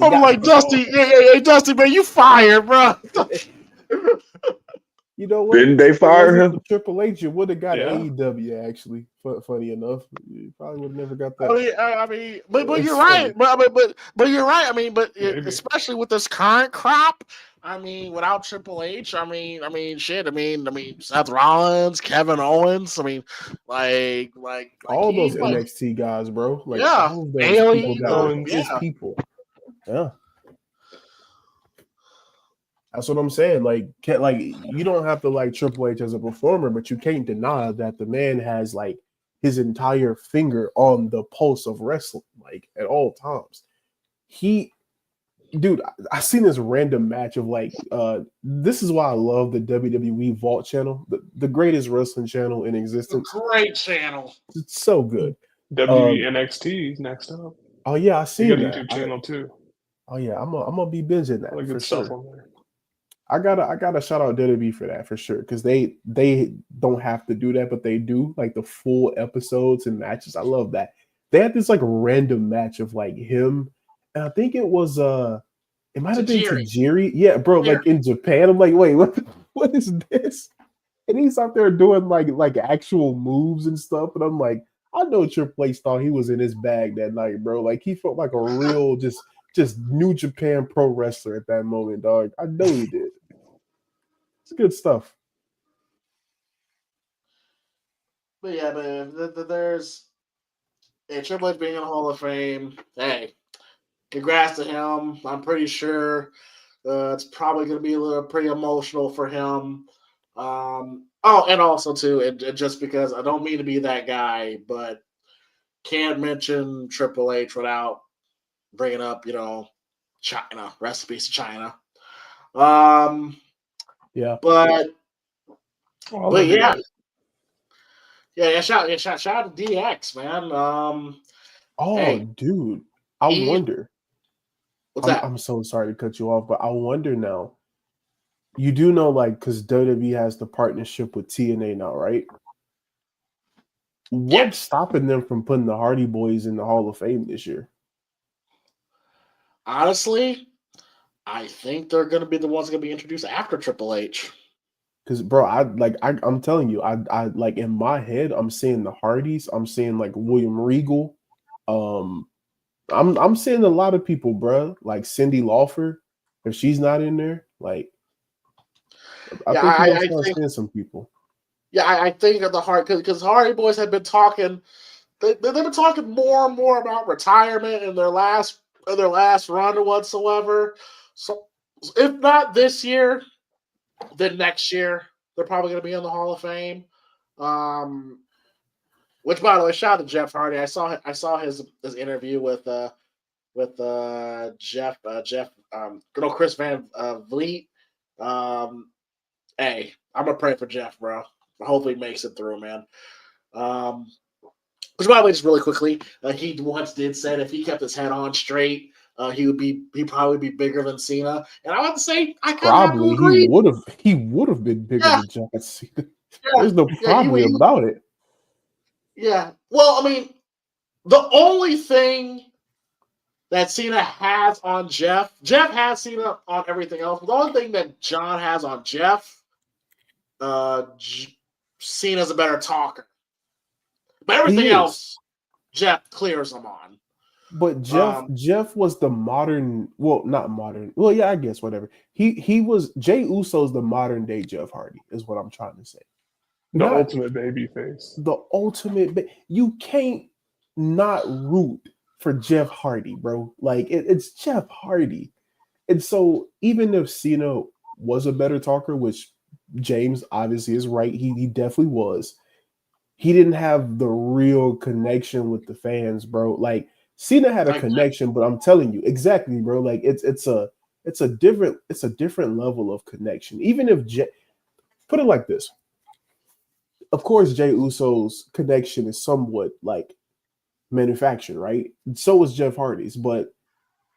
I'm like, Dusty, hey, Dusty, man, you fired, bro. You know what? Didn't they fire him? Triple H, you would have got AEW, actually. Funny enough. You probably would have never got that. But you're right. But you're right. I mean, especially with this current crop, I mean, without Triple H, I mean, Seth Rollins, Kevin Owens, I mean, like all those NXT guys, bro. Like, all of those Bailey, people that were his people. Yeah. That's what I'm saying. Like you don't have to like Triple H as a performer, but you can't deny that the man has like his entire finger on the pulse of wrestling, like at all times. I seen this random match of like this is why I love the WWE Vault channel, the greatest wrestling channel in existence. Great channel. It's so good. NXT is next up. Oh yeah, I see that. YouTube channel too. Oh yeah, I'm gonna be binging that for sure. On there. I gotta shout out WWE for that for sure, because they don't have to do that, but they do, like the full episodes and matches. I love that. They had this like random match of like him, and I think it was it might have been Tajiri. Yeah, bro, like in Japan. I'm like, wait, what is this? And he's out there doing like actual moves and stuff, and I'm like, I know Triple H thought he was in his bag that night, bro. Like he felt like a real just New Japan pro wrestler at that moment, dog. I know he did. It's good stuff. But yeah, there's Triple H being in the Hall of Fame. Hey, congrats to him. I'm pretty sure it's probably going to be a little pretty emotional for him. And also too, just because I don't mean to be that guy, but can't mention Triple H without bringing up, China, recipes to China. Yeah. But yeah. Shout out to DX, man. Dude, I wonder. What's that? I'm so sorry to cut you off, but I wonder now. You do know, like, because WWE has the partnership with TNA now, right? What's stopping them from putting the Hardy Boys in the Hall of Fame this year? Honestly, I think they're going to be the ones going to be introduced after Triple H. Because, bro, I'm telling you, I like in my head, I'm seeing the Hardys. I'm seeing like William Regal. I'm seeing a lot of people, bro. Like Cyndi Lauper, if she's not in there, like I think seeing some people. Yeah, I think of the because Hardy Boys have been talking. They've been talking more and more about retirement in their last run or whatsoever. So if not this year, then next year they're probably going to be in the Hall of Fame. Which, by the way, shout out to Jeff Hardy. I saw his interview with Chris Van Vliet. Hey, I'm gonna pray for Jeff, bro. Hopefully, he makes it through, man. Which, by the way, just really quickly, he once did say if he kept his head on straight, he'd probably be bigger than Cena. And I want to say, I kind of have to agree. He would have been bigger than John Cena. Yeah. There's no probably about it. Yeah. Well, I mean, the only thing that Cena has on Jeff has Cena on everything else. But the only thing that John has on Jeff, Cena's a better talker. But everything else, Jeff clears him on. But Jeff was the modern, well, not modern. Well, yeah, I guess whatever. He was Jey Uso's the modern day Jeff Hardy, is what I'm trying to say. The ultimate baby face. The ultimate. You can't not root for Jeff Hardy, bro. Like it's Jeff Hardy, and so even if Cena was a better talker, which James obviously is right, he definitely was. He didn't have the real connection with the fans, bro. Like Cena had a connection, but I'm telling you, exactly, bro. Like it's a different level of connection. Even if put it like this, of course, Jey Uso's connection is somewhat like manufactured, right? So is Jeff Hardy's, but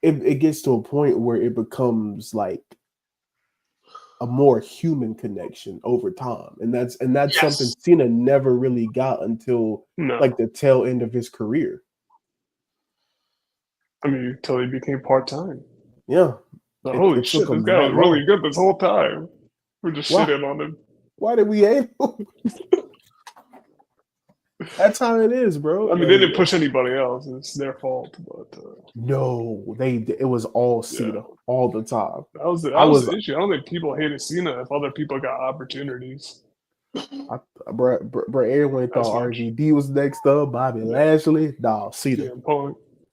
it gets to a point where it becomes like a more human connection over time, and that's something Cena never really got until like the tail end of his career. I mean, until he became part-time. Yeah. But holy shit, this guy was really good this whole time. We're just shitting on him. Why did we hate him? That's how it is, bro. I mean, they didn't push anybody else. It's their fault. But no, it was all Cena all the time. That was the issue. I don't think people hated Cena if other people got opportunities. Bro, everyone thought RVD was next up. Bobby Lashley, nah, Cena.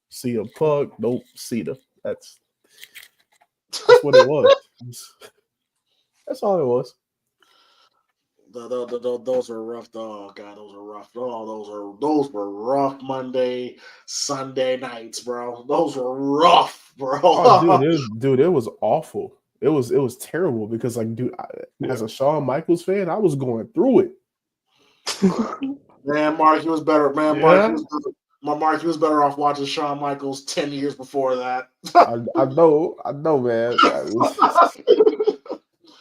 CM Punk, nope, Cena. That's what it was. That's all it was. Those were rough. Oh god, those were rough. Oh, those were rough Monday, Sunday nights, bro. Those were rough, bro. Oh, dude, it was awful. It was terrible because, like, dude, as a Shawn Michaels fan, I was going through it. Man, Mark, he was better. Man, Mark, Mark, he was better off watching Shawn Michaels 10 years before that. I know, man.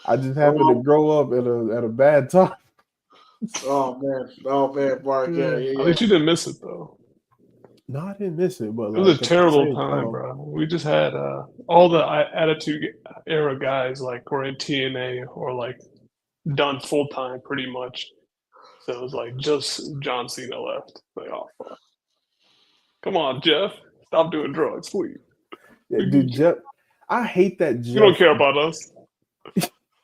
I just happened to grow up at a bad time. Oh man, Mark. Yeah. At least you didn't miss it though. No, I didn't miss it, but it was a terrible time, bro. We just had all the Attitude Era guys like were in TNA or like done full time pretty much. So it was like just John Cena left. Like, oh fuck. Come on, Jeff. Stop doing drugs, please. Yeah, dude, Jeff. I hate that Jeff. You don't care about us.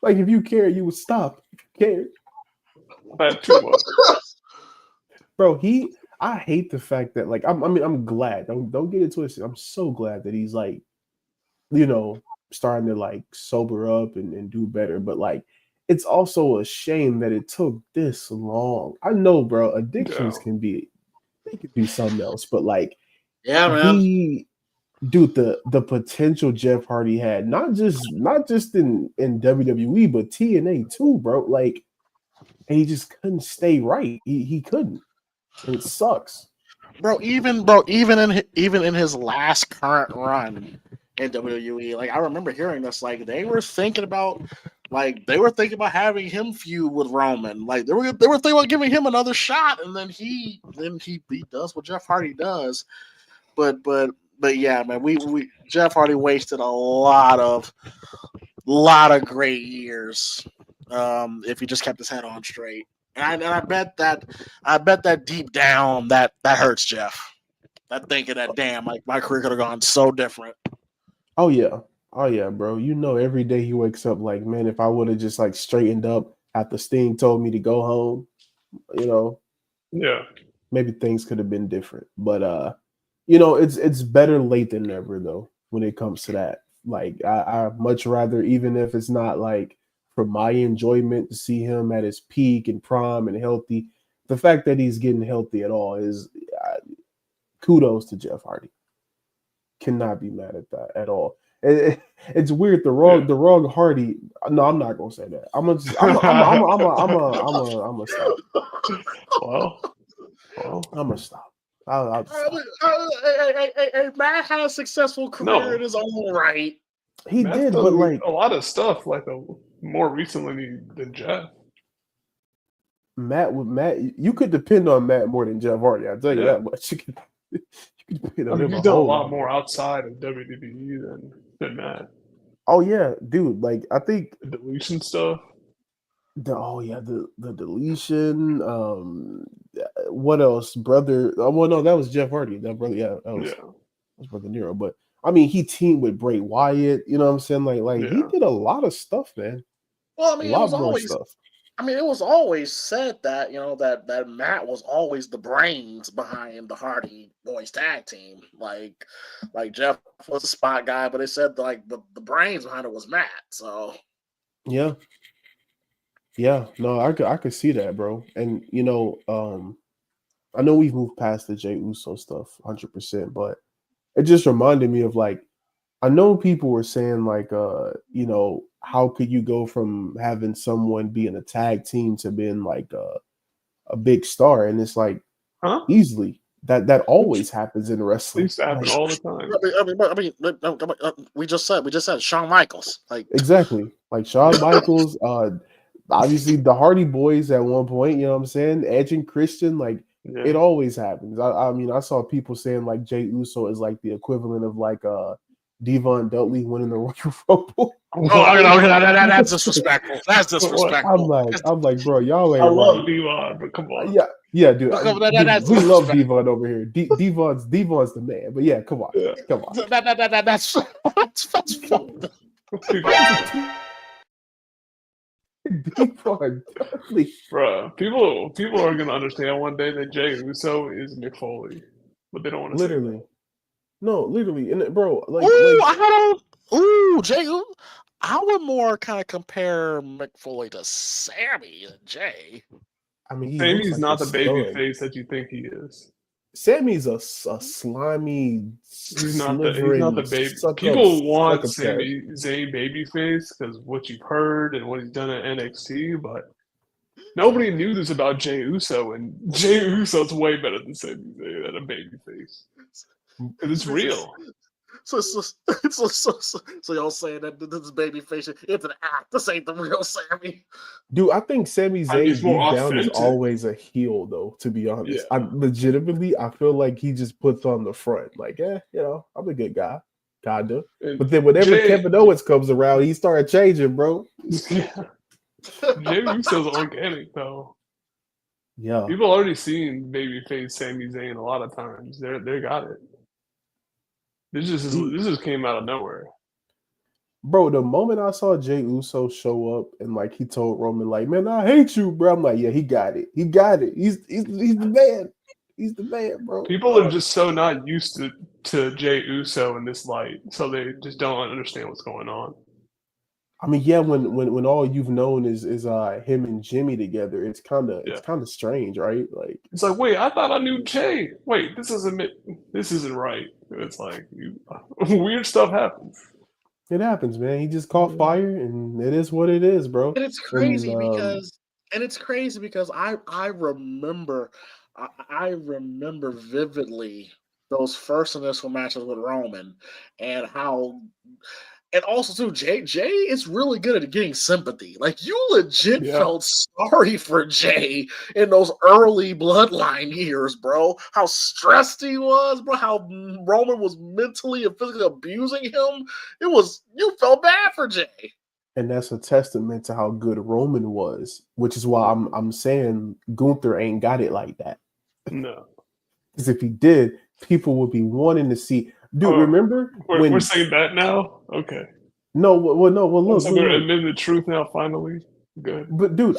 Like, if you care, you would stop. If you care. That too much. Bro, I hate the fact that, like, I'm glad. Don't get it twisted. I'm so glad that he's, like, you know, starting to, like, sober up and do better. But, like, it's also a shame that it took this long. I know, bro, addictions can be something else. But, like, yeah, man. Dude, the potential Jeff Hardy had, not just in WWE, but TNA too, bro. Like, and he just couldn't stay right. He couldn't. And it sucks. Bro, even in his last current run in WWE, like I remember hearing this, like they were thinking about having him feud with Roman. Like they were thinking about giving him another shot, and then he does what Jeff Hardy does. But yeah, man, we Jeff Hardy wasted a lot of great years if he just kept his head on straight. And I bet that deep down that hurts Jeff. That thinking that damn, like my career could have gone so different. Oh yeah, bro. You know, every day he wakes up like, man, if I would have just like straightened up after Sting told me to go home, you know, maybe things could have been different. But you know, it's better late than never though when it comes to that. Like I much rather, even if it's not like for my enjoyment to see him at his peak and prime and healthy, the fact that he's getting healthy at all is kudos to Jeff Hardy. Cannot be mad at that at all. It's weird. The wrong Hardy. No, I'm not gonna say that. I'm gonna stop. Well, I'm gonna stop. Matt had a successful career in his own right. He Matt's did, done but like a lot of stuff, like more recently than Jeff. Matt, you could depend on Matt more than Jeff Hardy. I'll tell you that much. You could depend on him. He's done a lot more outside of WWE than Matt. Oh yeah, dude. Like I think The deletion stuff. The deletion. What else, brother? Well, no, that was Jeff Hardy. That brother, that was Brother Nero. But I mean, he teamed with Bray Wyatt. You know what I'm saying? Like he did a lot of stuff, man. Well, I mean, it was always said that that Matt was always the brains behind the Hardy Boys tag team. Like Jeff was a spot guy, but they said like the brains behind it was Matt. So yeah, no, I could see that, bro. And I know we've moved past the Jey Uso stuff 100%, but it just reminded me of like, I know people were saying like, how could you go from having someone be in a tag team to being like a big star? And it's like, easily that always happens in wrestling. It used to happen all the time. I mean, we just said Shawn Michaels, like exactly like Shawn Michaels. Obviously the Hardy Boys at one point. You know what I'm saying? Edge and Christian, like. Yeah. It always happens. I mean, I saw people saying like Jey Uso is like the equivalent of like Devon Dudley winning the Royal Rumble. That's disrespectful. That's disrespectful. I'm like, bro, y'all ain't. I love Devon, but come on. Yeah, dude. We love Devon over here. Devon's the man. But yeah, come on. That's fun. Bro, people are gonna understand one day that Jey Uso is Mick Foley, but they don't want to. Literally, no, literally, and bro, Jey. I would more kind of compare Mick Foley to Sammy than Jay. I mean, Sammy's not the baby face that you think he is. Sammy's a slimy. He's not the baby. People want Sami Zayn babyface because what you've heard and what he's done at NXT, but nobody knew this about Jey Uso, and Jey Uso's way better than Sami Zayn at a babyface. And it's real. So y'all saying that this babyface, it's an act. This ain't the real Sammy. Dude, I think Sami Zayn deep down is always a heel, though. To be honest, I feel like he just puts on the front, like, I'm a good guy, kinda. But then whenever Kevin Owens comes around, he started changing, bro. Yeah. Jey Uso's organic, though. Yeah, people already seen babyface Sami Zayn a lot of times. They got it. This just came out of nowhere. Bro, the moment I saw Jey Uso show up and like he told Roman, like, man, I hate you, bro. I'm like, yeah, he got it. He got it. He's the man. He's the man, bro. People are just so not used to Jey Uso in this light, so they just don't understand what's going on. I mean, yeah, when all you've known is him and Jimmy together, it's kind of strange, right? Like it's like, wait, I thought I knew Jay. Wait, this isn't right. It's like weird stuff happens. It happens, man. He just caught fire, and it is what it is, bro. And it's crazy because I remember vividly those first initial matches with Roman, and how. And also, too, Jay is really good at getting sympathy. Like, you legit felt sorry for Jay in those early bloodline years, bro. How stressed he was, bro. How Roman was mentally and physically abusing him. You felt bad for Jay. And that's a testament to how good Roman was, which is why I'm saying Gunther ain't got it like that. No. Because if he did, people would be wanting to see. Dude, remember we're saying that now? Okay. No, look. So they're admitting the truth now, finally. Good. But dude,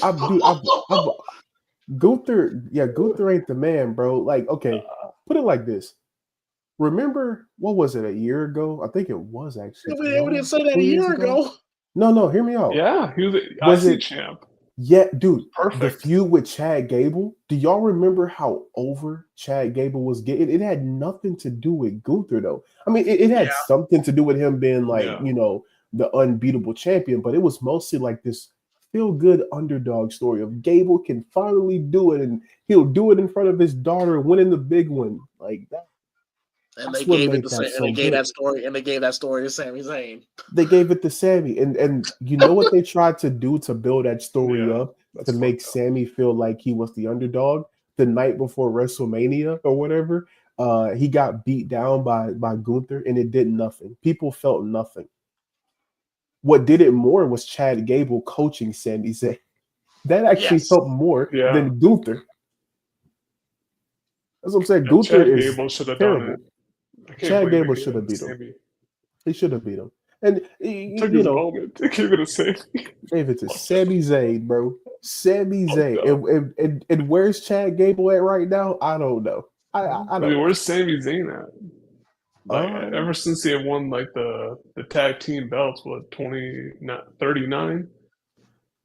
Gunther ain't the man, bro. Like, okay, put it like this. Remember, what was it, a year ago? I think it was actually. We didn't say that a year ago. No, hear me out. Yeah, he was the IC champ. Yeah, dude. Perfect. The feud with Chad Gable. Do y'all remember how over Chad Gable was getting? It had nothing to do with Gunther, though. I mean, it had something to do with him being like, the unbeatable champion, but it was mostly like this feel-good underdog story of Gable can finally do it, and he'll do it in front of his daughter, winning the big one like that. And they gave it that story to Sami Zayn. They gave it to Sammy, and you know what they tried to do to build that story up to make Sammy feel like he was the underdog the night before WrestleMania or whatever. He got beat down by Gunther, and it did nothing. People felt nothing. What did it more was Chad Gable coaching Sami Zayn. That actually felt more than Gunther. That's what I'm saying. Gunther is terrible. Chad Gable should have beat him. He should have beat him. And took his moment. Gave it to Sammy. Gave it to Sami Zayn, bro. Sami Zayn. And where's Chad Gable at right now? I don't know. I don't know. Where's Sami Zayn at? Like ever since he had won like the tag team belts, what 39?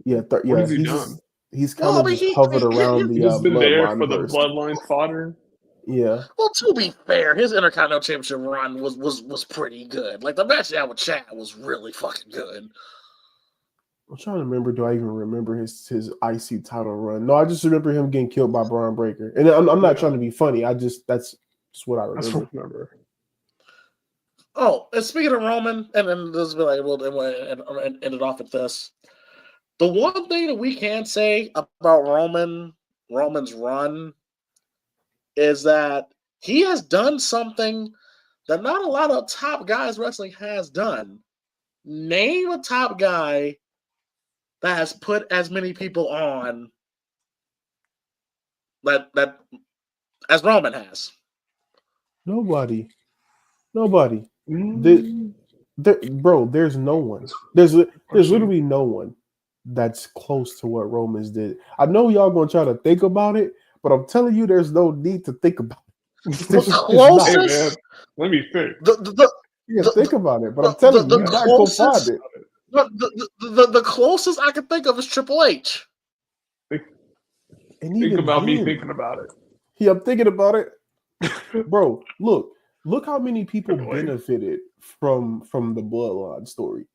Yeah, what has he done? He's kind of hovered around the. He's been there for the bloodline fodder. Yeah. Well, to be fair, his Intercontinental Championship run was pretty good. Like the match out with Chad was really fucking good. I'm trying to remember. Do I even remember his IC title run? No, I just remember him getting killed by Braun Breaker. And I'm not trying to be funny. That's what I remember. That's what I remember. Oh, and speaking of Roman, and then this will be like we'll end it off with this. The one thing that we can say about Roman's run is that he has done something that not a lot of top guys wrestling has done. Name a top guy that has put as many people on that as Roman has. Nobody. Bro, there's no one. There's literally no one that's close to what Roman's did. I know y'all gonna try to think about it, but I'm telling you, there's no need to think about it. The closest. Hey, man, let me think. Think about it, but I'm telling you, you're not gonna find it. The closest I can think of is Triple H. Think about me thinking about it. Yeah, I'm thinking about it, bro. Look how many people benefited from the Bloodline story.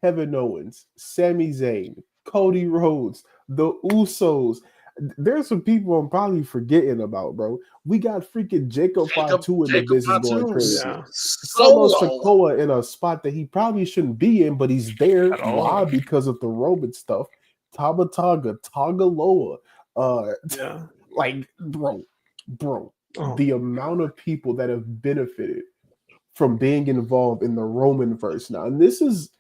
Kevin Owens, Sami Zayn, Cody Rhodes, the Usos. There's some people I'm probably forgetting about, bro. We got freaking Jacob Fatu in the business going crazy. Yeah. Solo Sikoa in a spot that he probably shouldn't be in, but he's there. Why? Because of the Roman stuff. Tama Tonga, Tongaloa. Like, bro. The amount of people that have benefited from being involved in the Roman verse now. And this is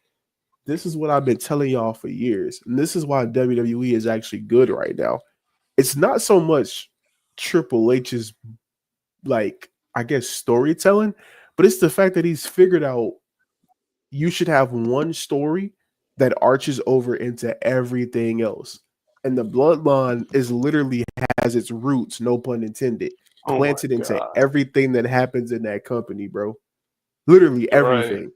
what I've been telling y'all for years. And this is why WWE is actually good right now. It's not so much Triple H's, like, I guess, storytelling, but it's the fact that he's figured out you should have one story that arches over into everything else. And the Bloodline is literally has its roots, no pun intended, planted into everything that happens in that company, bro. Literally everything.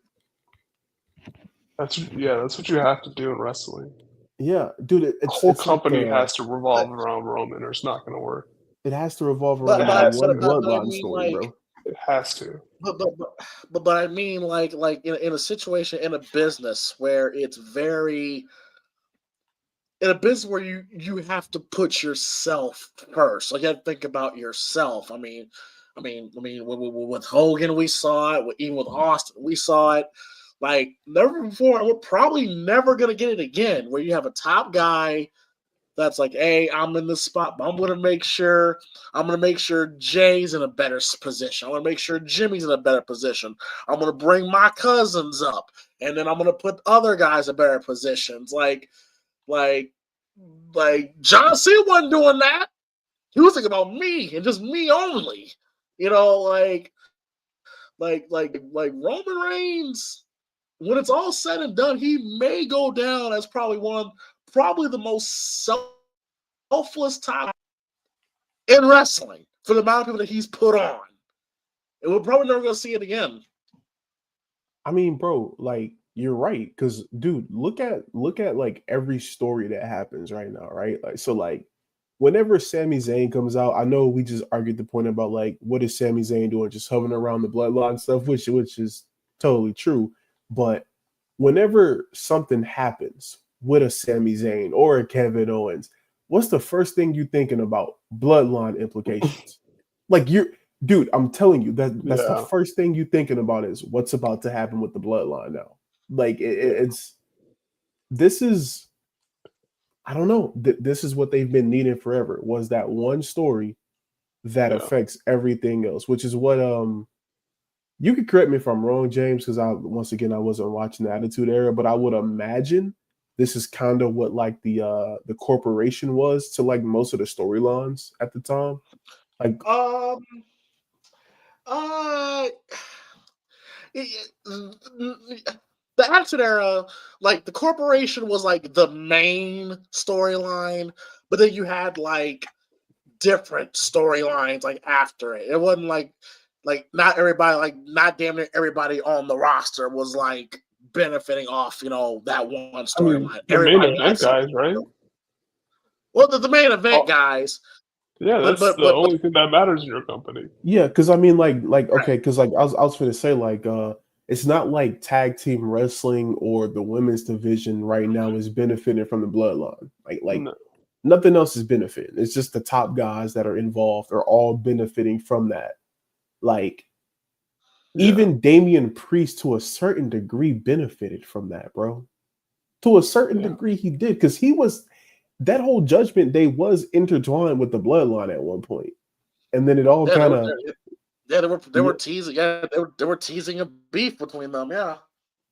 That's what you have to do in wrestling. Yeah, dude. The whole company has to revolve around Roman, or it's not going to work. It has to revolve around one Bloodline story, bro. It has to. But I mean, like in a situation in a business where it's very. In a business where you have to put yourself first, like you have to think about yourself. I mean, with Hogan we saw it. Even with Austin we saw it. Like never before. We're probably never gonna get it again. Where you have a top guy that's like, "Hey, I'm in this spot, but I'm gonna make sure Jay's in a better position. I'm gonna make sure Jimmy's in a better position. I'm gonna bring my cousins up, and then I'm gonna put other guys in better positions." Like John Cena wasn't doing that. He was thinking about me and just me only. Like Roman Reigns, when it's all said and done, he may go down as probably the most selfless top in wrestling for the amount of people that he's put on. And we're probably never going to see it again. I mean, bro, like You're right, because dude, look at like every story that happens right now, right? Like so, like whenever Sami Zayn comes out, I know we just argued the point about like what is Sami Zayn doing, just hovering around the bloodline stuff, which is totally true. But whenever something happens with a Sami Zayn or a Kevin Owens, what's the first thing you thinking about? Bloodline implications. Like dude, I'm telling you that's the first thing you thinking about is what's about to happen with the bloodline now. Like it's this is I don't know. This is what they've been needing forever. Was that one story that affects everything else, which is what you could correct me if I'm wrong, James, because I wasn't watching the Attitude Era, but I would imagine this is kind of what like the corporation was to like most of the storylines at the time. Like the Attitude Era, like the corporation was like the main storyline, but then you had like different storylines like after it. It wasn't like not everybody, like not damn near everybody on the roster was like benefiting off, that one storyline. The main event guys, right? Well, the main event guys. Yeah, that's the only thing that matters in your company. Yeah, because I mean, like okay, because like I was going to say like it's not like tag team wrestling or the women's division right now is benefiting from the bloodline. Like no. Nothing else is benefiting. It's just the top guys that are involved are all benefiting from that. Like even Damian Priest to a certain degree benefited from that, bro. To a certain degree he did, because he was that whole Judgment Day was intertwined with the bloodline at one point. And then it all kind of they were teasing. Yeah, they were teasing a beef between them. Yeah.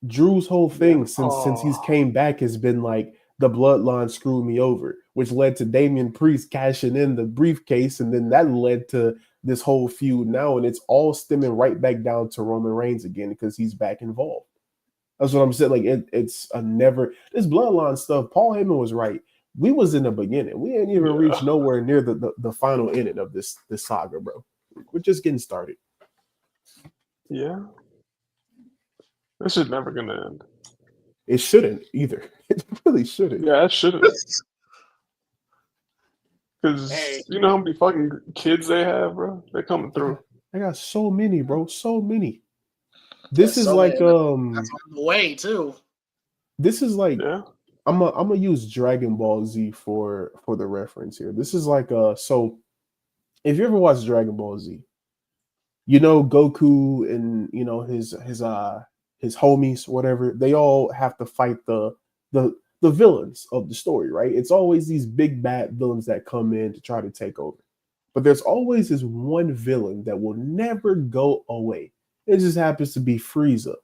Drew's whole thing since he's came back has been like the bloodline screwed me over, which led to Damian Priest cashing in the briefcase, and then that led to this whole feud now, and it's all stemming right back down to Roman Reigns again because he's back involved. That's what I'm saying. Like it's a never this bloodline stuff. Paul Heyman was right. We was in the beginning. We ain't even reached nowhere near the final ending of this saga, bro. We're just getting started. Yeah. This is never gonna end. It shouldn't either. It really shouldn't. Yeah, it shouldn't. Because you know how many fucking kids they have, bro? They're coming through. I got so many, bro. So many. This is so like that's on the way too. This is like I'm gonna use Dragon Ball Z for the reference here. This is like so if you ever watch Dragon Ball Z, Goku and his homies, whatever, they all have to fight the villains of the story, right? It's always these big bad villains that come in to try to take over. But there's always this one villain that will never go away. It just happens to be Frieza.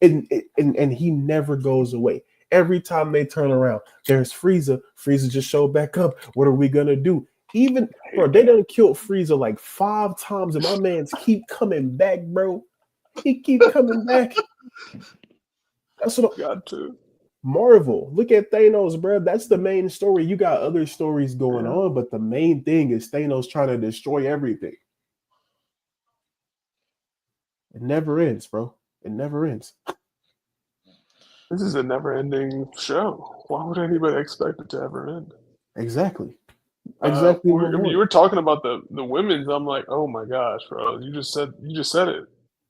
And he never goes away. Every time they turn around, there's Frieza. Frieza just showed back up. What are we gonna do? Even they done killed Frieza like 5 times, and my man's keep coming back, bro. He keep coming back. That's what I got to. Marvel, look at Thanos, bro. That's the main story. You got other stories going on, but the main thing is Thanos trying to destroy everything. It never ends, bro. It never ends. This is a never-ending show. Why would anybody expect it to ever end? Exactly. You were talking about the women's. I'm like, oh my gosh, bro. You just said it.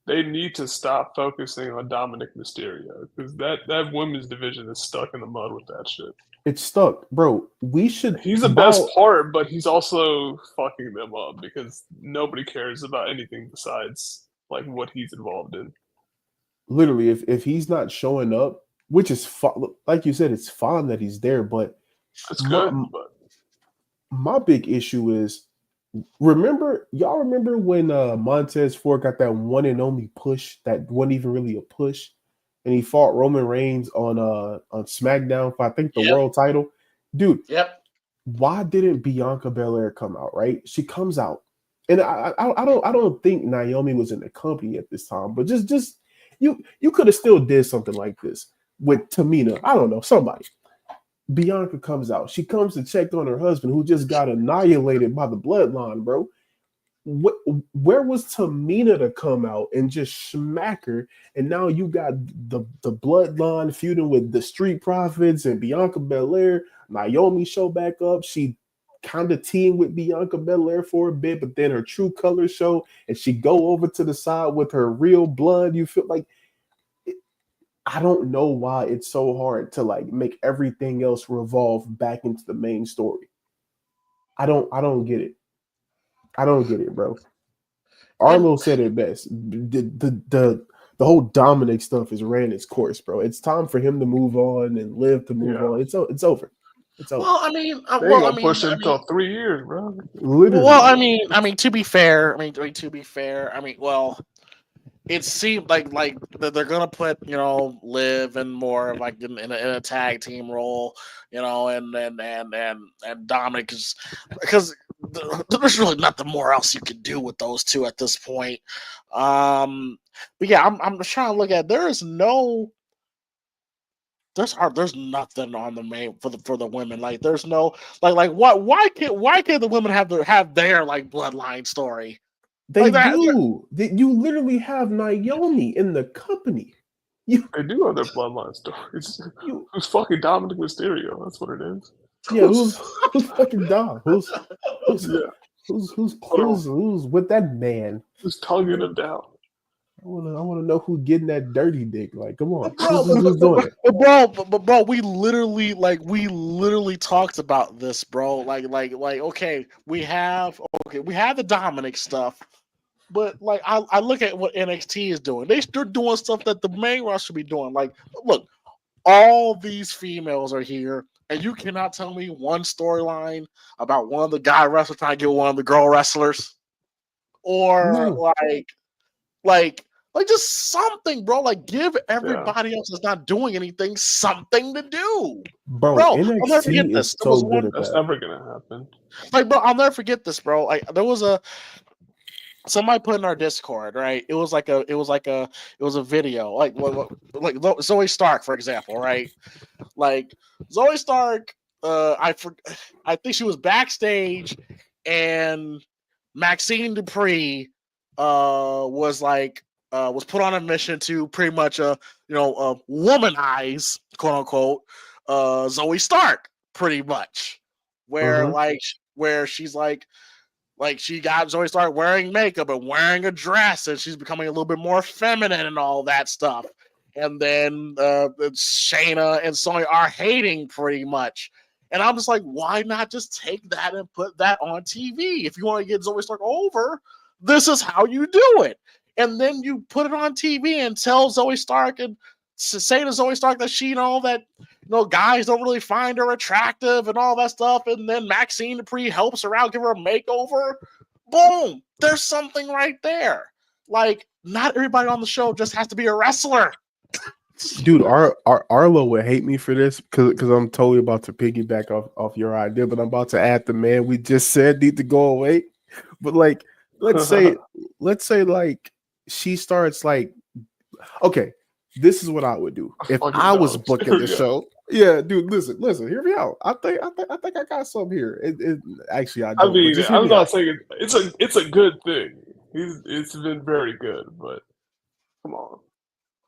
They need to stop focusing on Dominic Mysterio because that women's division is stuck in the mud with that shit. It's stuck, bro. He's the best part, but he's also fucking them up because nobody cares about anything besides like what he's involved in. Literally, if he's not showing up, which is like you said, it's fine that he's there, but it's good. My big issue is, y'all remember when Montez Ford got that one and only push that wasn't even really a push, and he fought Roman Reigns on SmackDown for I think the world title, dude. Yep. Why didn't Bianca Belair come out? Right, she comes out, and I don't think Naomi was in the company at this time, but just you could have still did something like this with Tamina. I don't know, somebody. Bianca comes out. She comes to check on her husband who just got annihilated by the bloodline, bro. where was Tamina to come out and just smack her? And now you got the bloodline feuding with the Street Profits and Bianca Belair. Naomi show back up. She kind of teamed with Bianca Belair for a bit, but then her true colors show, and she go over to the side with her real blood. You feel like I don't know why it's so hard to like make everything else revolve back into the main story. I don't get it. I don't get it, bro. Arlo said it best. The whole Dominic stuff has ran its course, bro. It's time for him to move on and Liv to move on. It's over. It's over. Well, I mean, push it until 3 years, bro. Literally. Well, I mean, to be fair, well, it seemed like they're gonna put Liv and more like in a tag team role, and Dominic because there's really nothing more else you can do with those two at this point. But yeah, I'm just trying to look at. There's nothing on the main for the women. Like there's no like what why can't the women have their like bloodline story? They like do. You literally have Naomi in the company. They do have their bloodline stories. Who's fucking Dominic Mysterio? That's what it is. Yeah, who's fucking Dom? Who's with that man? Who's tonguing him down? I want to know who's getting that dirty dick. Like, come on, bro, who's doing it? But bro, we literally talked about this, bro. Like, okay, we have the Dominic stuff, but like, I look at what NXT is doing. They're doing stuff that the main roster should be doing. Like, look, all these females are here, and you cannot tell me one storyline about one of the guy wrestlers trying to get one of the girl wrestlers, or like just something, bro. Like give everybody else that's not doing anything something to do. Bro, NXT I'll never forget this. So good at that's never gonna happen. Like, bro, I'll never forget this, bro. Like there was somebody put in our Discord, right? It was a video, like Zoe Stark, for example, right? Like Zoe Stark, I think she was backstage, and Maxine Dupree was put on a mission to pretty much womanize, quote unquote, Zoe Stark, pretty much, where she's like she got Zoe Stark wearing makeup and wearing a dress, and she's becoming a little bit more feminine and all that stuff. And then Shayna and Sonya are hating pretty much. And I'm just like, why not just take that and put that on TV? If you want to get Zoe Stark over, this is how you do it. And then you put it on TV and tell Zoe Stark and say to Zoe Stark that she guys don't really find her attractive and all that stuff. And then Maxine Dupree helps her out, give her a makeover. Boom. There's something right there. Like, not everybody on the show just has to be a wrestler. Dude, Arlo would hate me for this because I'm totally about to piggyback off your idea, but I'm about to add the man we just said need to go away. But like, let's say like she starts like, okay, this is what I would do if I was booking the show. Yeah, dude, listen, hear me out. I think I got something here. Actually, I don't. I mean, I'm not saying it's a good thing. It's been very good, but come on,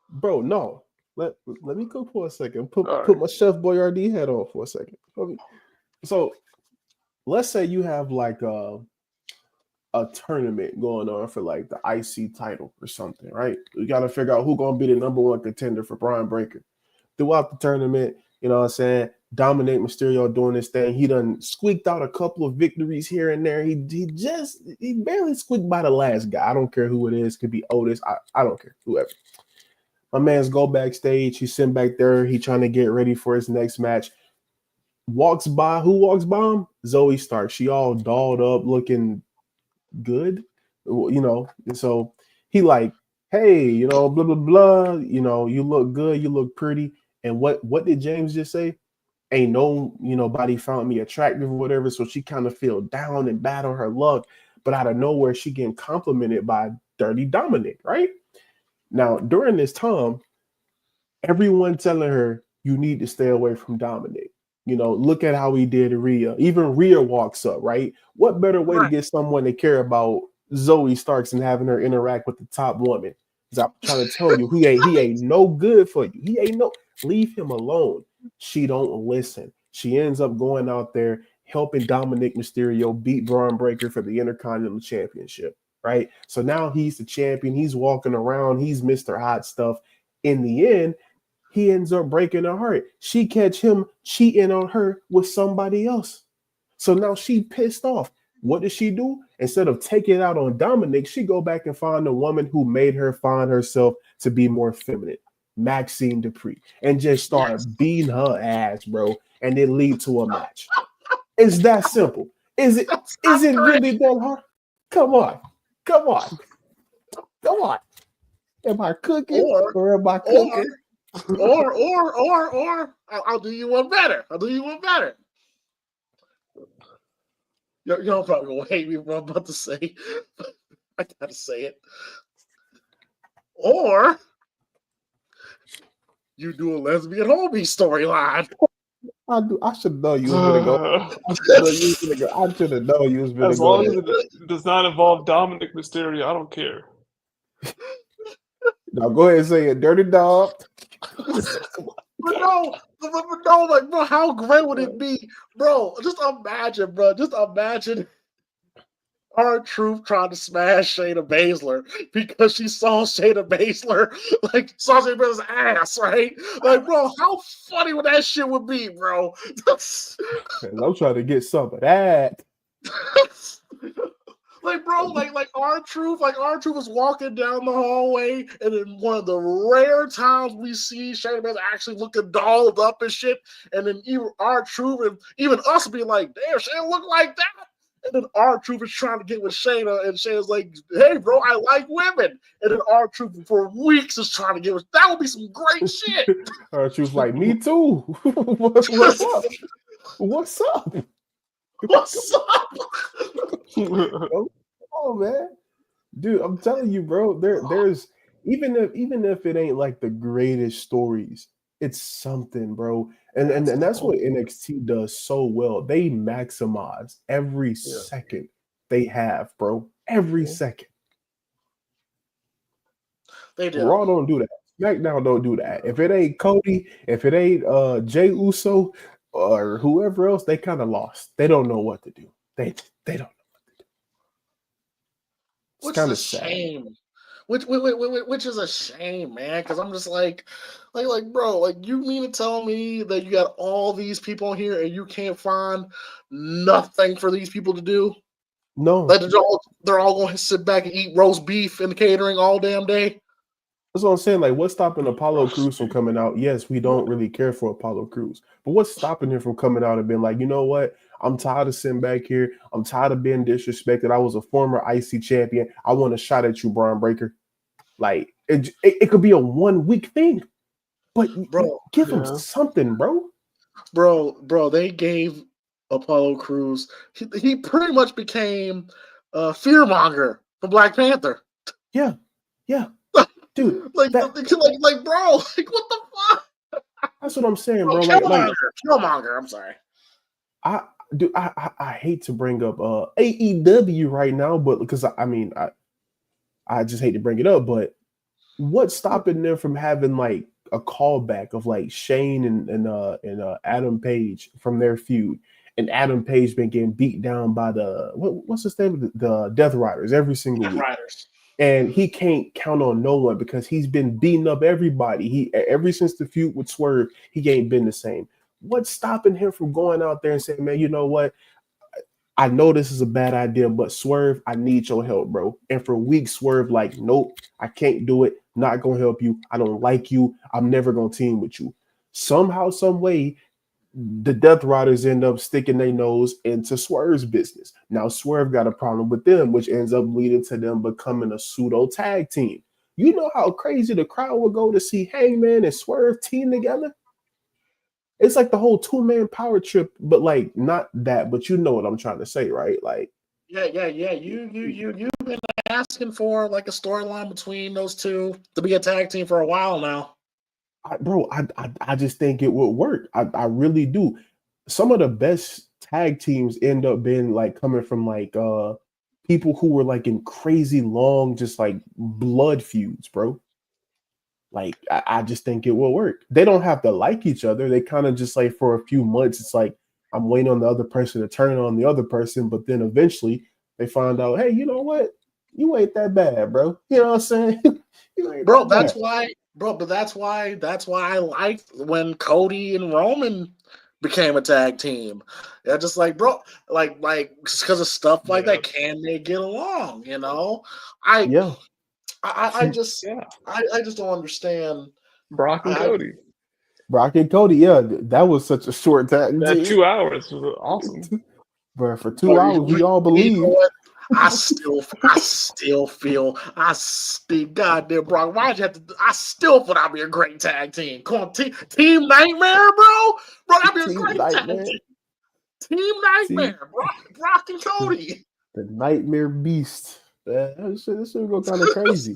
bro. No, let me go for a second. Put my Chef Boyardee hat on for a second. So, let's say you have like a tournament going on for like the IC title or something, right? You got to figure out who's going to be the number one contender for Braun Breaker. Throughout the tournament, you know what I'm saying? Dominic Mysterio doing this thing. He done squeaked out a couple of victories here and there. He barely squeaked by the last guy. I don't care who it is. Could be Otis. I don't care. Whoever. My man's go backstage. He's sitting back there. He trying to get ready for his next match. Walks by. Who walks by him? Zoe Stark. She all dolled up, looking good, and so he like, hey, blah blah blah, you look good, you look pretty. And what did James just say? Ain't nobody found me attractive or whatever. So she kind of feel down and bad on her luck, but out of nowhere she getting complimented by Dirty Dominic, right? Now during this time, everyone telling her you need to stay away from Dominic. Look at how he did Rhea. Even Rhea walks up, right? What better way to get someone to care about Zoe Starks and having her interact with the top woman. I'm trying to tell you, he ain't no good for you. He ain't no, leave him alone. She don't listen. She ends up going out there helping Dominic Mysterio beat Braun Breaker for the Intercontinental Championship, right? So now he's the champion. He's walking around. He's Mr. Hot Stuff. In the end, he ends up breaking her heart. She catch him cheating on her with somebody else. So now she pissed off. What does she do? Instead of taking it out on Dominic, she go back and find the woman who made her find herself to be more feminine, Maxine Dupree, and just start beating her ass, bro, and then lead to a match. It's that simple. Is it really that hard? Come on. Am I cooking or am I cooking? Or I'll do you one better. Y'all probably gonna hate me for what I'm about to say. I gotta say it. Or you do a lesbian homie storyline. I should know you was gonna go. I should have known you was gonna go. As long as it does not involve Dominic Mysterio, I don't care. Now go ahead and say it, dirty dog. But no, like, bro, how great would it be, bro? Just imagine R-Truth trying to smash Shayna Baszler because she saw Shayna Baszler like saw Shayna Baszler's ass, right? Like, bro, how funny would that shit would be, bro? I'm trying to get some of that. Like, bro, like R-Truth was walking down the hallway, and then one of the rare times we see Shayna Baszler actually looking dolled up and shit, and then even R-Truth and even us be like, damn, Shayna look like that. And then R-Truth is trying to get with Shayna, and Shayna's like, hey, bro, I like women. And then R-Truth for weeks is trying to get with, that would be some great shit. R-Truth's like, me too. What's up? What's up? Oh man, dude, I'm telling you, bro. There's even if it ain't like the greatest stories, it's something, bro. And that's what NXT does so well. They maximize every second they have, bro. Every second. They do. Raw don't do that. SmackDown don't do that. If it ain't Cody, if it ain't Jey Uso or whoever else, they kind of lost. They don't know what to do. They don't know what to do. It's Which kind is of a shame. Which is a shame, man. Because I'm just like, bro, like, you mean to tell me that you got all these people on here and you can't find nothing for these people to do? No. Like, they're all going to sit back and eat roast beef in the catering all damn day? That's what I'm saying. Like, what's stopping Apollo Crews from coming out? Yes, we don't really care for Apollo Crews, but what's stopping him from coming out and being like, you know what? I'm tired of sitting back here. I'm tired of being disrespected. I was a former IC champion. I want a shot at you, Braun Breaker. Like, it could be a 1 week thing, but bro, give him something, bro. Bro, they gave Apollo Crews. He pretty much became Fearmonger from Black Panther. Yeah. Dude, like, bro, like, what the fuck? That's what I'm saying, bro. Killmonger. I'm sorry. I hate to bring up AEW right now, but because I just hate to bring it up, but what's stopping them from having like a callback of like Shane and Adam Page from their feud, and Adam Page been getting beat down by what's his name, the Death Riders every single week. And he can't count on no one because he's been beating up everybody. Ever since the feud with Swerve, he ain't been the same. What's stopping him from going out there and saying, man, you know what? I know this is a bad idea, but Swerve, I need your help, bro. And for weeks, Swerve like, nope, I can't do it. Not going to help you. I don't like you. I'm never going to team with you. Somehow, some way, the Death Riders end up sticking their nose into Swerve's business. Now Swerve got a problem with them, which ends up leading to them becoming a pseudo tag team. You know how crazy the crowd will go to see Hangman and Swerve team together? It's like the whole 2-man power trip, but like not that, but you know what I'm trying to say, right? Like, yeah. You've been asking for like a storyline between those two to be a tag team for a while now. I just think it would work. I really do. Some of the best tag teams end up being like coming from like people who were like in crazy long, just like blood feuds, bro. Like, I just think it will work. They don't have to like each other. They kind of just like for a few months, it's like I'm waiting on the other person to turn on the other person, but then eventually they find out, hey, you know what? You ain't that bad, bro. You know what I'm saying? Bro, that's why I liked when Cody and Roman became a tag team. They're just like, bro, like because of stuff like that, can they get along? You know, I just don't understand. Brock and Cody. Brock and Cody, yeah, that was such a short tag. That 2 hours was awesome. Bro, for 2 hours, we all believe. You know what? I still feel goddamn Brock. Why'd you have to? I still thought I'd be a great tag team. Come on, Team Nightmare, bro. Bro, I'd be a great tag team. Team Nightmare, Brock and Cody. The Nightmare Beast. This should go kind of crazy,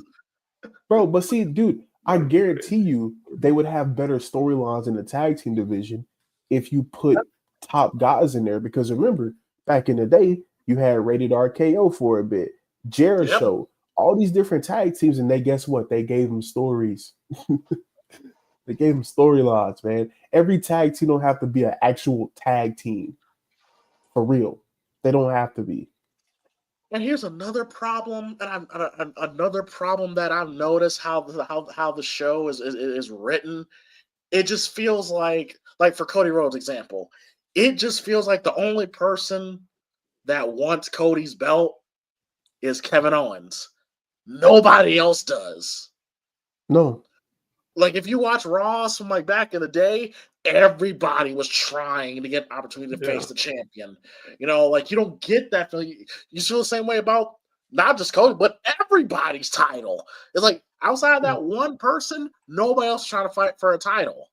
bro. But see, dude, I guarantee you they would have better storylines in the tag team division if you put top guys in there. Because remember, back in the day, you had Rated RKO for a bit, Jericho, all these different tag teams, and guess what? They gave them stories. They gave them storylines, man. Every tag team don't have to be an actual tag team. For real. They don't have to be. And here's another problem, and another problem that I've noticed how the show is written. It just feels like for Cody Rhodes' example, it just feels like the only person that wants Cody's belt is Kevin Owens. Nobody else does. No. Like, if you watch Raw from like back in the day, everybody was trying to get an opportunity to face the champion. You know, like, you don't get that feeling. You feel the same way about not just Cody, but everybody's title. It's like, outside of that one person, nobody else is trying to fight for a title.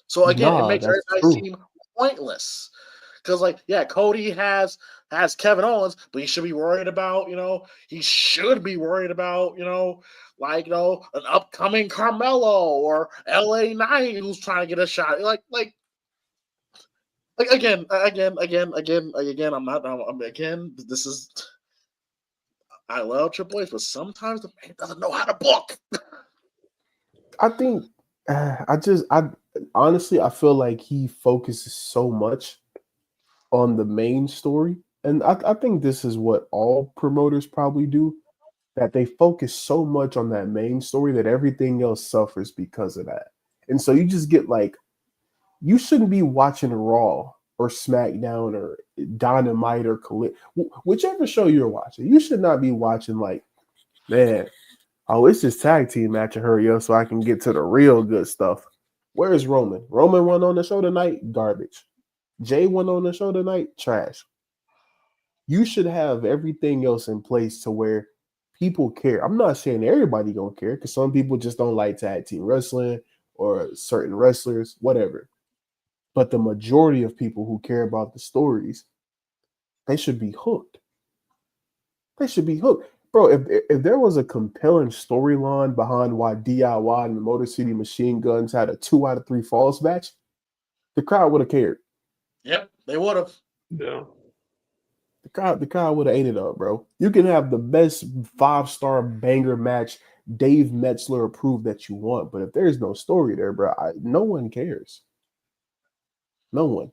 So again, it makes everybody seem pointless. Because, like, yeah, Cody has Kevin Owens, but he should be worried about, an upcoming Carmelo or LA Knight who's trying to get a shot. Again, I love Triple H, but sometimes the man doesn't know how to book. I think, honestly, I feel like he focuses so much on the main story. And I think this is what all promoters probably do, that they focus so much on that main story that everything else suffers because of that. And so you just get like, you shouldn't be watching Raw or SmackDown or Dynamite or whichever show you're watching. You should not be watching like, man, it's this tag team match, hurry up so I can get to the real good stuff. Where is Roman? Roman won on the show tonight? Garbage. Jey won on the show tonight? Trash. You should have everything else in place to where people care. I'm not saying everybody gonna care, because some people just don't like tag team wrestling or certain wrestlers, whatever. But the majority of people who care about the stories, they should be hooked. They should be hooked. Bro, if there was a compelling storyline behind why DIY and the Motor City Machine Guns had a 2 out of 3 falls match, the crowd would have cared. Yep, they would have. Yeah. The crowd would have ate it up, bro. You can have the best 5-star banger match, Dave Metzler approved, that you want, but if there's no story there, bro, no one cares. No one.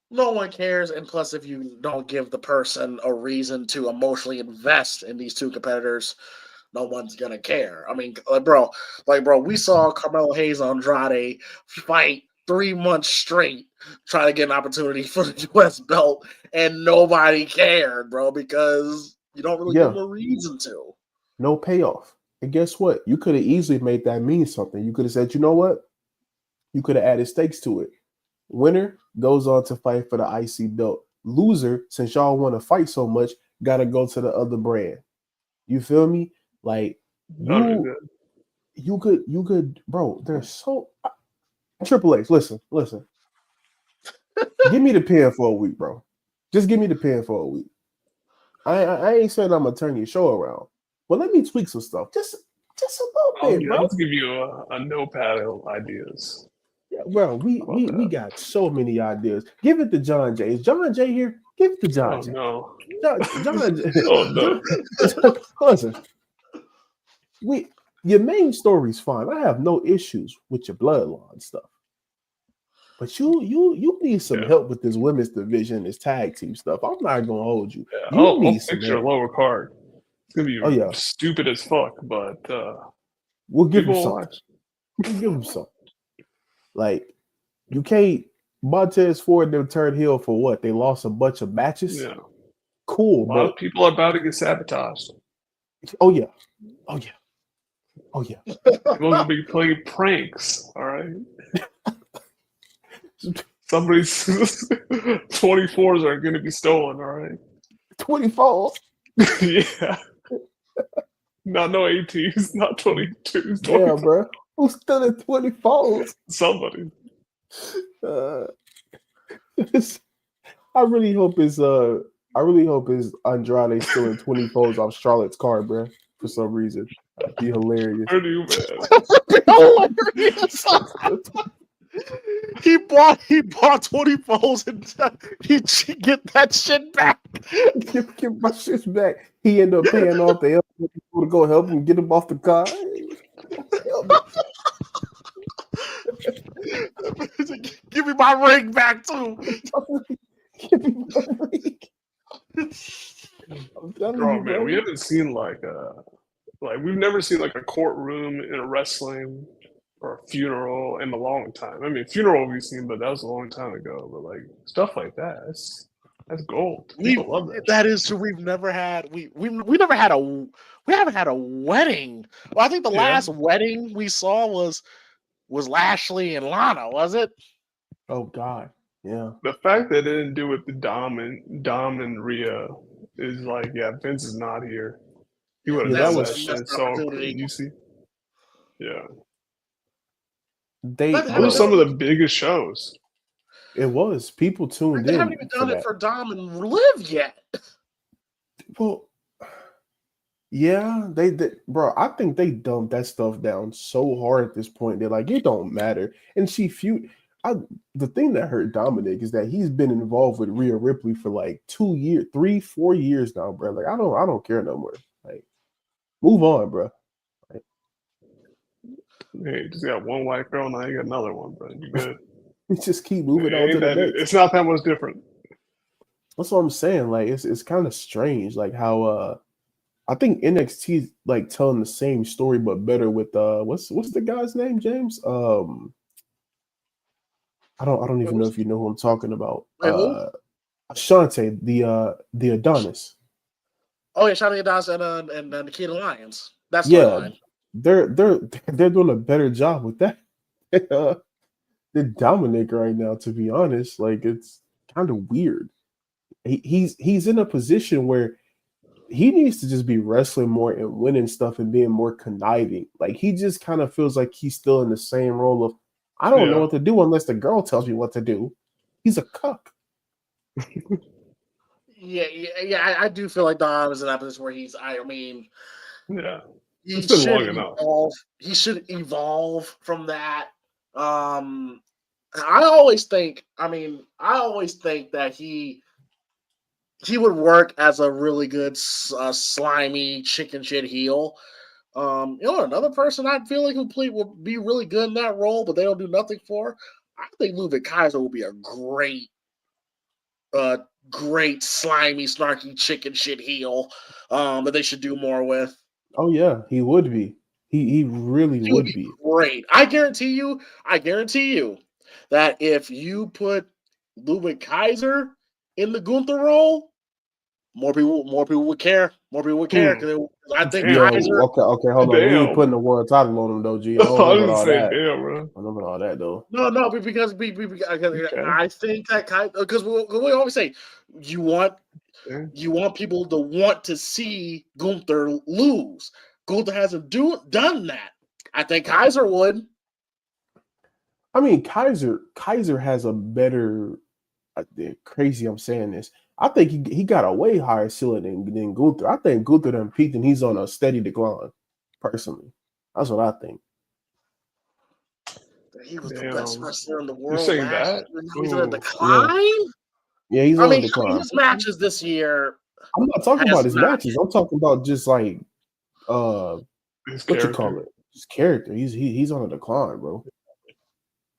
No one cares, and plus, if you don't give the person a reason to emotionally invest in these two competitors, no one's gonna care. I mean, bro, we saw Carmelo Hayes and Andrade fight 3 months straight, trying to get an opportunity for the U.S. belt, and nobody cared, bro, because you don't really give them a reason to. No payoff. And guess what? You could have easily made that mean something. You could have said, you know what? You could have added stakes to it. Winner goes on to fight for the IC belt. Loser, since y'all want to fight so much, got to go to the other brand. You feel me? Like, you could, bro, there's so... Triple H, listen. Give me the pen for a week, bro. Just give me the pen for a week. I ain't saying I'm gonna turn your show around, but let me tweak some stuff. Just a little bit, bro. Let's give you a notepad of ideas. Bro, we got so many ideas. Give it to John Jay. Is John Jay here? Give it to John Jay. No. John Jay. Oh no. Listen, your main story's fine. I have no issues with your bloodline stuff. But you need some help with this women's division, this tag team stuff. I'm not gonna hold you. Yeah, You I'll need fix some your help. lower card. It's gonna be Oh, yeah. stupid as fuck, but We'll give him people something. watch. We'll give him something. Like, you can't Montez Ford them turned heel for what? They lost a bunch of matches. Yeah. Cool, A lot but of people are about to get sabotaged. oh yeah. People are gonna be playing pranks. All right. Somebody's 24s are gonna be stolen. All right. 24. Yeah. Not no 18s, not 22s. Yeah, bro. Who's still at 24s? Somebody. I really hope it's Andrade still in 24s off Charlotte's card, bro. For some reason, that'd be hilarious. Where do you, man? Hilarious. He bought 24s and he get that shit back. Get my shit back. He ended up paying off the people to go help him get him off the car. Give me my ring back too. Give me my ring. I'm telling Bro, you, man, bro. we haven't seen like we've never seen like a courtroom in a wrestling or a funeral in a long time. I mean, funeral we've seen, but that was a long time ago. But like stuff like that, that's gold. People love that. That is true. We've never had we haven't had a wedding. Well, I think the last wedding we saw was Lashley and Lana, was it? Oh God, yeah. The fact that they didn't do it with Dom and Rhea is like, yeah, Vince is not here. He would have Yeah, done that that was shit. So you see, yeah, it was some of the biggest shows. It was. People tuned They in. haven't even done for it that. for Dom and Liv yet. Well, yeah, they did, bro. I think they dumped that stuff down so hard at this point. They're like, it don't matter. And the thing that hurt Dominic is that he's been involved with Rhea Ripley for like 2 years, 3-4 years now, bro. Like, I don't care no more. Like, move on, bro. Like, Hey, you just got one white girl, now you got another one, bro. You good? just keep moving on to the next. It's not that much different. That's what I'm saying. Like, it's kind of strange, like how I think NXT like telling the same story but better with what's the guy's name, James? I don't even know if you know who I'm talking about. Ashante, the Adonis. Oh yeah, Shotty Adonis and Nikita Lyons. That's yeah. They're doing a better job with that than Dominic right now. To be honest, like it's kind of weird. He's in a position where he needs to just be wrestling more and winning stuff and being more conniving. Like he just kind of feels like he's still in the same role of I don't know what to do unless the girl tells me what to do. He's a cuck. Yeah. I do feel like Dom is in that position where he's. I mean, yeah, he should evolve. He should evolve from that. I always think that he would work as a really good slimy chicken shit heel. Another person I feel like would be really good in that role, but they don't do nothing for. I think Ludwig Kaiser will be a great slimy, snarky chicken shit heel that they should do more with. Oh yeah, he would be. He really would be great. I guarantee you that if you put Ludwig Kaiser in the Gunther role, more people would care. More people would care because I think Kaiser. Okay, hold on. We ain't putting the world title on him though, G. I don't know about all that. Damn, bro. I don't know about all that though. No, because I think that because we always say you want people to want to see Gunther lose. Gunther hasn't done that. I think Kaiser would. I mean, Kaiser has a better. Crazy, I'm saying this. I think he got a way higher ceiling than Gunther. I think Gunther done peaked and he's on a steady decline. Personally, that's what I think. He was the best wrestler in the world. You're saying that? He's in a decline? Yeah, he's on a decline. His matches this year. I'm not talking about his matches. I'm talking about just like his what you call it? His character. He's on a decline, bro.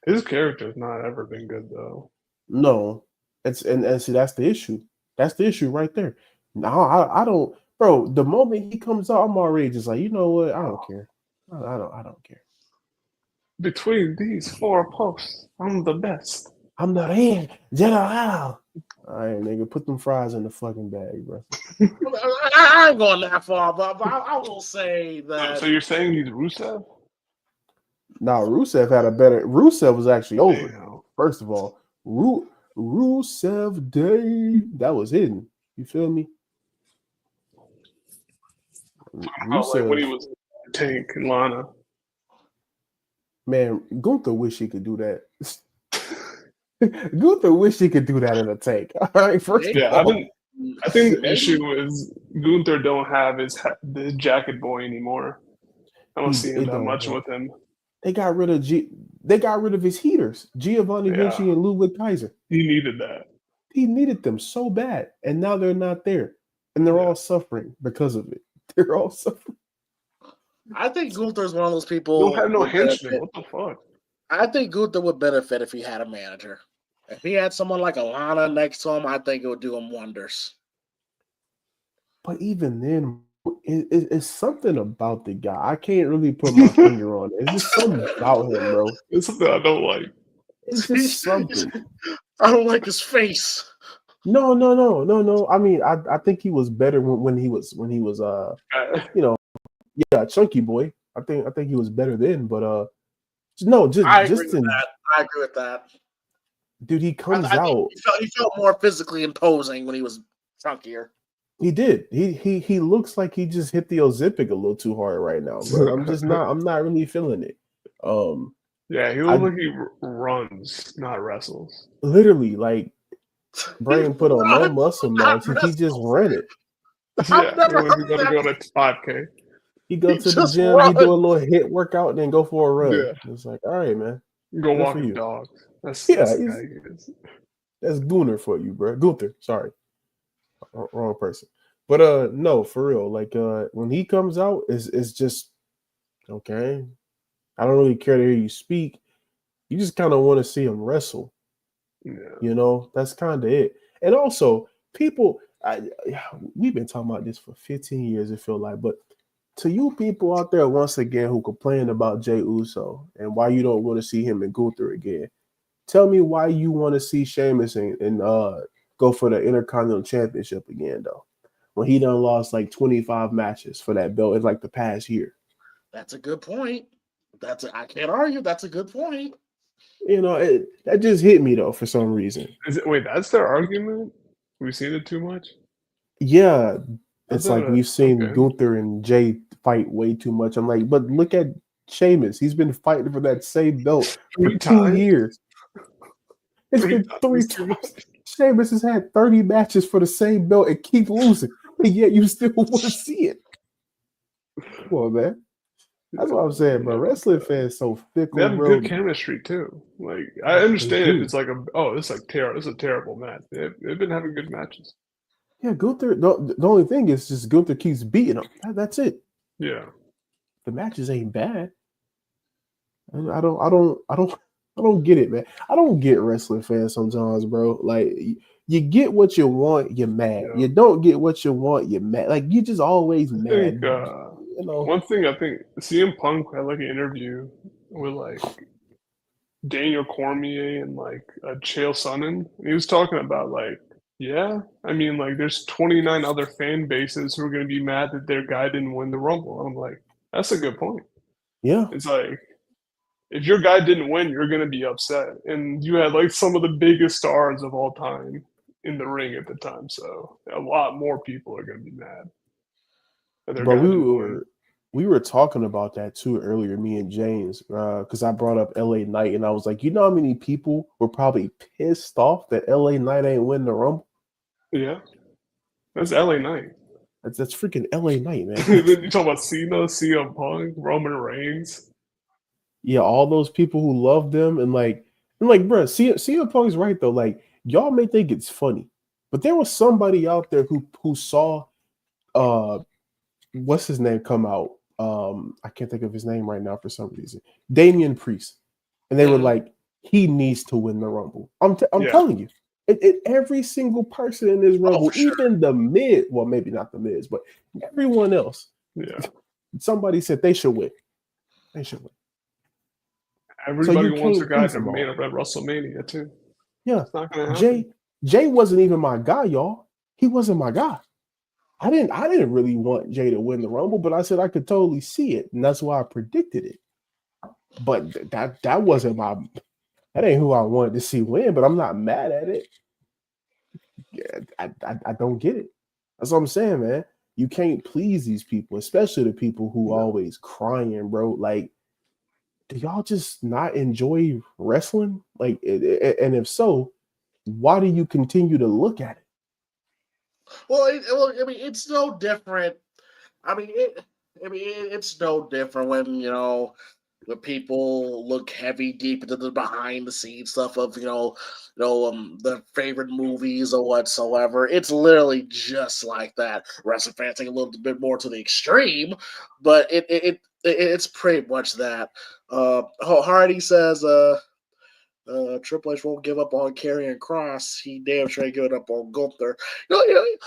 His character's not ever been good though. No. And see that's the issue. That's the issue right there. No, I don't, bro. The moment he comes out, I'm already just like, you know what? I don't care. I don't care. Between these 4 posts, I'm the best. I'm the head general. All right, nigga, put them fries in the fucking bag, bro. I ain't going that far, but I will say that. So you're saying he's Rusev? Nah, Rusev had a better. Rusev was actually over. Damn. First of all, Rusev Day, that was hidden. You feel me? Rusev, like when he was Tank and Lana. Man, Gunther wish he could do that. Gunther wish he could do that in a tank. All right, first of all. I think the issue is Gunther don't have the jacket boy anymore. I don't see him that much with him. They got rid of his heaters, Giovanni Vinci and Ludwig Kaiser. He needed that. He needed them so bad, and now they're not there, and they're all suffering because of it. They're all suffering. I think Gunther's one of those people. Don't have no henchmen. What the fuck? I think Gunther would benefit if he had a manager. If he had someone like Alana next to him, I think it would do him wonders. But even then, it's something about the guy. I can't really put my finger on it. It's just something about him, bro. It's something I don't like. It's just something. I don't like his face. No. I mean, I think he was better when he was chunky boy. I think he was better then, but I agree with that. Dude, he comes out. He felt more physically imposing when he was chunkier. He did. He looks like he just hit the Ozempic a little too hard right now, bro. I'm not really feeling it. Yeah, he looks like he runs, not wrestles. Literally, like Brain put on no muscle mass. He just ran it. Yeah, he's gonna go to 5K. He go to the gym, he do a little HIIT workout, and then go for a run. Yeah. It's like, all right, man. Go walk the dog. That's Gunther for you, bro. Gunther, sorry. Wrong person. But no, for real. Like when he comes out, it's just okay. I don't really care to hear you speak. You just kind of want to see him wrestle. Yeah. You know, that's kind of it. And also, people, we've been talking about this for 15 years, it feels like, but to you people out there, once again, who complain about Jey Uso and why you don't want to see him and Gunther again, tell me why you want to see Sheamus and go for the Intercontinental Championship again, though, when he done lost like 25 matches for that belt in like the past year. That's a good point. I can't argue. That's a good point. You know, that just hit me though for some reason. Wait, that's their argument? We've seen it too much? Yeah. It's like we've seen Gunther and Jey fight way too much. I'm like, but look at Sheamus. He's been fighting for that same belt for 2 years. It's been 3 times. Sheamus has had 30 matches for the same belt and keep losing, and yet you still want to see it. Come on, man. That's what I'm saying, bro. Wrestling fans so fickle. They have bro. good chemistry too. Like I understand it. It's like it's a terrible match. They've been having good matches. Yeah, Gunther. The only thing is just Gunther keeps beating him. That's it. Yeah, the matches ain't bad. I don't get it, man. I don't get wrestling fans sometimes, bro. Like you get what you want, you're mad. Yeah. You don't get what you want, you're mad. Like you just always mad. You know. One thing I think CM Punk had like an interview with like Daniel Cormier and like Chael Sonnen. And he was talking about like, yeah, I mean like there's 29 other fan bases who are going to be mad that their guy didn't win the Rumble. I'm like, that's a good point. Yeah, it's like if your guy didn't win, you're going to be upset, and you had like some of the biggest stars of all time in the ring at the time, so a lot more people are going to be mad. But we were talking about that too earlier, me and James, because I brought up LA Knight, and I was like, you know how many people were probably pissed off that LA Knight ain't win the Rumble? Yeah, that's LA Knight. That's freaking LA Knight, man. You talking about Cena, CM Punk, Roman Reigns? Yeah, all those people who love them and bro, CM Punk's right though. Like, y'all may think it's funny, but there was somebody out there who saw what's his name come out. I can't think of his name right now for some reason. Damian Priest, and they were like, he needs to win the Rumble. I'm telling you, every single person in this Rumble, sure. even the Miz, well, maybe not the Miz, but everyone else. Yeah. Somebody said they should win. They should win. Everybody you wants a can't guy please to them all. main event WrestleMania too. Yeah, It's not gonna happen. Jay wasn't even my guy, y'all. He wasn't my guy. I didn't really want Jay to win the Rumble, but I said I could totally see it, and that's why I predicted it. But that wasn't that ain't who I wanted to see win. But I'm not mad at it. Yeah, I don't get it. That's what I'm saying, man. You can't please these people, especially the people who always crying, bro. Like, do y'all just not enjoy wrestling? Like, and if so, why do you continue to look at it? Well, I mean, it's no different. I mean, it's no different when when people look heavy deep into the behind the scenes stuff of the favorite movies or whatsoever. It's literally just like that. Wrestling fans take a little bit more to the extreme, but it's pretty much that. Hardy says, Triple H won't give up on Karrion Kross. He damn sure ain't giving up on Gunther. The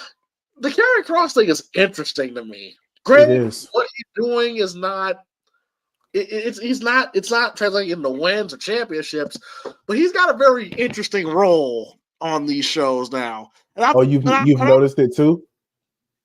Karrion Kross thing is interesting to me. Granted, what he's doing is not. It's not translating into wins or championships, but he's got a very interesting role on these shows now. And you've noticed it too?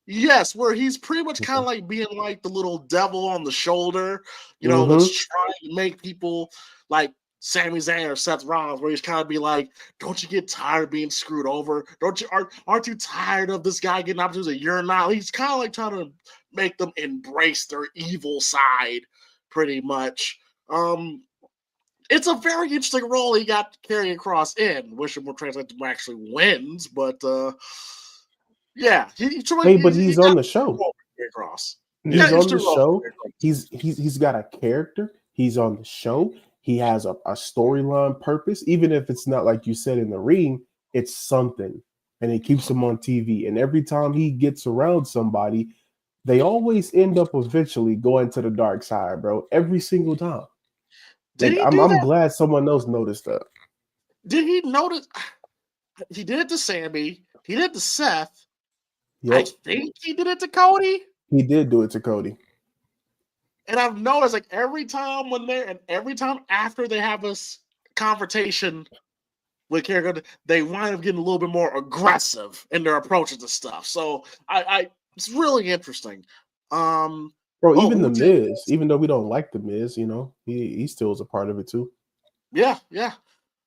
Yes, where he's pretty much kind of like being like the little devil on the shoulder, that's trying to make people like Sami Zayn or Seth Rollins, where he's kind of be like, "Don't you get tired of being screwed over? Aren't you tired of this guy getting opportunities that you're not?" He's kind of like trying to make them embrace their evil side, pretty much. It's a very interesting role he got Karrion Kross in. Wish it would translate to actually wins, but yeah, he's on the show. He's on the show. He's got a character. He's on the show. He has a storyline purpose, even if it's not like you said in the ring. It's something, and it keeps him on TV. And every time he gets around somebody, they always end up eventually going to the dark side, bro. Every single time. I'm glad someone else noticed that. Did he notice? He did it to Sammy. He did it to Seth. Yep. I think he did it to Cody. He did do it to Cody. And I've noticed like every time after they have this confrontation with Karrion, they wind up getting a little bit more aggressive in their approaches to stuff. So it's really interesting. Bro, even the Miz, even though we don't like the Miz, he still is a part of it too. Yeah.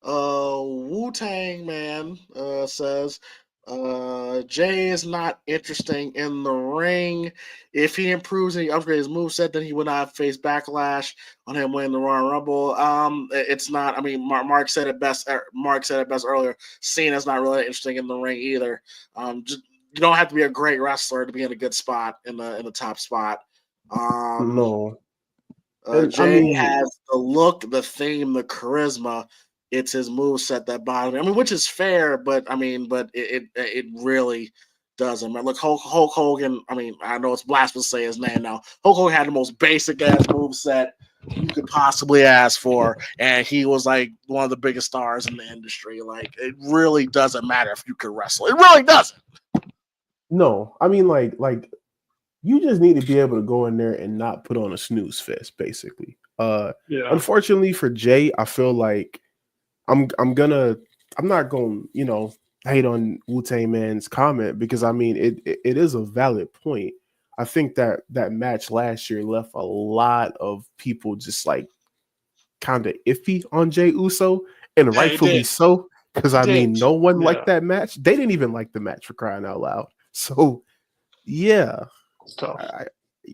Wu-Tang Man says Jay is not interesting in the ring. If he improves and he upgrades his moveset, then he would not face backlash on him winning the Royal Rumble. It's not. I mean, Mark said it best. Mark said it best earlier. Cena's not really interesting in the ring either. You don't have to be a great wrestler to be in a good spot in the top spot. No. Jay has the look, the theme, the charisma. It's his moveset that bothers me. I mean, which is fair, but it really doesn't. Look, Hulk Hogan. I mean, I know it's blasphemous to say his name now. Hulk Hogan had the most basic ass moveset you could possibly ask for, and he was like one of the biggest stars in the industry. Like, it really doesn't matter if you can wrestle. It really doesn't. No, I mean, like you just need to be able to go in there and not put on a snooze fest, basically. Unfortunately for Jay, I feel like I'm not going to, hate on Wu-Tang Man's comment, because I mean it is a valid point. I think that match last year left a lot of people just like kind of iffy on Jey Uso, and rightfully so, because I mean no one liked that match. They didn't even like the match, for crying out loud. So yeah, it's tough.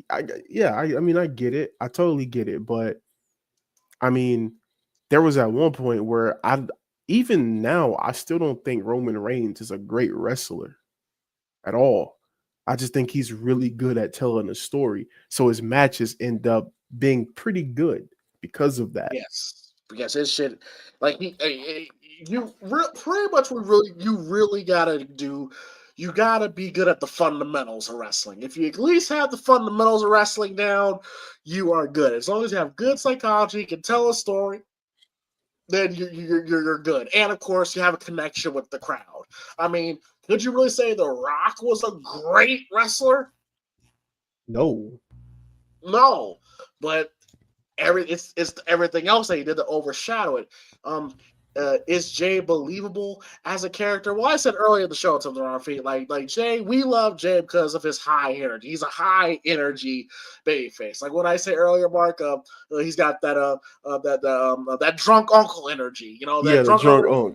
I mean I get it. I totally get it, but I mean there was at one point where even now, I still don't think Roman Reigns is a great wrestler at all. I just think he's really good at telling a story. So his matches end up being pretty good. because of that. Yes, because his shit, like pretty much you really gotta do. You gotta be good at the fundamentals of wrestling. If you at least have the fundamentals of wrestling down, you are good. As long as you have good psychology, you can tell a story, then you're good. And of course, you have a connection with the crowd. I mean, could you really say The Rock was a great wrestler? No, but it's everything else that he did to overshadow it. Is Jey believable as a character? Well, I said earlier in the show to the wrong feet, like Jey, we love Jey because of his high energy. He's a high energy babyface. Like what I say earlier, Mark, he's got that drunk uncle energy. You know, that the drunk uncle.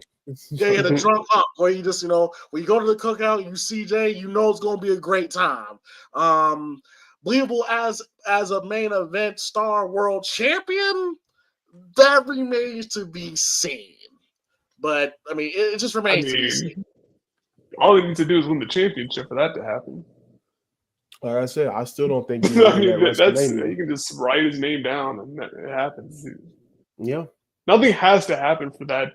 Yeah, the drunk uncle. Where you just, when you go to the cookout, you see Jey, you know it's going to be a great time. Believable as a main event star world champion, that remains to be seen. But I mean, it just remains to be seen. All he needs to do is win the championship for that to happen. Like I said, I still don't think I mean, you can just write his name down and it happens. Yeah. Nothing has to happen for that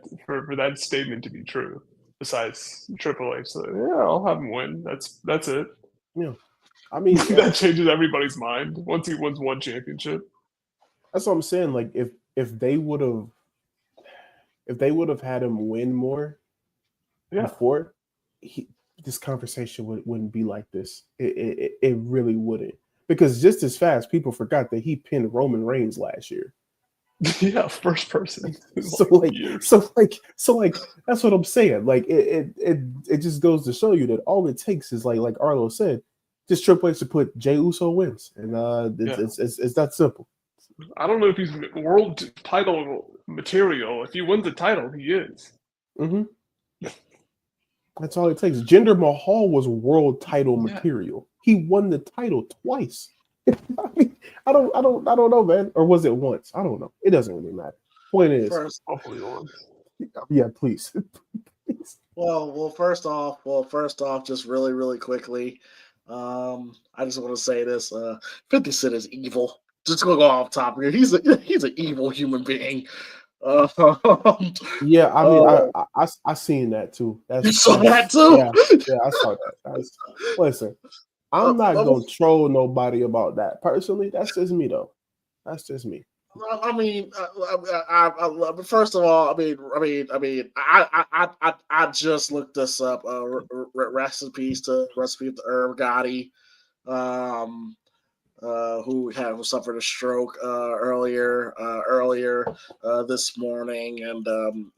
statement to be true, besides Triple H. So yeah, I'll have him win. That's it. Yeah. I mean, that changes everybody's mind once he wins one championship. That's what I'm saying. Like if they would have had him win more before, this conversation wouldn't be like this. It really wouldn't. Because just as fast, people forgot that he pinned Roman Reigns last year. Yeah, first person. So that's what I'm saying. Like it just goes to show you that all it takes is like Arlo said, just Triple H to put Jey Uso wins, and it's that simple. I don't know if he's world title material. If he wins the title, he is. Mm-hmm. That's all it takes. Jinder Mahal was world title material. He won the title twice. I mean, I don't know, man. Or was it once? I don't know. It doesn't really matter. Point is, hopefully once. Yeah, please. Please. Well, first off, just really, really quickly, I just want to say this: 50 Cent is evil. Just gonna go off top here. He's an evil human being. Yeah, I mean, I seen that too. You saw that too? Yeah, I saw that. Listen, I'm not gonna troll nobody about that personally. That's just me, though. That's just me. I mean, first of all, I just looked this up. Rest in peace to Irv Gotti, who suffered a stroke earlier this morning, and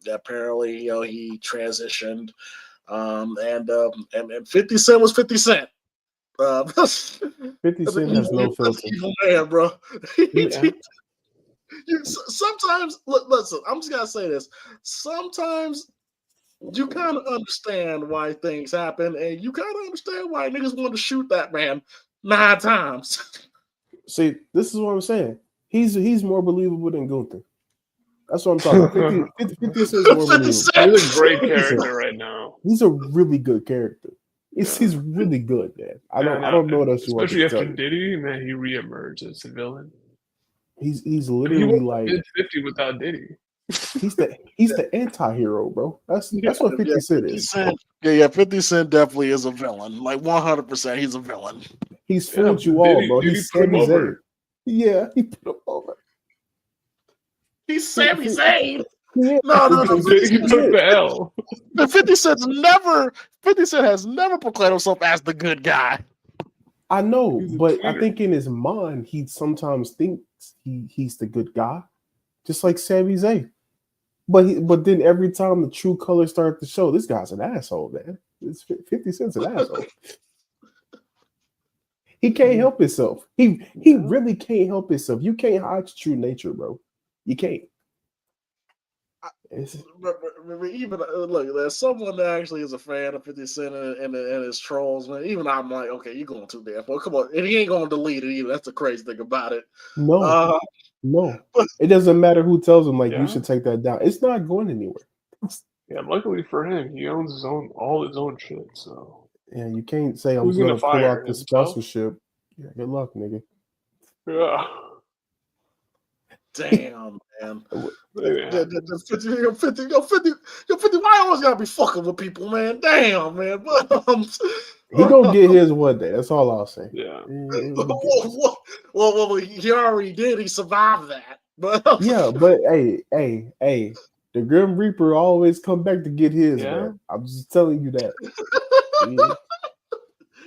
apparently, he transitioned. And 50 Cent was 50 Cent. 50 Cent has no filter. Evil man, bro. Sometimes, listen, I'm just gonna say this. Sometimes you kind of understand why things happen, and you kind of understand why niggas want to shoot that man 9 times. See, this is what I'm saying. He's more believable than Gunther. That's what I'm talking about. 50 Cent is more believable. He's a great character right now. He's a really good character. He's really good, man. I don't know what else you want to tell you. Especially after Diddy, man, he reemerged as a villain. He's literally like 50 without Diddy. He's the anti-hero, bro. That's what 50 Cent is. 50 Cent definitely is a villain. Like 100%, he's a villain. He's fooled you all, bro. He's Sami Zayn. Yeah, he put him over. He's Sami Zayn. Yeah. No. He took the L. 50 Cent has never proclaimed himself as the good guy. I know, but I think in his mind, he sometimes thinks he's the good guy, just like Sami Zayn. But then every time the true colors start to show, this guy's an asshole, man. It's 50 Cent's an asshole. He can't help himself. He really can't help himself. You can't hide your true nature, bro. You can't. Even look, there's someone that actually is a fan of 50 Cent and his trolls, man. Even I'm like, okay, you're going too damn far. Come on, and he ain't going to delete it either. That's the crazy thing about it. No, it doesn't matter who tells him you should take that down. It's not going anywhere. Yeah, luckily for him, he owns all his own shit. So yeah, you can't say I'm going to pull out the sponsorship. Yeah, good luck, nigga. Yeah. Damn, man. Yeah. 50, why I always gotta be fucking with people, man? Damn, man. But, He gonna get his one day. That's all I'll say. Yeah. well, he already did. He survived that. But Yeah, but hey, the Grim Reaper always come back to get his, Yeah. man. I'm just telling you that.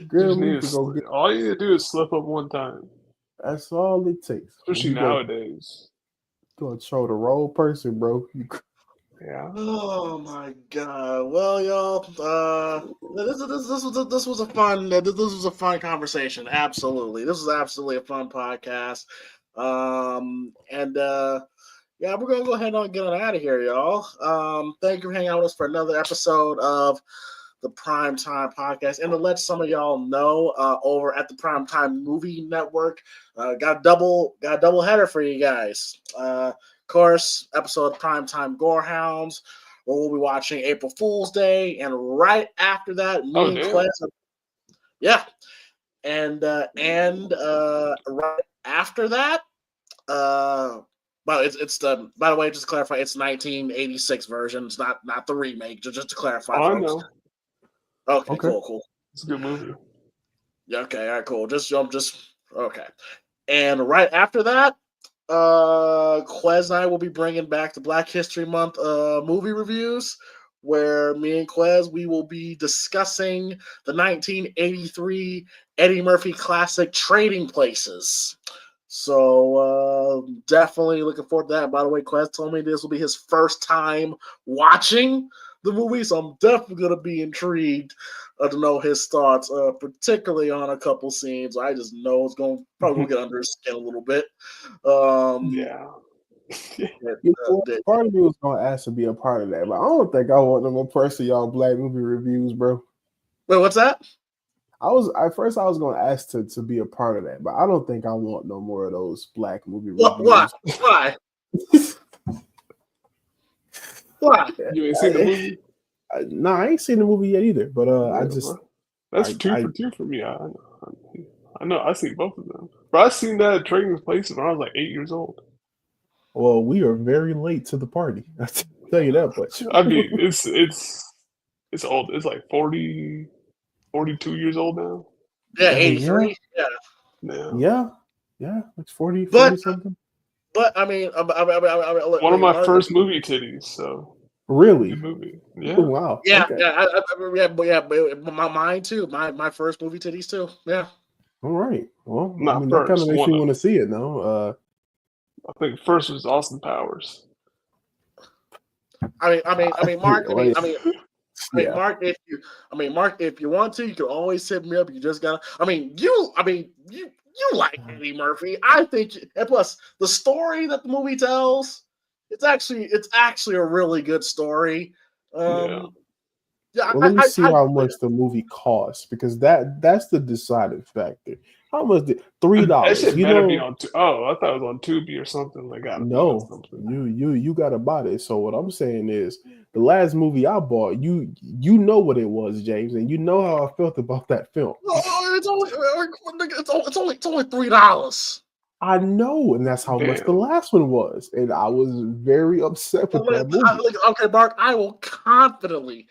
Grim Reaper gonna get. All you need to do is slip up one time. That's all it takes. Especially You nowadays. gonna show the wrong person, bro. Yeah. oh my god. Well, y'all, this was a fun conversation. Absolutely, this was absolutely a fun podcast. Yeah, we're gonna go ahead and get on out of here, y'all. Thank you for hanging out with us for another episode of the PrimeTime Podcast. And to let some of y'all know, over at the PrimeTime Movie Network, got a double header for you guys. Of course, episode of PrimeTime Gorehounds, where we'll be watching April Fool's Day, and right after that, me and Quez. Yeah, and right after that, but it's the, by the way, just to clarify, it's 1986 version. It's not the remake. Just to clarify, I folks. know. Okay, cool. It's a good movie. Yeah, okay, all right, cool. Just okay. And right after that, Quez and I will be bringing back the Black History Month movie reviews, where me and Quez, we will be discussing the 1983 Eddie Murphy classic Trading Places. So definitely looking forward to that. By the way, Quez told me this will be his first time watching the movie, so I'm definitely going to be intrigued to know his thoughts, particularly on a couple scenes. I just know it's going to probably get under his skin a little bit. Yeah. Part of me was going to ask to be a part of that, but I don't think I want no more person y'all black movie reviews, bro. Wait, what's that? I was going to ask to be a part of that, but I don't think I want no more of those black movie reviews. Why? Why? You ain't seen the movie? No, I ain't seen the movie yet either. But that's 2 for 2 for me. I know. I seen both of them, but I seen that Trading Places when I was like 8 years old. Well, we are very late to the party. I tell you that much. I mean, it's old. It's like 42 years old now. Yeah, 83. Yeah. It's 40 something. But I mean, one of my first movie titties. So really, good movie. Yeah. Oh, wow. Yeah, okay. but mine too. My first movie titties too. Yeah. All right. Well, Not that kind of first, makes me one want to see it now. I think first was Austin Powers. I mean, Mark. Yeah. Mark, if you want to, you can always hit me up. You just gotta. You like Eddie Murphy. I think, and plus the story that the movie tells, it's actually a really good story. Well, let me see how much the movie costs, because that's the deciding factor. How much did $3? That shit better be on. I thought it was on Tubi or something. No, you gotta buy it. So what I'm saying is, the last movie I bought, you know what it was, James, and you know how I felt about that film. It's only $3. I know, and that's how much the last one was, and I was very upset with that movie. Okay, Mark, I will confidently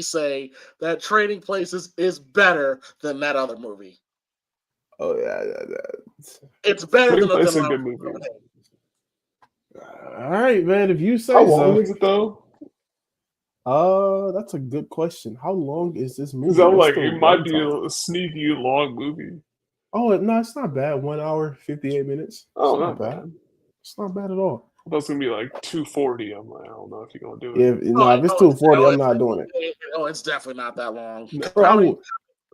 say that Trading Places is better than that other movie. Oh yeah. It's better than a good movie. All right, man. If you say how so. long is it though? That's a good question. How long is this movie? Because I'm like, it might be a sneaky long movie. Oh no, it's not bad. 1 hour 58 minutes. Oh, not bad. It's not bad at all. I thought it's gonna be like 240. I'm like, I don't know if you're gonna do it. If it's 240, I'm not doing it. It's definitely not that long. No,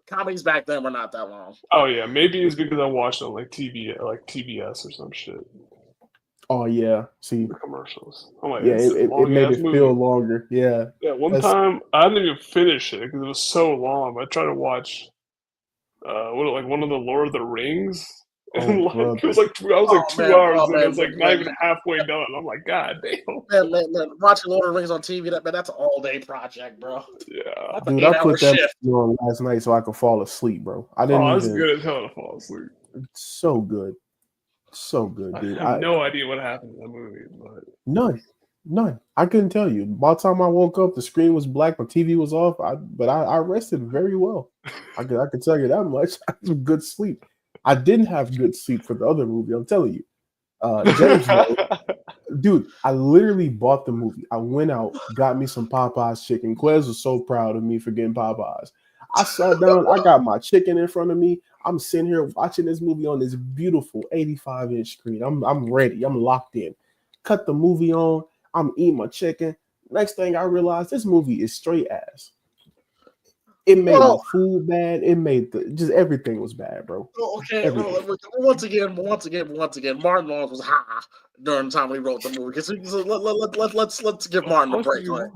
Comedies back then were not that long. Oh yeah, maybe it's because I watched it on like TV, like TBS or some shit. Oh yeah, see the commercials. I'm like, it made it feel longer. Yeah. Yeah. One time I didn't even finish it because it was so long. I tried to watch, one of the Lord of the Rings. And it was like 2 hours, and it was like not even halfway done. I'm like, God damn. Man, watching Lord of the Rings on TV, that's an all-day project, bro. Yeah. Dude, I put that on last night so I could fall asleep, bro. I didn't. It's good as hell to fall asleep. It's so good. So good, dude. I have no idea what happened in the movie, but None. I couldn't tell you. By the time I woke up, the screen was black, my TV was off. But I rested very well. I can tell you that much. I had some good sleep. I didn't have good sleep for the other movie. I'm telling you, James, dude. I literally bought the movie. I went out, got me some Popeyes chicken. Quez was so proud of me for getting Popeyes. I sat down. I got my chicken in front of me. I'm sitting here watching this movie on this beautiful 85-inch screen. I'm ready. I'm locked in. Cut the movie on. I'm eating my chicken. Next thing I realized, this movie is straight ass. It made my food bad. It made just everything was bad, bro. Okay, once again, Martin Lawrence was high during the time when he wrote the movie. Let's give Martin a break. Right?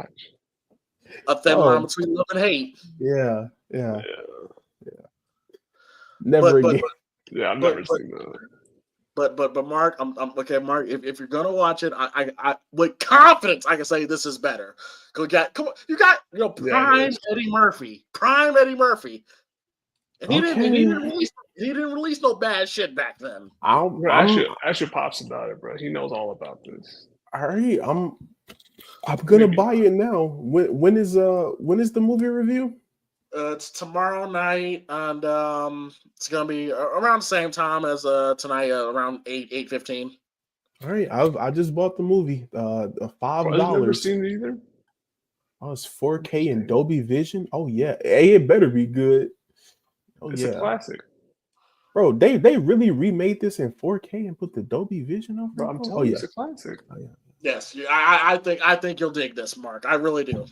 A thin line between love and hate. Yeah. Never again. I've never seen that. But Mark, I'm okay, Mark. If you're gonna watch it, I with confidence I can say this is better. You got prime Eddie Murphy, and he didn't release no bad shit back then. I should Pops about it, bro. He knows all about this. All right, I'm gonna buy it now. When is the movie review? It's tomorrow night, and it's gonna be around the same time as tonight, around 8:15. All right, I just bought the movie. $5. I've never seen it either. Oh, it's 4K and Dolby Vision. Oh yeah, hey, it better be good. Oh It's a classic, bro. They really remade this in 4K and put the Dolby Vision on. Bro, I'm telling you, it's a classic. Oh, yeah. Yes, I think you'll dig this, Mark. I really do.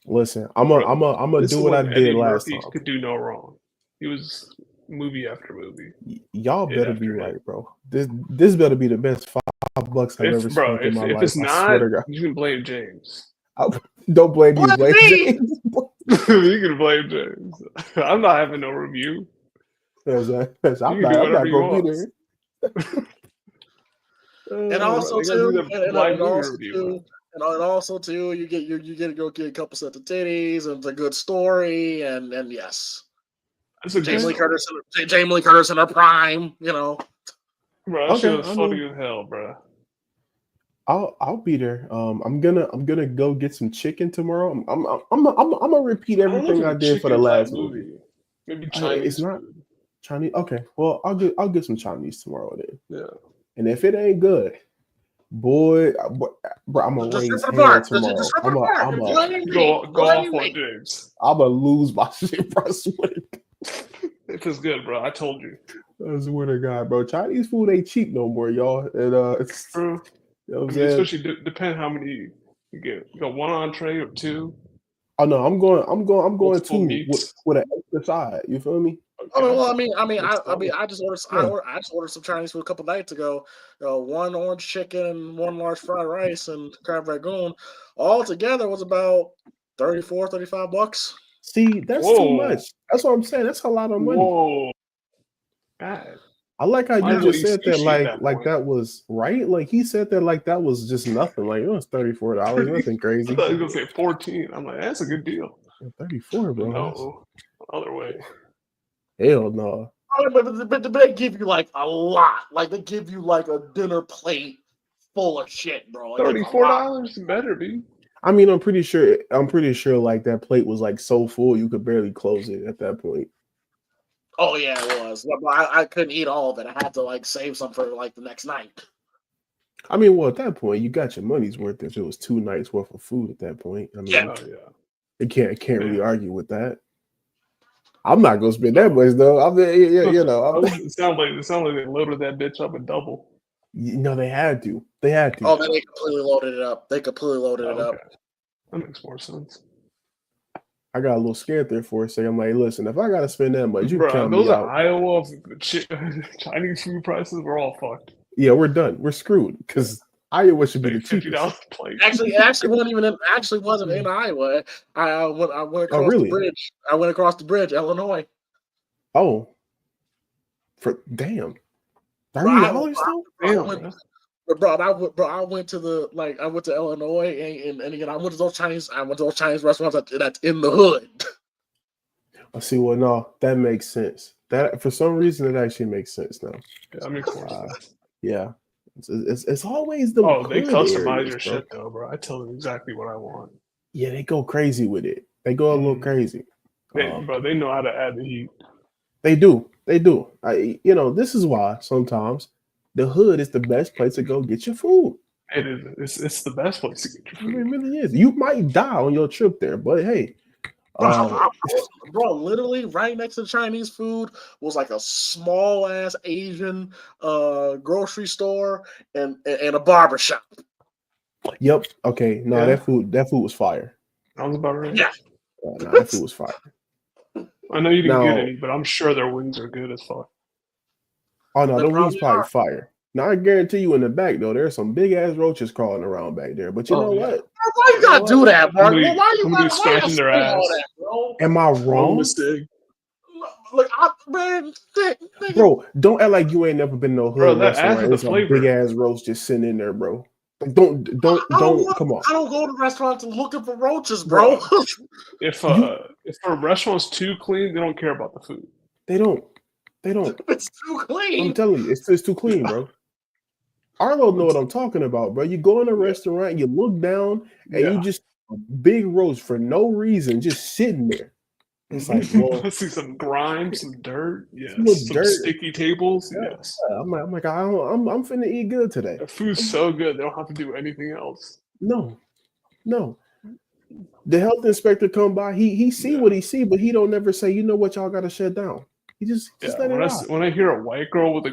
Listen, I'm gonna do what I did last time. Could do no wrong. He was movie after movie. Y'all better be right, bro. This better be the best $5 I've ever spent in my life. If it's not, you can blame James. Don't blame me. Blame James. You can blame James. I'm not having no review. I'm not gonna be there. And also too, you get to go get a couple sets of titties and it's a good story, and yes, Jamie Lee Curtis in her prime, you know. Bro, that shit was funny as hell, bro. I'll be there. I'm gonna go get some chicken tomorrow. I'm gonna repeat everything I did for the last movie. Maybe Chinese. It's not Chinese. Okay, well I'll get some Chinese tomorrow then. Yeah. And if it ain't good, bro, I'm gonna raise hell tomorrow. I'm gonna go off on James. I'm gonna lose my shit, bro. I swear to God. If it's good, bro, I told you. I swear to God, bro. Chinese food ain't cheap no more, y'all. And it's true. You know what I'm saying? Especially depending how many you get. You got one entree or two. Oh no, I'm going two with an extra side. You feel me? I just ordered some Chinese food a couple nights ago. One orange chicken and one large fried rice and crab ragoon. All together was about $35. See, that's too much. That's what I'm saying. That's a lot of money. Whoa. God. I like how you just said that like that was right. Like he said that like that was just nothing. Like it was $34, nothing crazy. I thought he was gonna say 14. I'm like, that's a good deal. 34, bro. No, other way. Hell no. But they give you like a lot. Like they give you like a dinner plate full of shit, bro. Like, $34 better be. I mean, I'm pretty sure like that plate was like so full you could barely close it at that point. Oh yeah, it was. I couldn't eat all of it. I had to like save some for like the next night. I mean, well, at that point, you got your money's worth if it was 2 nights worth of food at that point. I mean, it can't really argue with that. I'm not gonna spend that much though. I mean, it sounds like they loaded that bitch up a double. No, they had to. Oh, man, they completely loaded it up. That makes more sense. I got a little scared there for a second. I'm like, listen, if I gotta spend that much, you count me out. Those are Iowa Chinese food prices. We're all fucked. Yeah, we're done. We're screwed because Iowa should be the cheapest. Plate. Actually, it wasn't in Iowa. I went across the bridge. I went across the bridge, Illinois. Oh, damn. $30 still? I went to Illinois and again I went to those Chinese restaurants that's in the hood. I see. Well, no, that makes sense. That for some reason it actually makes sense now. That makes more sense. Yeah. It's always the They good customize areas, your bro. shit though, bro. I tell them exactly what I want. Yeah, they go crazy with it. They go a little crazy. Bro, they know how to add the heat. They do. This is why sometimes the hood is the best place to go get your food. It is. It's the best place to get your It food. really is. You might die on your trip there, but hey. Bro, literally right next to the Chinese food was like a small ass Asian grocery store and a barber shop. Yep. Okay. No, Yeah. that food was fire. Sounds about right. Yeah. That food was fire. I know you didn't get Now- any, but I'm sure their wings are good as fuck. Oh no, They the wings probably probably are. fire. Now I guarantee you in the back though, there's some big ass roaches crawling around back there. But you know yeah. what? Why you gotta do that, Mark? Somebody- Why you somebody gotta scratching their say all ass. that, bro? Am I Wrong wrong? mistake. Look, man, nigga, Bro, don't act like you ain't never been no hood Bro, that restaurant. ass is There's the a flavor. big ass roach just sitting in there, bro. Like, don't come on. I don't go to restaurants looking for roaches, bro. If a restaurant's too clean, they don't care about the food. They don't. It's too I'm clean. telling you, it's too clean, bro. Arlo know what I'm talking about, bro. You go in a restaurant, you look down, and you just a big roach for no reason, just sitting there. It's like, well, I see some grime, some dirt, yes, little some dirt. sticky tables, Yeah. yes. I'm like, I'm finna eat good today. The food's so good, they don't have to do anything else. No. The health inspector come by, he see what he see, but he don't never say, you know what, y'all gotta shut down. He just let it out. When I hear a white girl with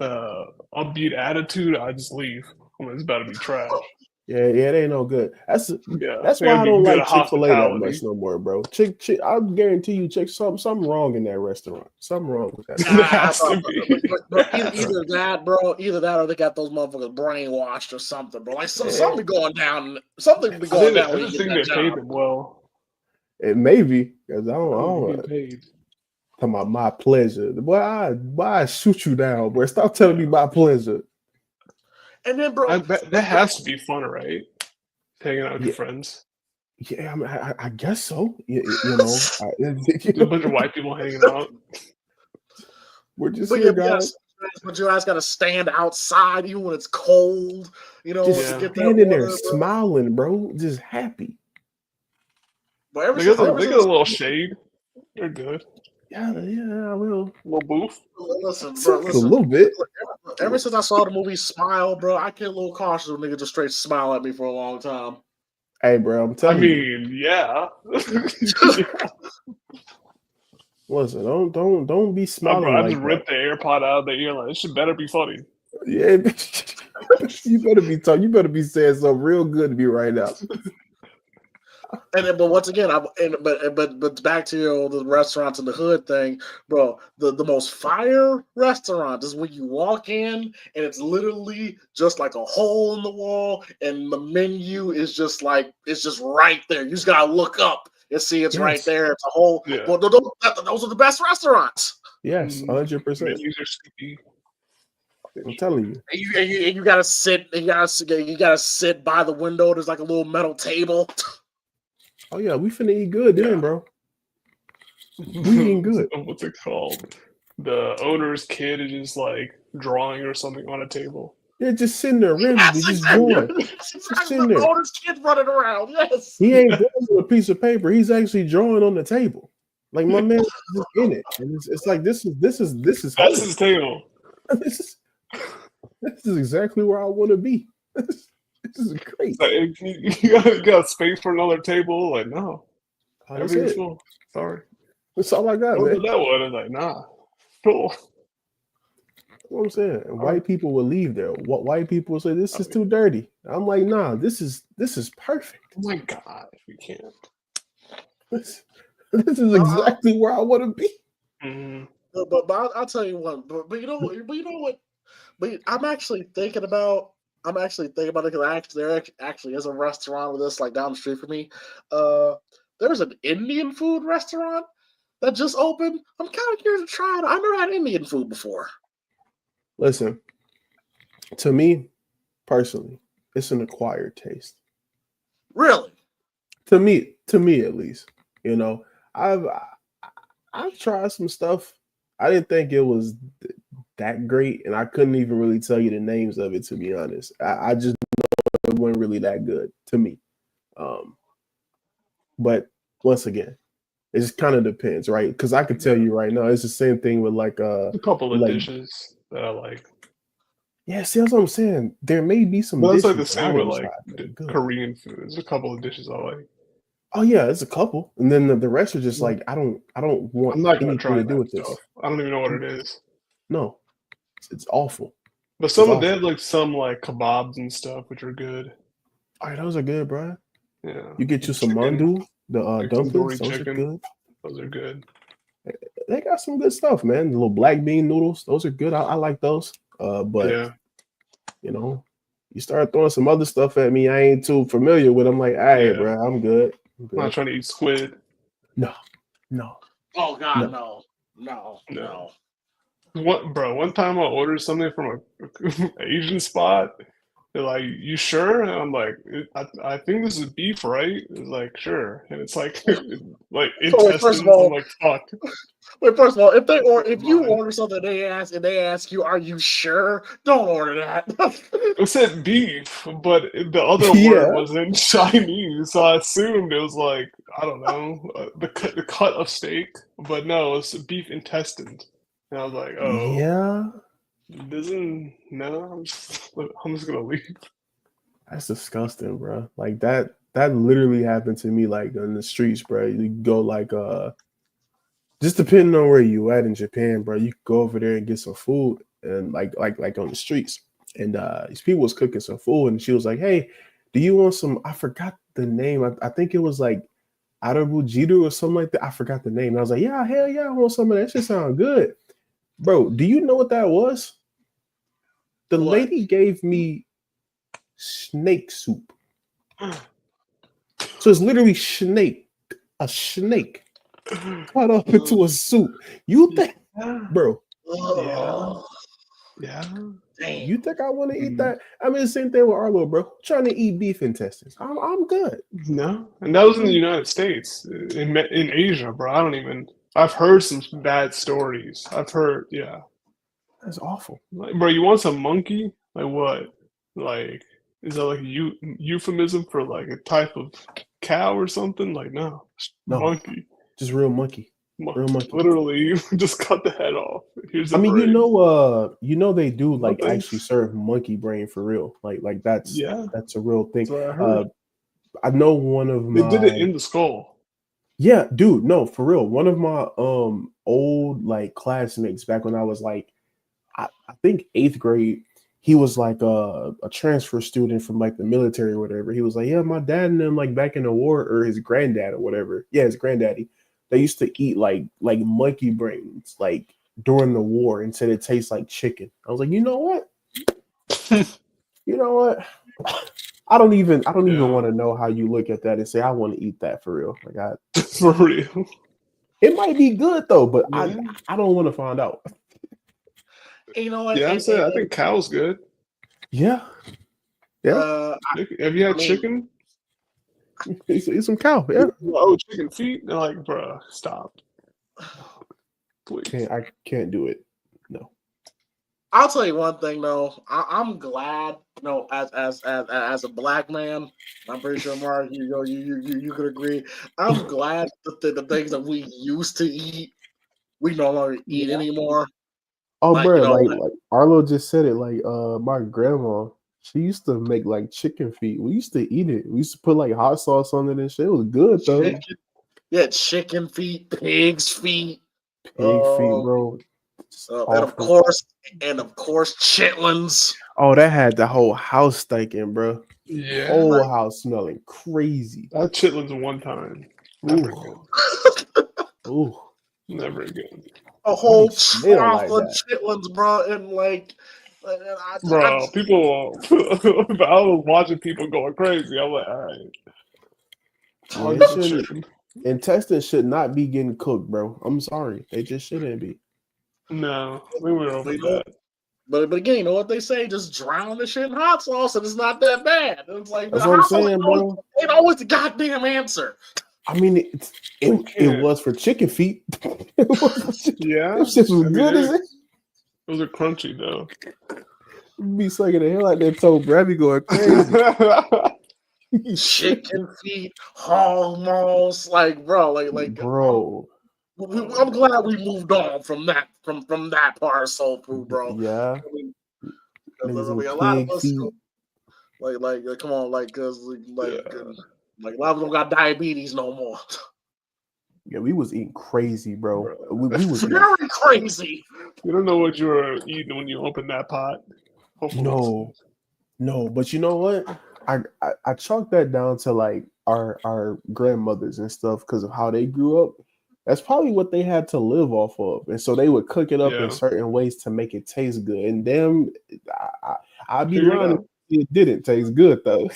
a upbeat attitude, I just leave. It's about to be trash. Yeah, it ain't no good. That's Yeah, why I don't like Chick-fil-A that hospitality. much no more, bro. Chick, I guarantee you, something wrong in that restaurant. Something wrong with that. It has to be. But either that, bro, or they got those motherfuckers brainwashed or something, bro. Like something going down. Something be going down. I just think they paid them well. It may be because I Get don't paid. talking about my pleasure. Why I shoot you down, bro? Stop telling me my pleasure. And then, bro, That has to be fun, right? Hanging out with your friends. Yeah, I mean, I guess so. You know, A bunch of white people hanging out. We're just but here, guys. But your ass got to stand outside even when it's cold. You know, Just to get standing there order, bro. smiling, bro, just happy. But They get a little shade. They're good. Yeah, I will. A little boof. Listen, bro, A little bit. Ever since I saw the movie Smile, bro, I get a little cautious when niggas just straight smile at me for a long time. Hey, bro, I'm telling you. Yeah. Listen, don't be smiling Bro, I like just ripped the AirPod out of the ear. Like, this shit better be funny. Yeah, you better be talking. You better be saying something real good to me right now. And then, but once again, but back to the restaurants in the hood thing, bro. The most fire restaurant is when you walk in and it's literally just like a hole in the wall, and the menu is just like it's just right there. You just gotta look up and see it's right there. It's a hole. Yeah. Well, those are the best restaurants. Yes, 100%. Menus are sticky. I'm telling you. And you gotta sit. You gotta sit by the window. There's like a little metal table. Oh yeah, we finna eat good then, bro. We eating good. What's it called? The owner's kid is just like drawing or something on a table. Yeah, just sitting there, randomly, just drawing. Just sitting there. The owner's kid running around. Yes. He ain't drawing with a piece of paper. He's actually drawing on the table. Like my man is just in it. And it's like this is That's home. his table. This is exactly where I want to be. This is great. Like, you got space for another table? Like, no. That's Everything's it. full. Sorry. That's all I got, Look man. at that one. I'm like, nah. Cool. What I'm saying, white people will leave there. What white people will say, this is too dirty. I'm like, nah, this is perfect. Oh my God, we can't. This is exactly where I want to be. Mm-hmm. But I'll tell you what. But you know what? But I'm actually thinking about it because there actually is a restaurant with this like down the street from me. There's an Indian food restaurant that just opened. I'm kind of curious to try it. I've never had Indian food before. Listen, to me personally, it's an acquired taste. Really? To me at least. You know, I've tried some stuff. I didn't think it was that great, and I couldn't even really tell you the names of it, to be honest. I just know it wasn't really that good to me. But once again, it just kind of depends, right? Because I could tell you right now, it's the same thing with like a couple of like, dishes that I like. Yeah, see, that's what I'm saying. There may be some But it's dishes like the same with like good. Korean food. There's a couple of dishes I like. Oh yeah, it's a couple, and then the rest are just like I don't want I'm not gonna anything try to do that with stuff. this. I don't even know what it is. No, it's awful. But some of them like some like kebabs and stuff, which are good. All right, those are good, bro. Yeah, You get you some chicken, mandu, the like dumplings. tandoori Those chicken. are good. Those are good. They got some good stuff, man. The little black bean noodles, those are good. I like those. But Yeah, you know, you start throwing some other stuff at me I ain't too familiar with. I'm like, all right, Yeah. bro, I'm good. I'm not trying to eat squid. No. Oh God, No. no. One time I ordered something from a Asian spot. They're like, "You sure?" And I'm like, "I think this is beef, right?" It's like, "Sure," and it's like like intestines. I'm like, "Fuck." Wait, first of all, if you order something, they ask you, "Are you sure?" Don't order that. It said beef, but the other word was in Chinese, so I assumed it was like, I don't know, the cut of steak, but no, it's beef intestines. And I was like, oh, yeah, I'm just gonna leave. that's disgusting, bro. Like that literally happened to me like on the streets, bro. You go like just depending on where you at in Japan, bro, you could go over there and get some food and like on the streets. And these people was cooking some food, and she was like, "Hey, do you want some?" I forgot the name. I think it was like Arabujiru or something like that. I forgot the name. And I was like, "Yeah, hell yeah, I want some of that. Shit sound good, bro." Do you know what that was? The lady gave me snake soup. So it's literally a snake cut up into a soup. You think, bro? Yeah. Damn. You think I want to eat that? I mean, the same thing with Arlo, bro. I'm trying to eat beef intestines. I'm good. No, and that was in the United States. In Asia, bro. I've heard some bad stories. Yeah. That's awful. Like, bro, you want some monkey? Like what? Like, is that like a euphemism for like a type of cow or something? Like, no, monkey. Just real monkey. Real monkey. Literally, just cut the head off. Here's the I mean, brain. you know they do like actually serve monkey brain for real. Like that's a real thing. That's what I heard. I know one of my. They did it in the skull. Yeah, dude. No, for real. One of my old like classmates back when I was like, I think 8th grade. He was like a transfer student from like the military or whatever. He was like, yeah, my dad and them like back in the war, or his granddad or whatever. Yeah, his granddaddy. They used to eat like monkey brains like during the war and said it tastes like chicken. I was like, you know what? I don't even want to know how you look at that and say I want to eat that for real. Like for real. It might be good though, but I don't want to find out. You know what? Yeah, I'm saying I think cow's good. Yeah. Have you had chicken? Eat some cow. Yeah. Oh, chicken feet. They're like, bro, stop. Please. I can't do it. No. I'll tell you one thing though. I'm glad, as a black man, I'm pretty sure Mark, you could agree. I'm glad that the things that we used to eat, we no longer eat anymore. Oh, bro, like Arlo just said it. Like, my grandma, she used to make like chicken feet. We used to eat it. We used to put like hot sauce on it and shit. It was good though. Chicken feet, pig's feet, pig feet, bro. and of course, chitlins. Oh, that had the whole house stinking, bro. Yeah, whole house smelling crazy. That chitlins one time. Never again. Ooh, never again. A whole trough of chitlins, bro, and people. I was watching people going crazy. I'm like, all right. Intestines should not be getting cooked, bro. I'm sorry, they just shouldn't be. No, we were over that. But again, you know what they say? Just drown the shit in hot sauce, and it's not that bad. It's like that's what I'm saying, bro. Ain't always the goddamn answer. I mean, it was for chicken feet. Yeah, this shit was good as it. Those are crunchy though. Be sucking the hell out that toe, bro. I be going crazy. Chicken feet, almost like bro, bro. I'm glad we moved on from that part of soul food, bro. Yeah. I mean, Niggas a with lot of pig us, feet. like, come on, like, cause like a lot of them don't got diabetes no more. Yeah, we was eating crazy, bro. We was very crazy. You don't know what you were eating when you opened that pot. Hopefully no, but you know what? I chalk that down to like our grandmothers and stuff because of how they grew up. That's probably what they had to live off of, and so they would cook it up in certain ways to make it taste good. And them, I'd be lying if it didn't taste good though.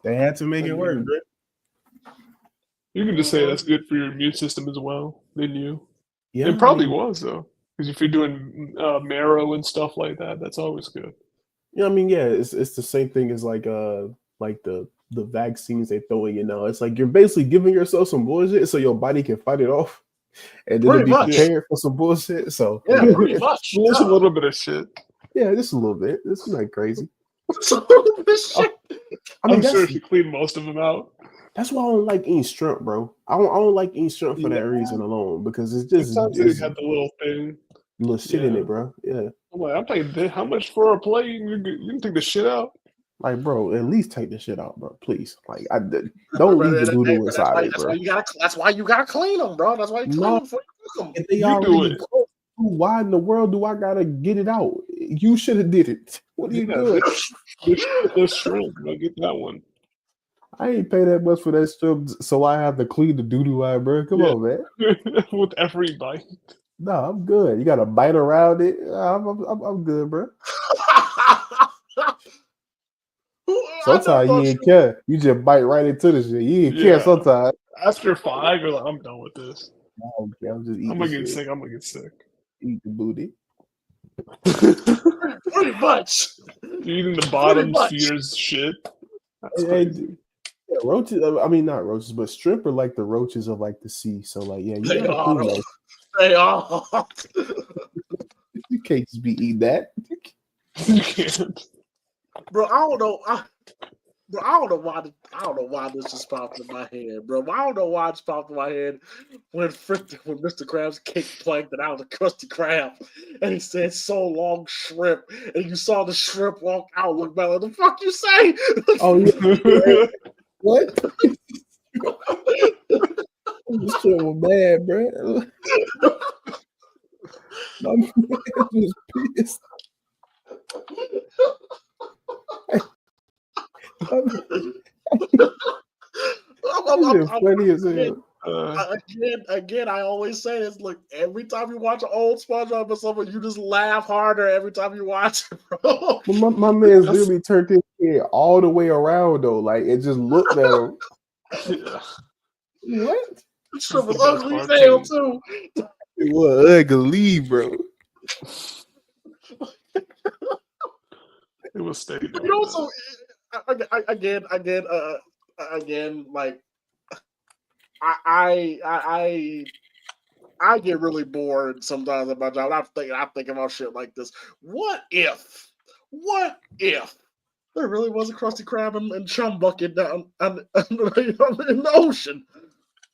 They had to make it work, bro. You can just say that's good for your immune system as well. They knew. Yeah, it probably was though, because if you're doing marrow and stuff like that, that's always good. Yeah, I mean, yeah, it's the same thing as like the vaccines they throw in you now. It's like you're basically giving yourself some bullshit so your body can fight it off, and then be prepared for some bullshit. So yeah, pretty much. Just a little bit of shit. Yeah, just a little bit. It's not crazy. I'm sure if you clean most of them out. That's why I don't like eating shrimp, bro. I don't like eating shrimp for that reason alone because it's just they had the little thing, little shit in it, bro. Yeah. I'm thinking, how much for a plate? You can take the shit out. Like, bro, at least take the shit out, bro. Please, like, don't leave the doodle inside it, bro. That's why you gotta clean them, bro. That's why you clean them before you cook them. If they already cooked, why in the world do I gotta get it out? You should have did it. What are you doing? The shrimp, I get that one. I ain't pay that much for that shrimp, so I have to clean the doo-doo out, bro. Come on, man. With every bite. No, I'm good. You got to bite around it. I'm good, bro. Sometimes you ain't care. You just bite right into the shit. You ain't care sometimes. After 5, you're like, I'm done with this. I'm just eating. I'm gonna get sick. I'm gonna get sick. Eat the booty. Pretty much. You're eating the bottom feeder's shit. That's crazy. Yeah, roaches. I mean, not roaches, but shrimp are like the roaches of like the sea. So, like, yeah, they are. They are. You can't just be eating that. You can't, bro. I don't know. I don't know why this just popped in my head, bro. I don't know why it just popped in my head when Mr. Krabs kicked Plankton out of the Krusty Krab, and he said, "So long, shrimp," and you saw the shrimp walk out. Look back, like, the fuck you say? Oh yeah. What? This shit was bad, bro. My man was pissed. I'm funny as hell. Again, I always say this. Look, every time you watch an old SpongeBob episode, you just laugh harder every time you watch it, bro. My man's literally turned his head all the way around though, like it just looked at him. What? This shit was ugly as hell too. It was ugly, bro. It was steady. You know, so again, like I get really bored sometimes about job. I'm thinking about shit like this. What if there really was a Krusty Krab and chum bucket down in the ocean?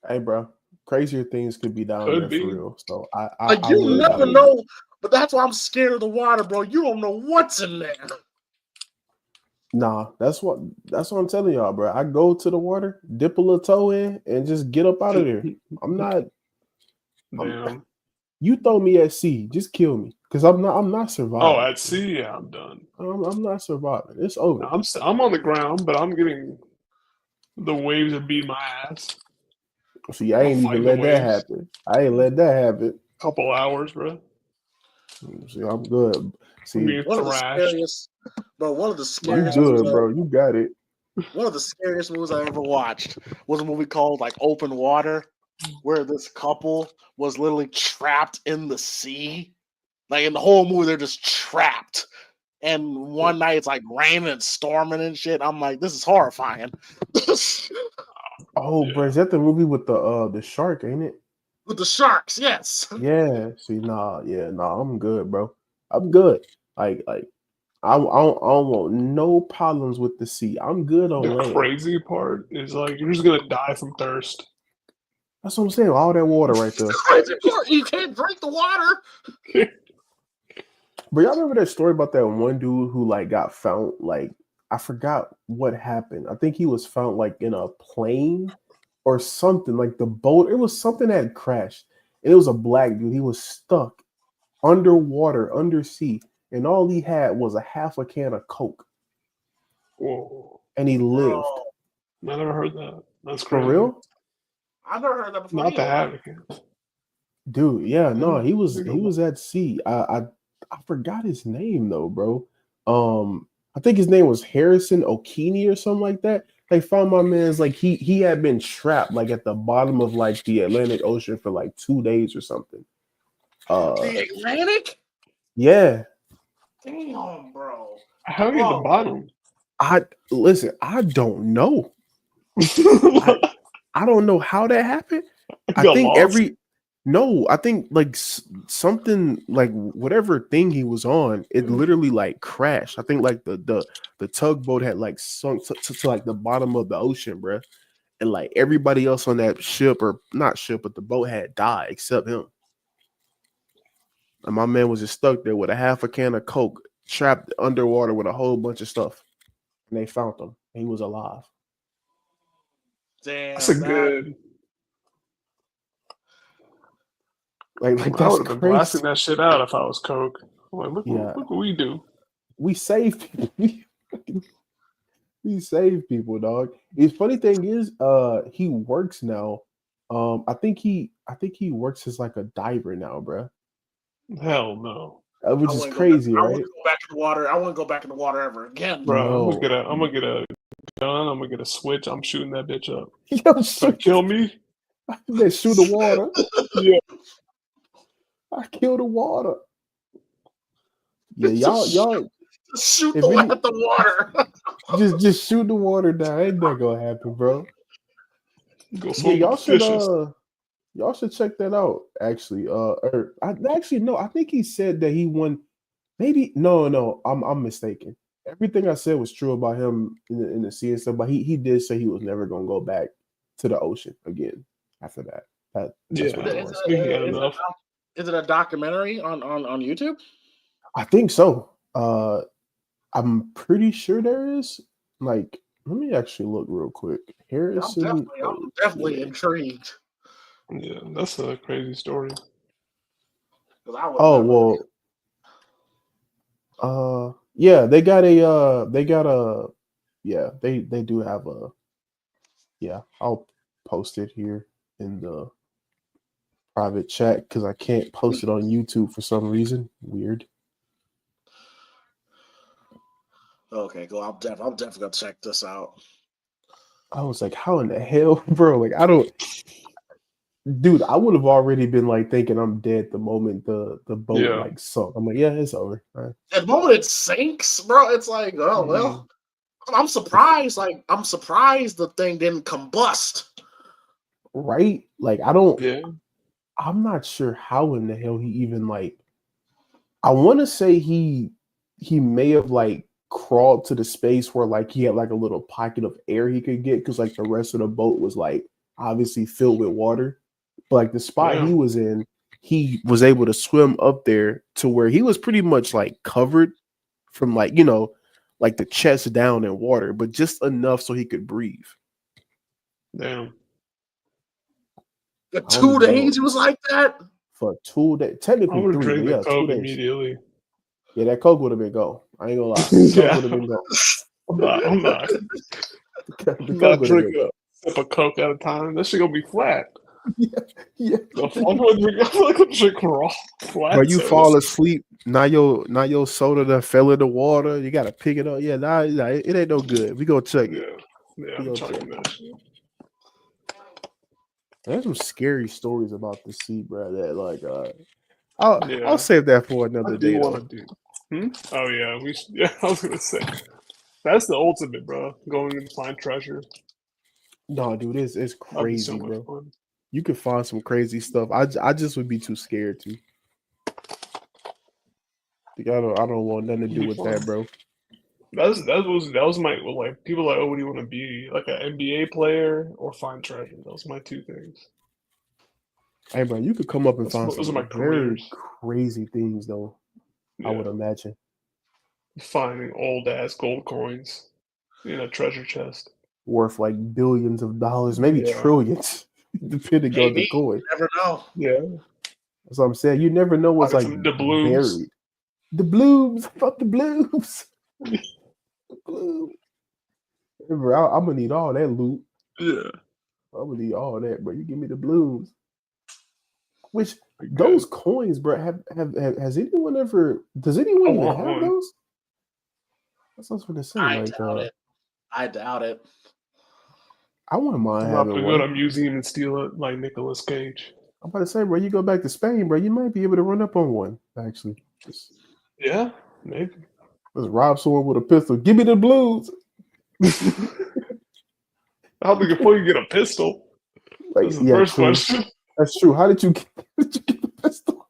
Hey, bro, crazier things could be down there for real. So I you never know. But that's why I'm scared of the water, bro. You don't know what's in there. Nah, that's what I'm telling y'all, bro. I go to the water, dip a little toe in, and just get up out of there. I'm not. You throw me at sea, just kill me, because I'm not surviving. Oh, at sea, yeah, I'm done. I'm not surviving. It's over. I'm on the ground, but I'm getting the waves that beat my ass. See, I ain't even let that happen. I ain't let that happen. Couple hours, bro. See, I'm good. See, one of the scariest. You good, bro. You got it. One of the scariest movies I ever watched was a movie called like Open Water, where this couple was literally trapped in the sea. Like in the whole movie, they're just trapped. And one night it's like raining and storming and shit. I'm like, this is horrifying. Oh, bro, is that the movie with the shark? Ain't it? with the sharks. Yes. Yeah. See, I'm good, bro. I'm good. Like I don't want no problems with the sea. I'm good on The land. crazy part is like you're just gonna die from thirst. That's what I'm saying. All that water right there. Crazy part, you can't drink the water. But y'all remember that story about that one dude who like got found? Like I forgot what happened. I think he was found like in a plane or something. Like the boat. It was something that had crashed. And it was a black dude. He was stuck underwater, undersea, and all he had was a half a can of Coke. Whoa! And he lived. I never heard that. That's For crazy. real? I've never heard that before. Not the advocate. Dude, yeah, no, he was Think about- at sea. I forgot his name though, bro. I think his name was Harrison Okini or something like that. They found my man's like he had been trapped like at the bottom of like the Atlantic Ocean for like 2 days or something. The Atlantic? Yeah. Damn, bro. How do you get the bottom? I don't know. I don't know how that happened. I Got think lost? I think like something like whatever thing he was on, it literally like crashed. I think like the tugboat had like sunk to like the bottom of the ocean, bro. And like everybody else on that ship, or not ship, but the boat had died except him. And my man was just stuck there with a half a can of Coke, trapped underwater with a whole bunch of stuff. And they found him. He was alive. Damn. That's a good. Like I that's would have been crazy. blasting that shit out if I was Coke. I'm like, look Yeah. what we do. We save people. We save people, dog. The funny thing is, he works now. I think he works as like a diver now, bro. Hell no, Which I is wouldn't crazy, I right? wouldn't go back in the water. I wouldn't go back in the water ever again. bro. No. I'm gonna get a gun. I'm gonna get a switch. I'm shooting that bitch up. Yo, Trying to shoot, kill me? they shoot the water. Yeah. I kill the water. Yeah, y'all Shoot if the any- at the water. just shoot the water down. Ain't that gonna happen, bro? Go Yeah, swim y'all with should fishes. y'all should check that out. Actually, I think he said that he won. Maybe no, I'm mistaken. Everything I said was true about him in the sea and stuff, but he did say he was never gonna go back to the ocean again after that. That's Yeah. what it Is was. I think he had enough. Is it a documentary on YouTube? I think so. I'm pretty sure there is. Like, let me actually look real quick. Harrison. I'm definitely intrigued. Yeah, that's a crazy story. 'Cause I would Oh never- well. Yeah, they got a. Yeah, they do have a. Yeah, I'll post it here in the private chat because I can't post it on YouTube for some reason. Weird. Okay, cool. I'm definitely gonna check this out. I was like, how in the hell, bro? Like, I don't. Dude, I would have already been like thinking I'm dead the moment the boat Yeah. like sunk. I'm like, yeah, it's over. All right. The moment it sinks, bro, it's like, oh well. I'm surprised. Like, I'm surprised the thing didn't combust. Right? Like, I don't. Yeah. I'm not sure how in the hell he even like. I want to say he may have like crawled to the space where like he had like a little pocket of air he could get because like the rest of the boat was like obviously filled with water. But like the spot he was in, he was able to swim up there to where he was pretty much like covered from like, you know, like the chest down in water, but just enough so he could breathe. Damn. The 2 days he was like that? For 2 days. Technically I would 3, drink but yeah, the 2 Coke days. immediately. Yeah, that Coke would have been go. I ain't gonna lie. Yeah. Coke would have been go. I'm not The Coke would have drinking been. a sip of Coke at a time. That shit gonna be flat. Yeah. I feel like I'm drinking raw flat. But you sodas. fall asleep. Now your soda done fell in the water. You gotta pick it up. Yeah, nah, it ain't no good. We gonna check it. Yeah, We I'm gonna chugging check. that shit. There's some scary stories about the sea, bro. That like I'll Yeah. save that for another I day. do Though. want to do. Oh yeah, yeah. I was gonna say that's the ultimate, bro. Going and find treasure. No, dude, it's That'd be crazy, so much bro. fun. You could find some crazy stuff. I just would be too scared to. Like, I don't want nothing to do with that, bro. That was my like people like, oh, what do you want to be? Like an NBA player or find treasure? Those are my two things. Hey, bro, you could come up and find Those are some my very careers. crazy things, though. Yeah. I would imagine. Finding old ass gold coins in a treasure chest. Worth like billions of dollars, maybe Yeah. trillions, depending on the Maybe. coin. You never know. Yeah. That's what I'm saying. You never know what's like Some doubloons. buried. The blooms. Fuck the blooms. The bloom. Bro, I'm gonna need all that loot. Yeah. I'm gonna need all that, bro. You give me the blooms. Which those coins, bro, has anyone ever? Does anyone even have those? That's what I was gonna say. I doubt it. I doubt it. I wouldn't mind I'm having not one. go to a museum and steal it like Nicolas Cage. I'm about to say, bro, you go back to Spain, bro, you might be able to run up on one. Actually, Yeah, maybe. Let's rob someone with a pistol. Give me the blues. How big before you get a pistol? Like, That's the first true. question. That's true. How did you get the pistol?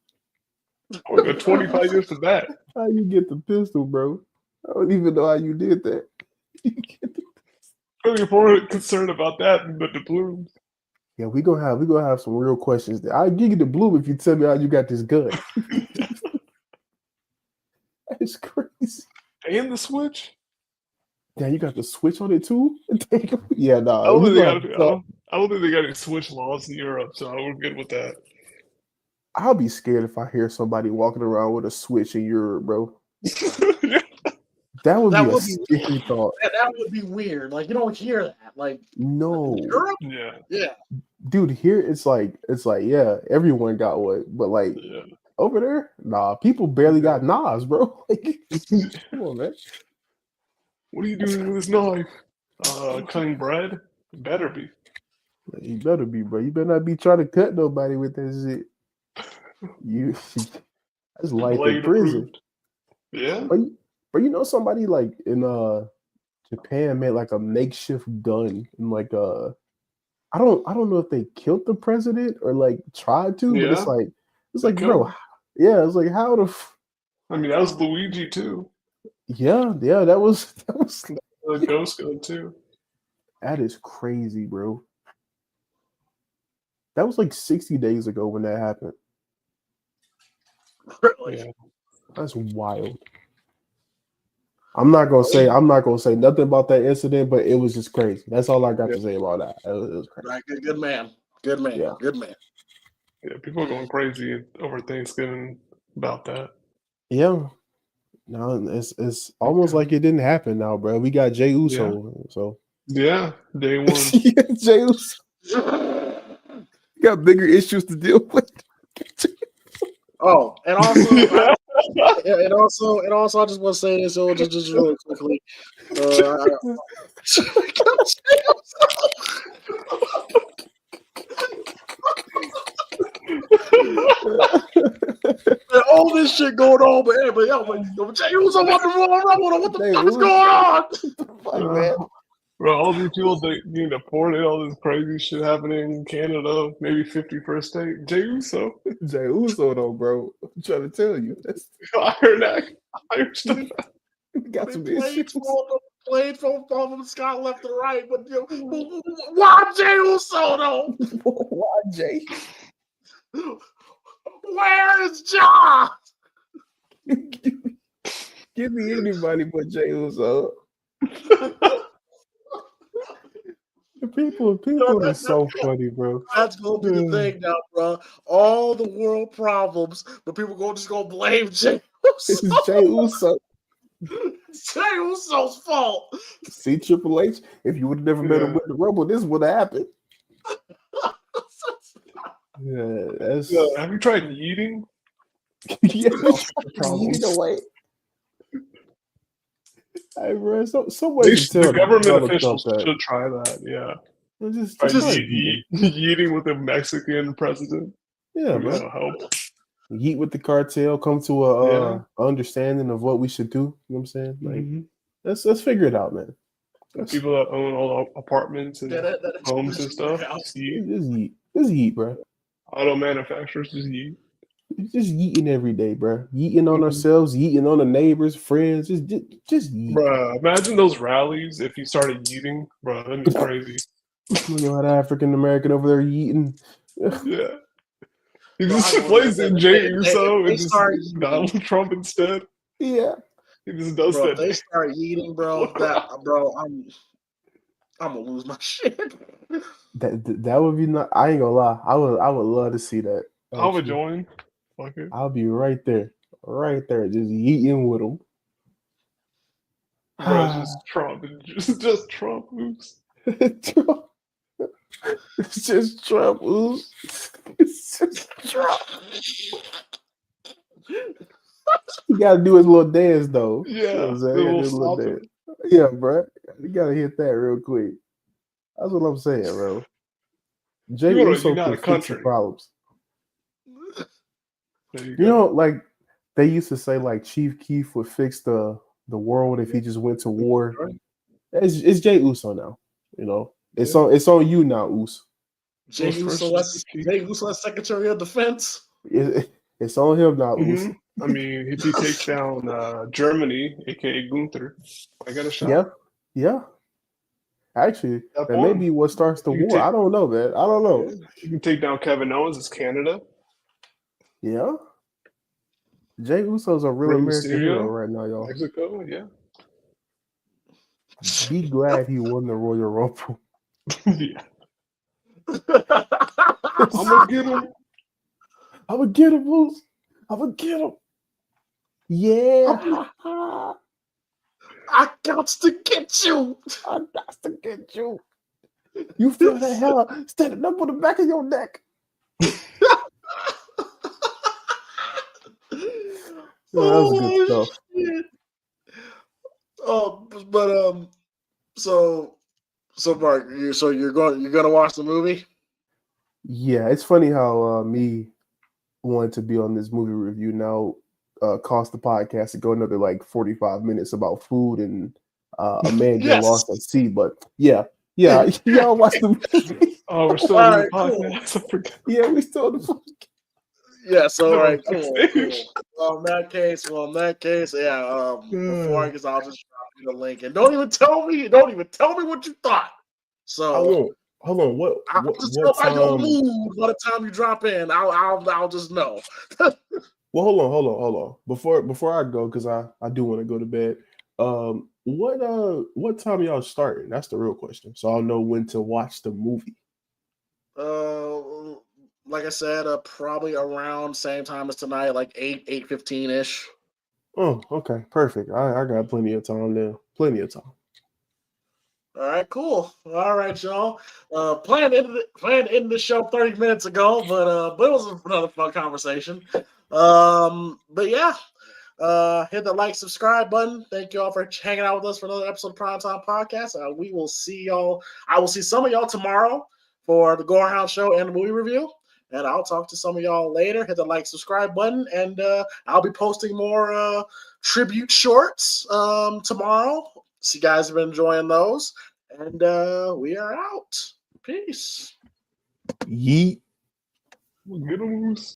We got 25 years for that. How you get the pistol, bro? I don't even know how you did that. I'm more concerned about that than the doubloons. Yeah, we gonna have some real questions there. I'll give you the bloom if you tell me how you got this gun. That's crazy. And the Switch? Yeah, you got the Switch on it too? Yeah, no. I don't think they got any Switch laws in Europe, so we're good with that. I'll be scared if I hear somebody walking around with a Switch in Europe, bro. That would be a scary thought. That would be weird. Like, you don't hear that. Like, no. Europe? Yeah. Dude, here it's like, yeah, everyone got one. But like over there, nah, people barely got knives, bro. Like, come on, man. What are you doing with this knife? Cutting bread? Better be. You better be, bro. You better not be trying to cut nobody with that shit. That's life in prison. Approved. Yeah. But you know somebody like in Japan made like a makeshift gun and like I don't know if they killed the president or like tried to, but it's like bro, yeah, it's like how the I mean that was Luigi too. Yeah, that was the ghost gun too. That is crazy, bro. That was like 60 days ago when that happened. Really? Yeah. That's wild. I'm not gonna say nothing about that incident, but it was just crazy. That's all I got to say about that. It was crazy. Right, good man. Good man. Yeah. Good man. Yeah, people are going crazy over Thanksgiving about that. Yeah. No, it's almost like it didn't happen now, bro. We got Jey Uso, so yeah, day one. Jey Uso got bigger issues to deal with. Oh, and also, I just want to say this, just really quickly. All this shit going on, but everybody else like, Jey Uso won the Royal Rumble. What the fuck is going on? Man. Bro, all these people getting deported, all this crazy shit happening in Canada, maybe 51st state. Jey Uso. Jey Uso, though, bro. I'm trying to tell you. I heard that. I understand that. Got some issues. Played from Scott left to right, but why Jey Uso, though? Why Jey? Where is John? Give me anybody but Jey Uso. People are so funny, bro. That's gonna be the thing now, bro. All the world problems, but people just gonna blame Jey Uso. It's Jey Uso. Jey Uso's fault. See Triple H, if you would have never met him with the Rumble, this would have happened. Have you tried yeeting? Yeeting away. Hey, bro, the government officials should try that. Yeah, just yeeting with a Mexican president. Yeah, bro. Help. Yeet with the cartel. Come to a understanding of what we should do. You know what I'm saying? Like, let's figure it out, man. People that own all the apartments and homes and stuff. Just yeet. Just yeet, bro. Auto manufacturers just yeet. Just yeeting every day, bro. Yeeting on ourselves, yeeting on the neighbors, friends. Just yeet. Bruh, imagine those rallies if you started yeeting. Bruh, that'd be crazy. Look at that African American over there yeeting. Yeah. He Bro, just I know plays that in Jey they Uso and just start Donald Trump instead. Yeah. He just does bro, if that. they start eating, bro, I'm gonna lose my shit. That would be not. I ain't gonna lie. I would love to see that. I would actually. join. Fuck it. I'll be right there, just eating with them. Bro, it's just Trump. It's just Trump. Oops. Trump. It's just Trump. Oops. It's just Trump. He got to do his little dance though. Yeah, You know what I'm the saying? little His little salsa. dance. Yeah, bro. You gotta hit that real quick. That's what I'm saying, bro. Jey You wanna Uso unite can a fix the country. problems. There You know, like they used to say, like Chief Keef would fix the world if he just went to war. Right. It's Jey Uso now. You know, it's on you now, Us. Jey Uso as Secretary of Defense. It's on him now, Us. I mean, if he takes down Germany, aka Gunther, I got a shot. Yeah. Actually, That that may be what starts the war. I don't know, man. I don't know. You can take down Kevin Owens as Canada. Yeah. Jey Uso's a real Rey American Mysterio, hero right now, y'all. Mexico, yeah. Be glad he won the Royal Rumble. Yeah. I'm gonna get him. I'm gonna get him, Moose. I'm gonna get him. Yeah. I got to get you. I got to get you. You feel that hell standing up on the back of your neck. Yeah, that was good stuff. Shit. But so Mark, you're gonna watch the movie? Yeah, it's funny how me wanting to be on this movie review now cost the podcast to go another like 45 minutes about food and a man getting lost at sea. But yeah, y'all watch the movie. Oh, we're still on the podcast. Cool. Yeah, we still on the podcast. Yeah, so all right, cool. Well, in that case, yeah. Before I guess I'll just drop you the link and don't even tell me what you thought. So hold on. What just know by your mood by the time you drop in. I'll just know. Well, hold on. Before I go, because I do want to go to bed. What time y'all starting? That's the real question. So I'll know when to watch the movie. Like I said, probably around same time as tonight, like 8:15 ish. Oh, okay, perfect. I got plenty of time now. Plenty of time. All right, cool. All right, y'all. Planned to end the show 30 minutes ago, but it was another fun conversation. But yeah, hit the like, subscribe button. Thank you all for hanging out with us for another episode of PrimeTime Podcast. We will see y'all. I will see some of y'all tomorrow for the Gorehound Show and the movie review. And I'll talk to some of y'all later. Hit the like, subscribe button, and I'll be posting more tribute shorts tomorrow. So you guys have been enjoying those. And we are out. Peace. Yeet. Get 'em loose.